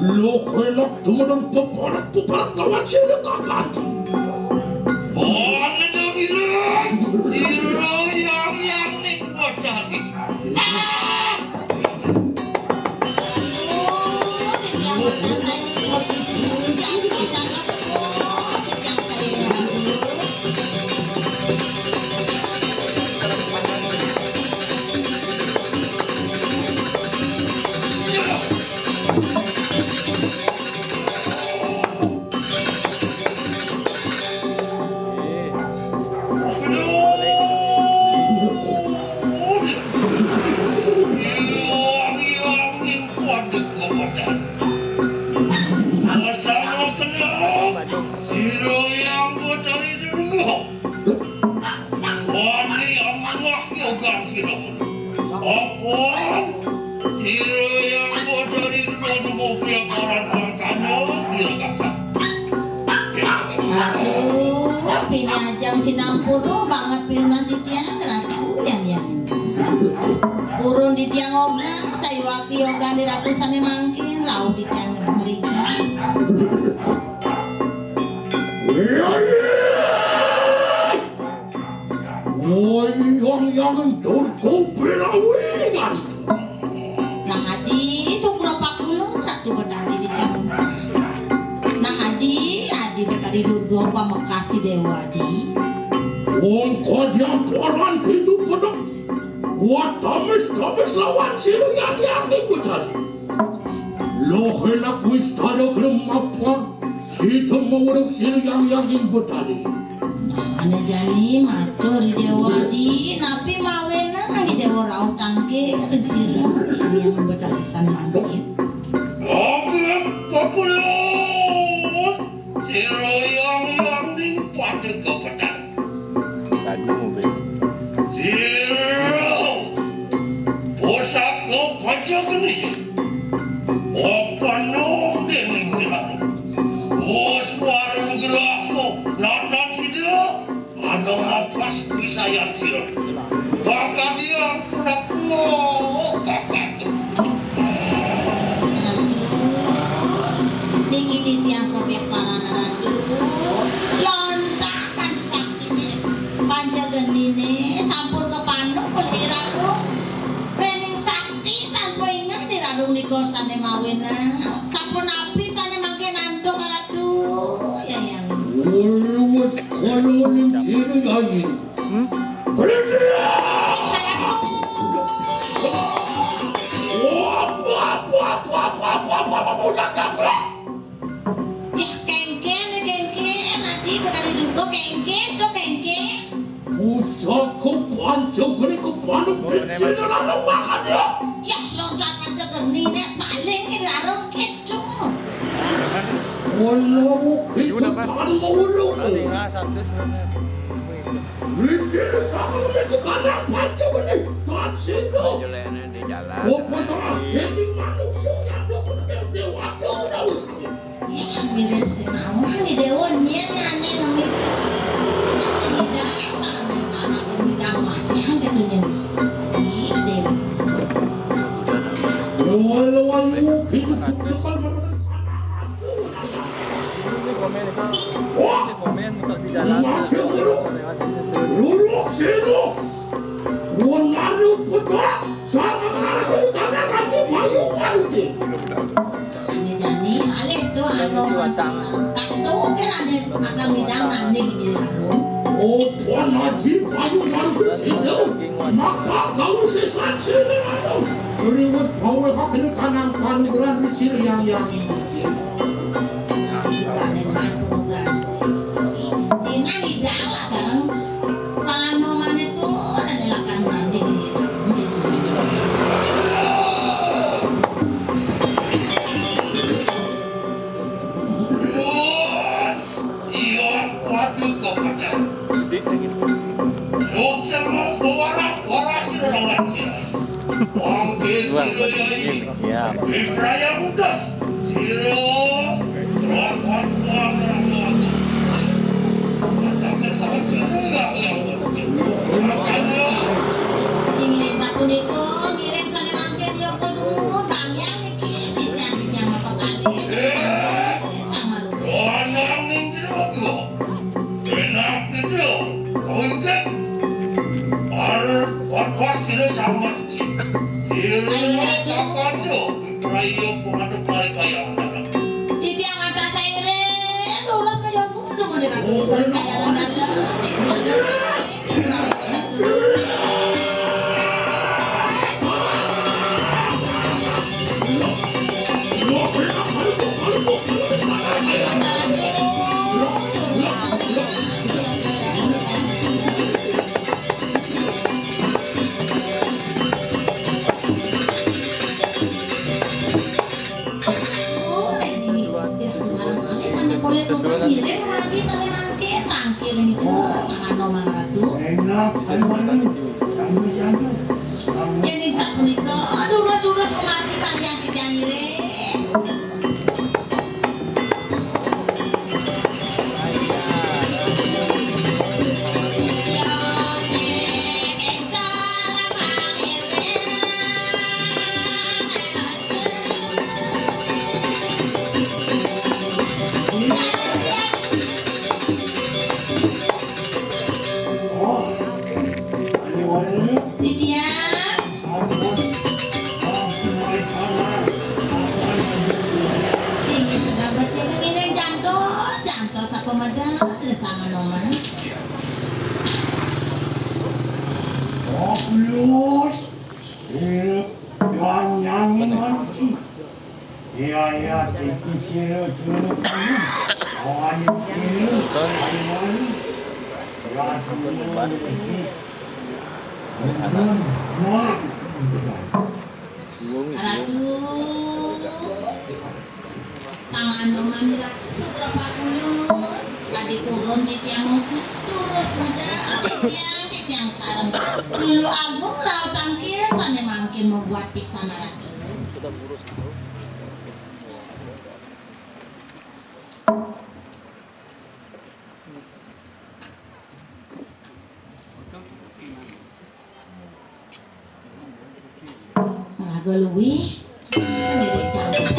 [SPEAKER 1] Lo kelak teman peparat kawan sila kakat.
[SPEAKER 3] Ano daw irang? Siro yang ning bocari. Siro yang bocari dulu. Wani Allah yogang siro. Apa? Siro yang bocari dulu mau pulang orang kamu bilang kata.
[SPEAKER 4] Aduh, pinajang sinampuro banget pinunan si tiang aduh yang Purun di tiang oga, saya waktu yoga di ratusan mangkin, rau di tiang mereka.
[SPEAKER 1] Yang turko perawigan.
[SPEAKER 4] Nah adi, sumber pakulo, ratu berdari di tiang. Nah adi bekali durgo pamakasi dewa adi.
[SPEAKER 1] Wong kodiam poran hidup pedang. Buat tamis lawan siro yang ikutan. Lo hendak wistado keremapar. Situ mengurung siro yang ikutan.
[SPEAKER 4] Ane jani matur dewa di, napi mawena di dewa rau tangke sirah ini yang bertalisan mangkin.
[SPEAKER 3] Oke, populer. Siro yang
[SPEAKER 4] Tinggi titiang kopi para naradu lontak kan saktinya panjagenine sampun kepanuk kulih ratu rening sakti tanpa ingat diradu nikosane mawena sampun api sane mangke nanduk ratu ya yang
[SPEAKER 6] Ulumos kolonin sino yayin. Berhentilah!
[SPEAKER 4] ya kengken nanti bukan duduk kengken tuh kengken
[SPEAKER 6] Pusatku panjangani kepanuk kecilnya lalu makannya.
[SPEAKER 4] ya lontak panjagenine paling dirarung gitu
[SPEAKER 6] Walau itu tanpa ulung. Risir sama itu karena panjangani tansiku. Apa salah jadi manusia yang dewasa udah usah.
[SPEAKER 4] ya mirip si nawa nih dewa nyenani namitu ya si hidayah tangan anak pemidang mati yang ketunya di dewa
[SPEAKER 6] Walau itu sekali Luluk sino. Walalu putra sama anak itu karena lagi payung nanti.
[SPEAKER 4] jani alih tuh aroma tak tuh kan ada akan midang nanti di dalam
[SPEAKER 6] Oh Tuhan lagi payung nanti sini. Maka kau sesat sini lalu. Beriwas power kau kena kanan bulan di sini yang
[SPEAKER 4] Cina di dalam sekarang sangat noman itu adalah kan nanti ingin capun itu ngirim sana mangkir yo kudu tangyang iki sisa yang moto kali sama lu Titi yang mata saya nurut ke yo kudu mau dikasih kaya dalam Jadi sak punika durus-durus kemati panjang titiang ngirim Titiang ini sedang kecil ngiring jantos apa medal lesangan nomor
[SPEAKER 6] Plus, yang nyanyi nanti. Iya, itu sih dulu kan. Awalnya sih, awalnya. Ya, dulu.
[SPEAKER 4] Ratu tangan nomor seberapa puluh tadi turun titiang mungkin lurus modal titiang sarang dulu agung raut tangkil sana mangkin membuat pisan ratu geluih diri cantik.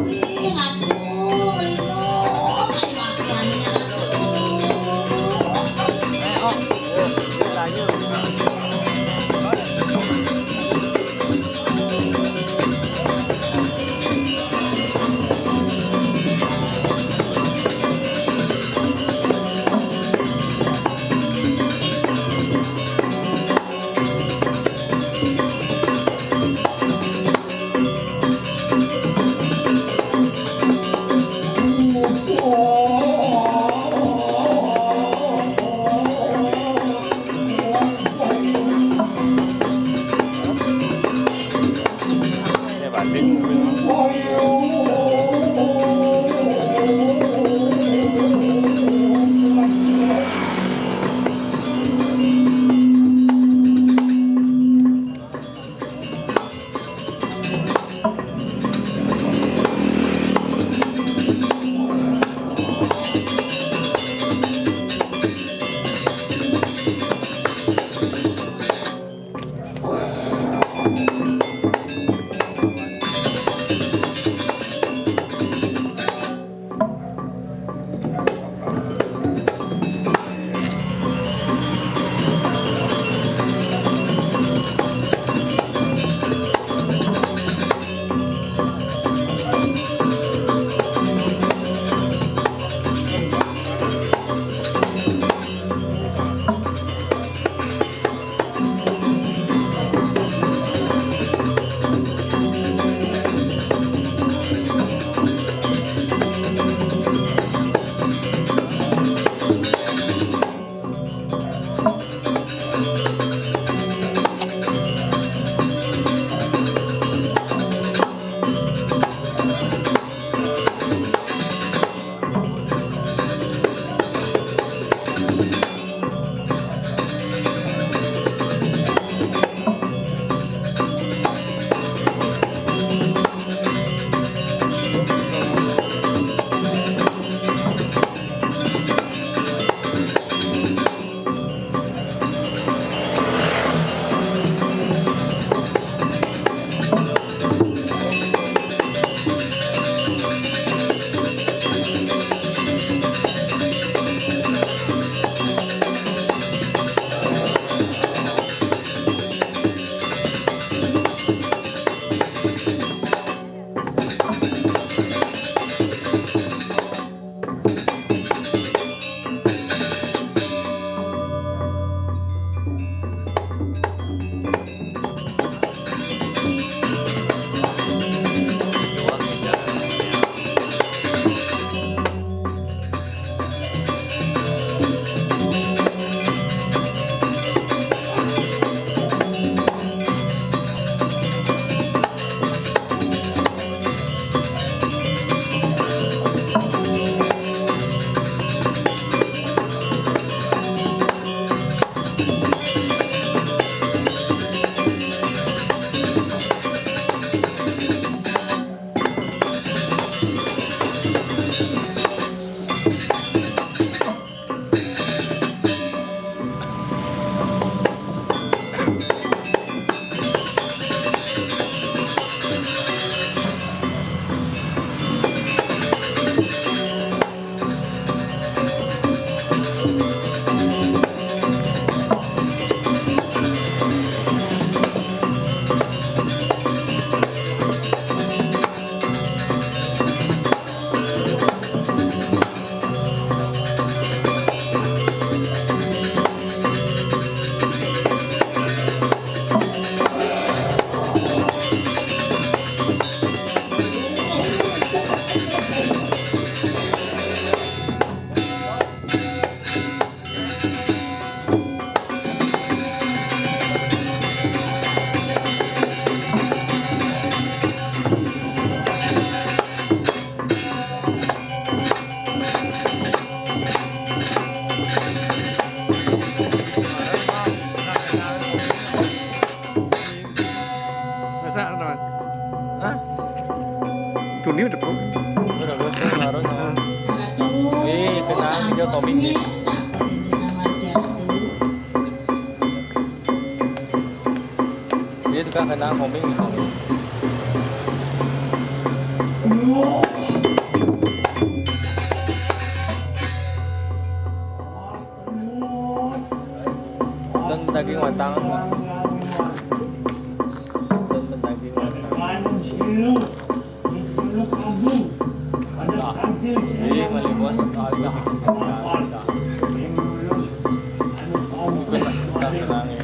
[SPEAKER 4] Ih, aduh, itu saya makiannya aduh.
[SPEAKER 8] Suni udah bro.
[SPEAKER 9] Udah bosan baru sama.
[SPEAKER 4] Ratu.
[SPEAKER 9] Kenal video komik nih.
[SPEAKER 4] Takut ini sama dia Ratu.
[SPEAKER 9] Dia juga kenal komik gitu. Dan daging matang. Dan daging matang. Jadi mali bos ada. Bukan kita senangnya.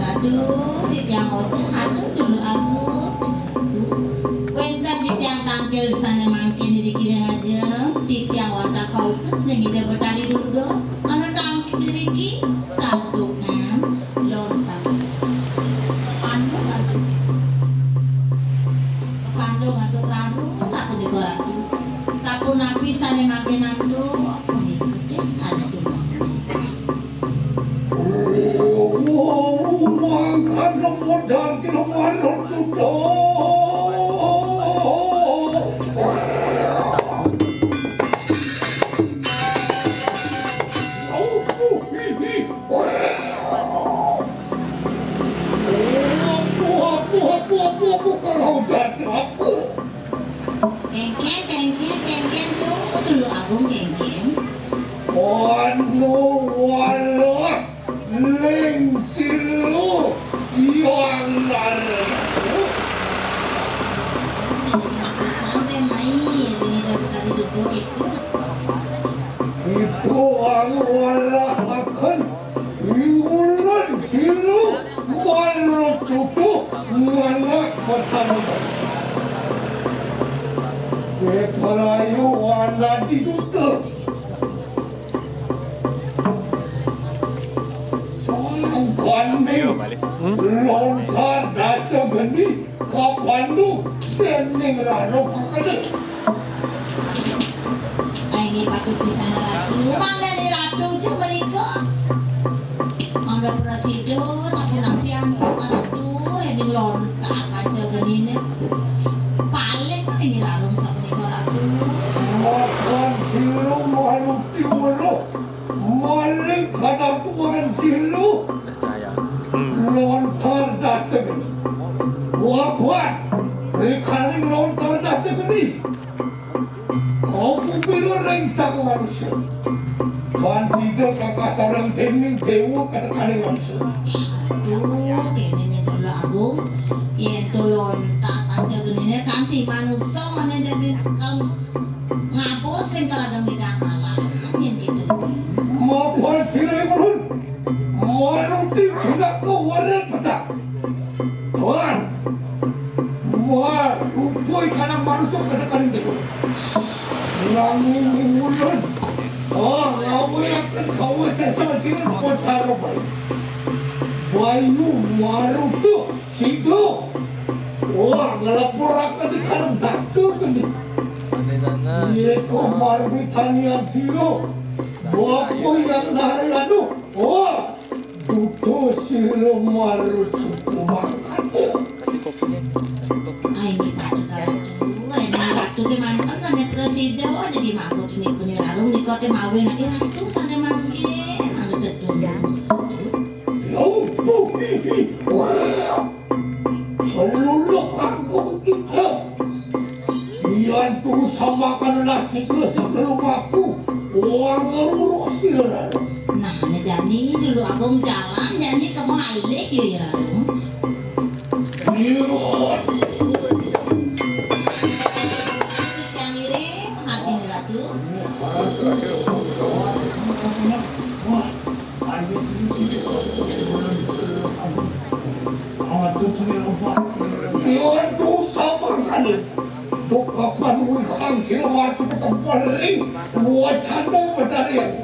[SPEAKER 4] Aduh, yang ojo, aduh dulu aku. Wentan yang tampil sana mangkin di kiri aja, yang watak kau pun sehingga bertani dulu. Mana tampil diriki, satu kan, lontar. Kepandu kan, kepandu ngaduk raru, satu di koran. Sapu napi sana makin aduh, aku nih pedes ada di mana.
[SPEAKER 6] Mangkat nomor dan nomor sudah.
[SPEAKER 4] Kengken tuh dulu Agung kengken.
[SPEAKER 6] Walah, leng silu yang lalu.
[SPEAKER 4] Sampai main ini dari dulu itu.
[SPEAKER 6] Itu walah akan iulan silu walau cukup walau bertambah. Kepalayu walah ditutup. Lontar dasa geni kapandu tening rano pakade.
[SPEAKER 4] Ini patut di sana ratu. Mana nih ratu coba riko. Anda prasido sapu napi yang ratu ini lontar aja geni nih. Paling kan ini rano sapu niko ratu.
[SPEAKER 6] Makan silu malu tiwolo. Maling kadang tuan silu. Lontar dasa geni. Wapuan. Rekaling lontar dasa geni. Kau pimpin orang sang manusia. Tuan tidak kakasarang tening dewa kata-kata manusia.
[SPEAKER 4] Aduh, ini coba Agung. Itu lontar aja gini kanti manusia mana jadi kamu ngapusin kalau di dalam gitu.
[SPEAKER 6] Mapuan silu malu tidak kau walet betak. Tuan. Wah, rupoi karena manusia kata-kata dewa. Langin ulan. Ngamu yang kau sesuatu kota robai. Bayu maru tu sido. Wah, ngelapor akan di kanan dasar kini. Ia kau maru tanian sido. Bapu yang nari anu. Wah, tutu sido maru cukup makan.
[SPEAKER 9] Kasih kopinya.
[SPEAKER 4] Ini patut ini ratu ke mantan sana presiden jadi makut ini punya lalu nih kau mawe nanti ratu sana mangkin anu tertundang.
[SPEAKER 6] Seluruh kampung kita yang tuh samakan nasi sebelum aku uang ngeluruh silaran.
[SPEAKER 4] Nah, jadi dulu Agung jalan jadi kamu alik ya ratu. Yang miring hati nih ratu.
[SPEAKER 6] Amat Iwan dosa bangkane. Bukapan wikang sila maju ke tempat ring. Buat canda bedarian.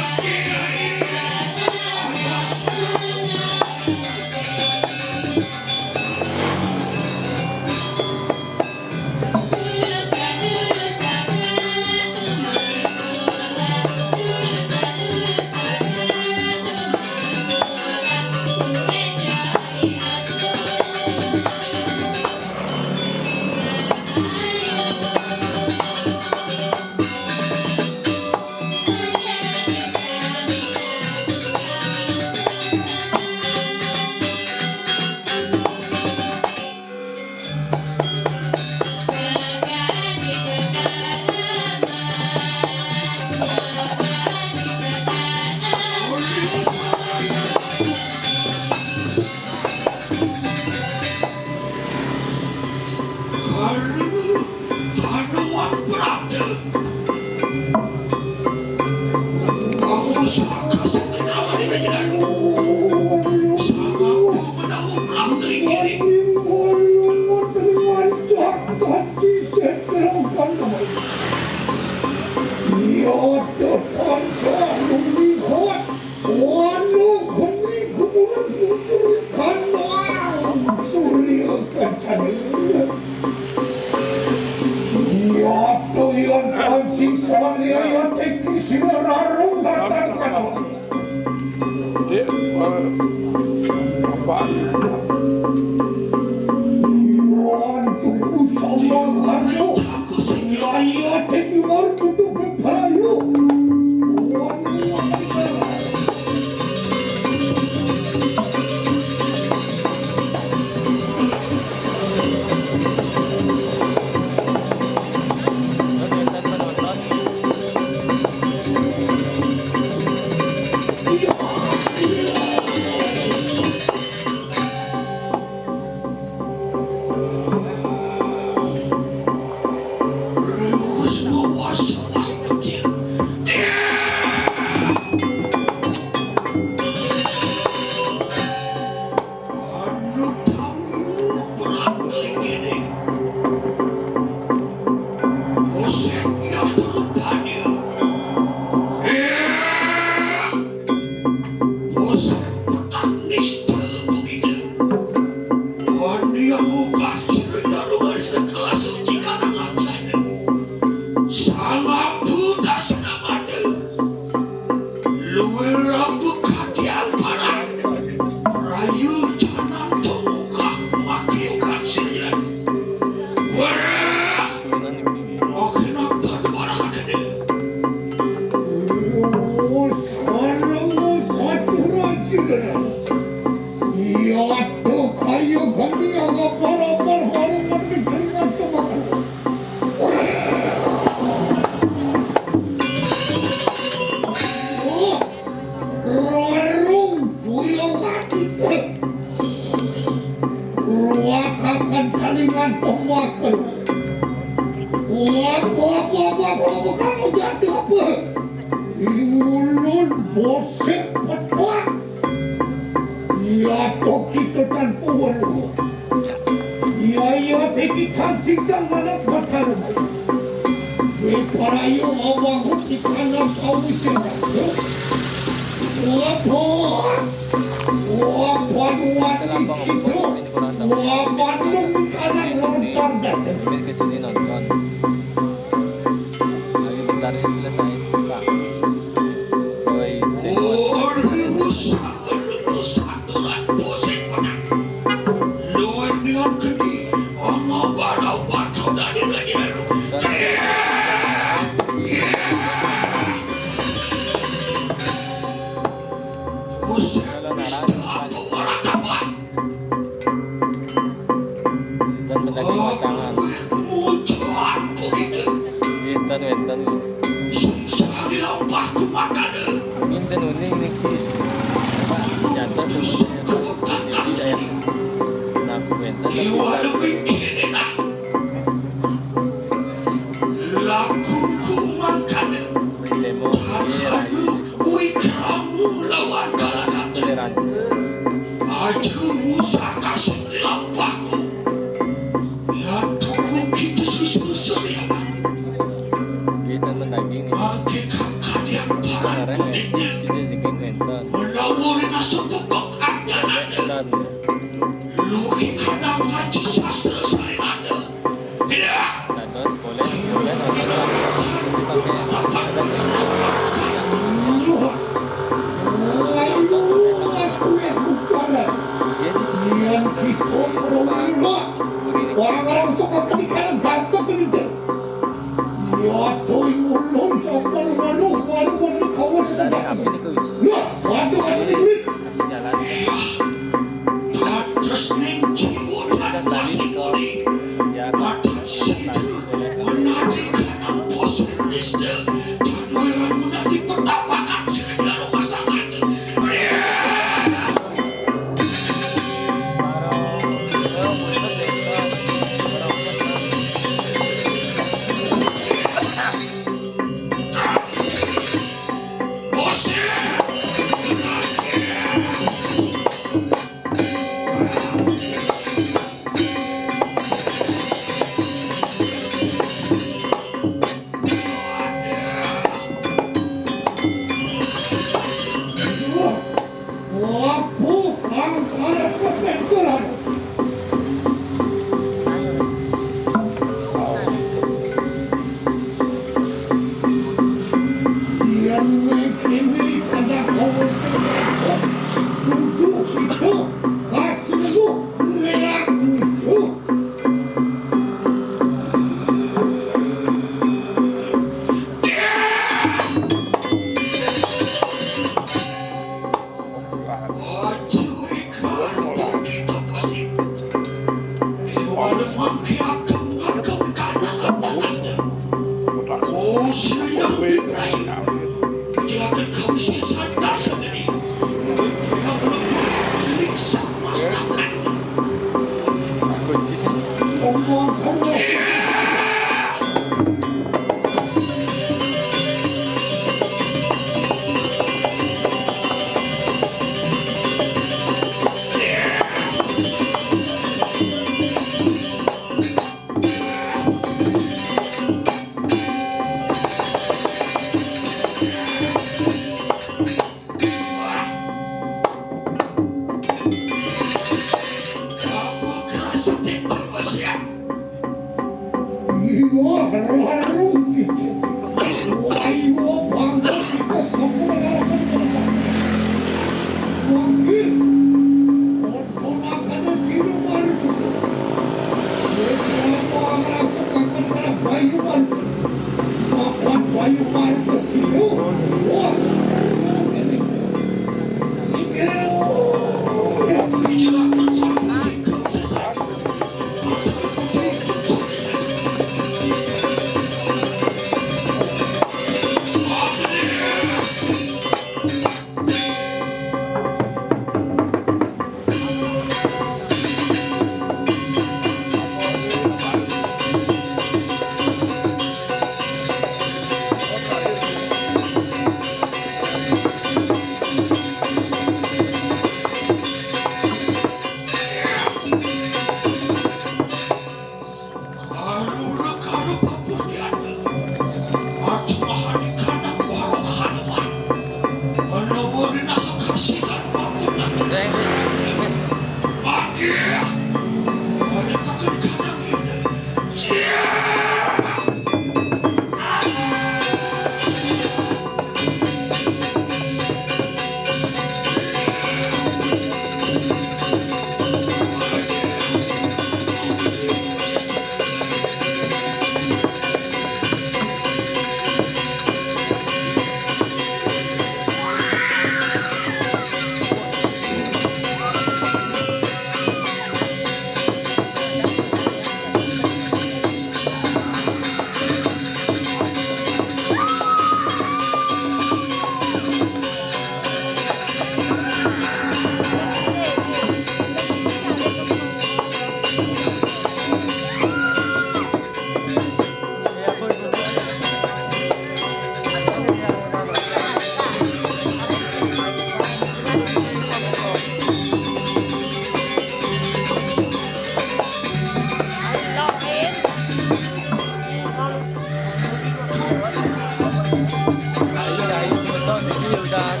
[SPEAKER 9] Ayo, betul, udah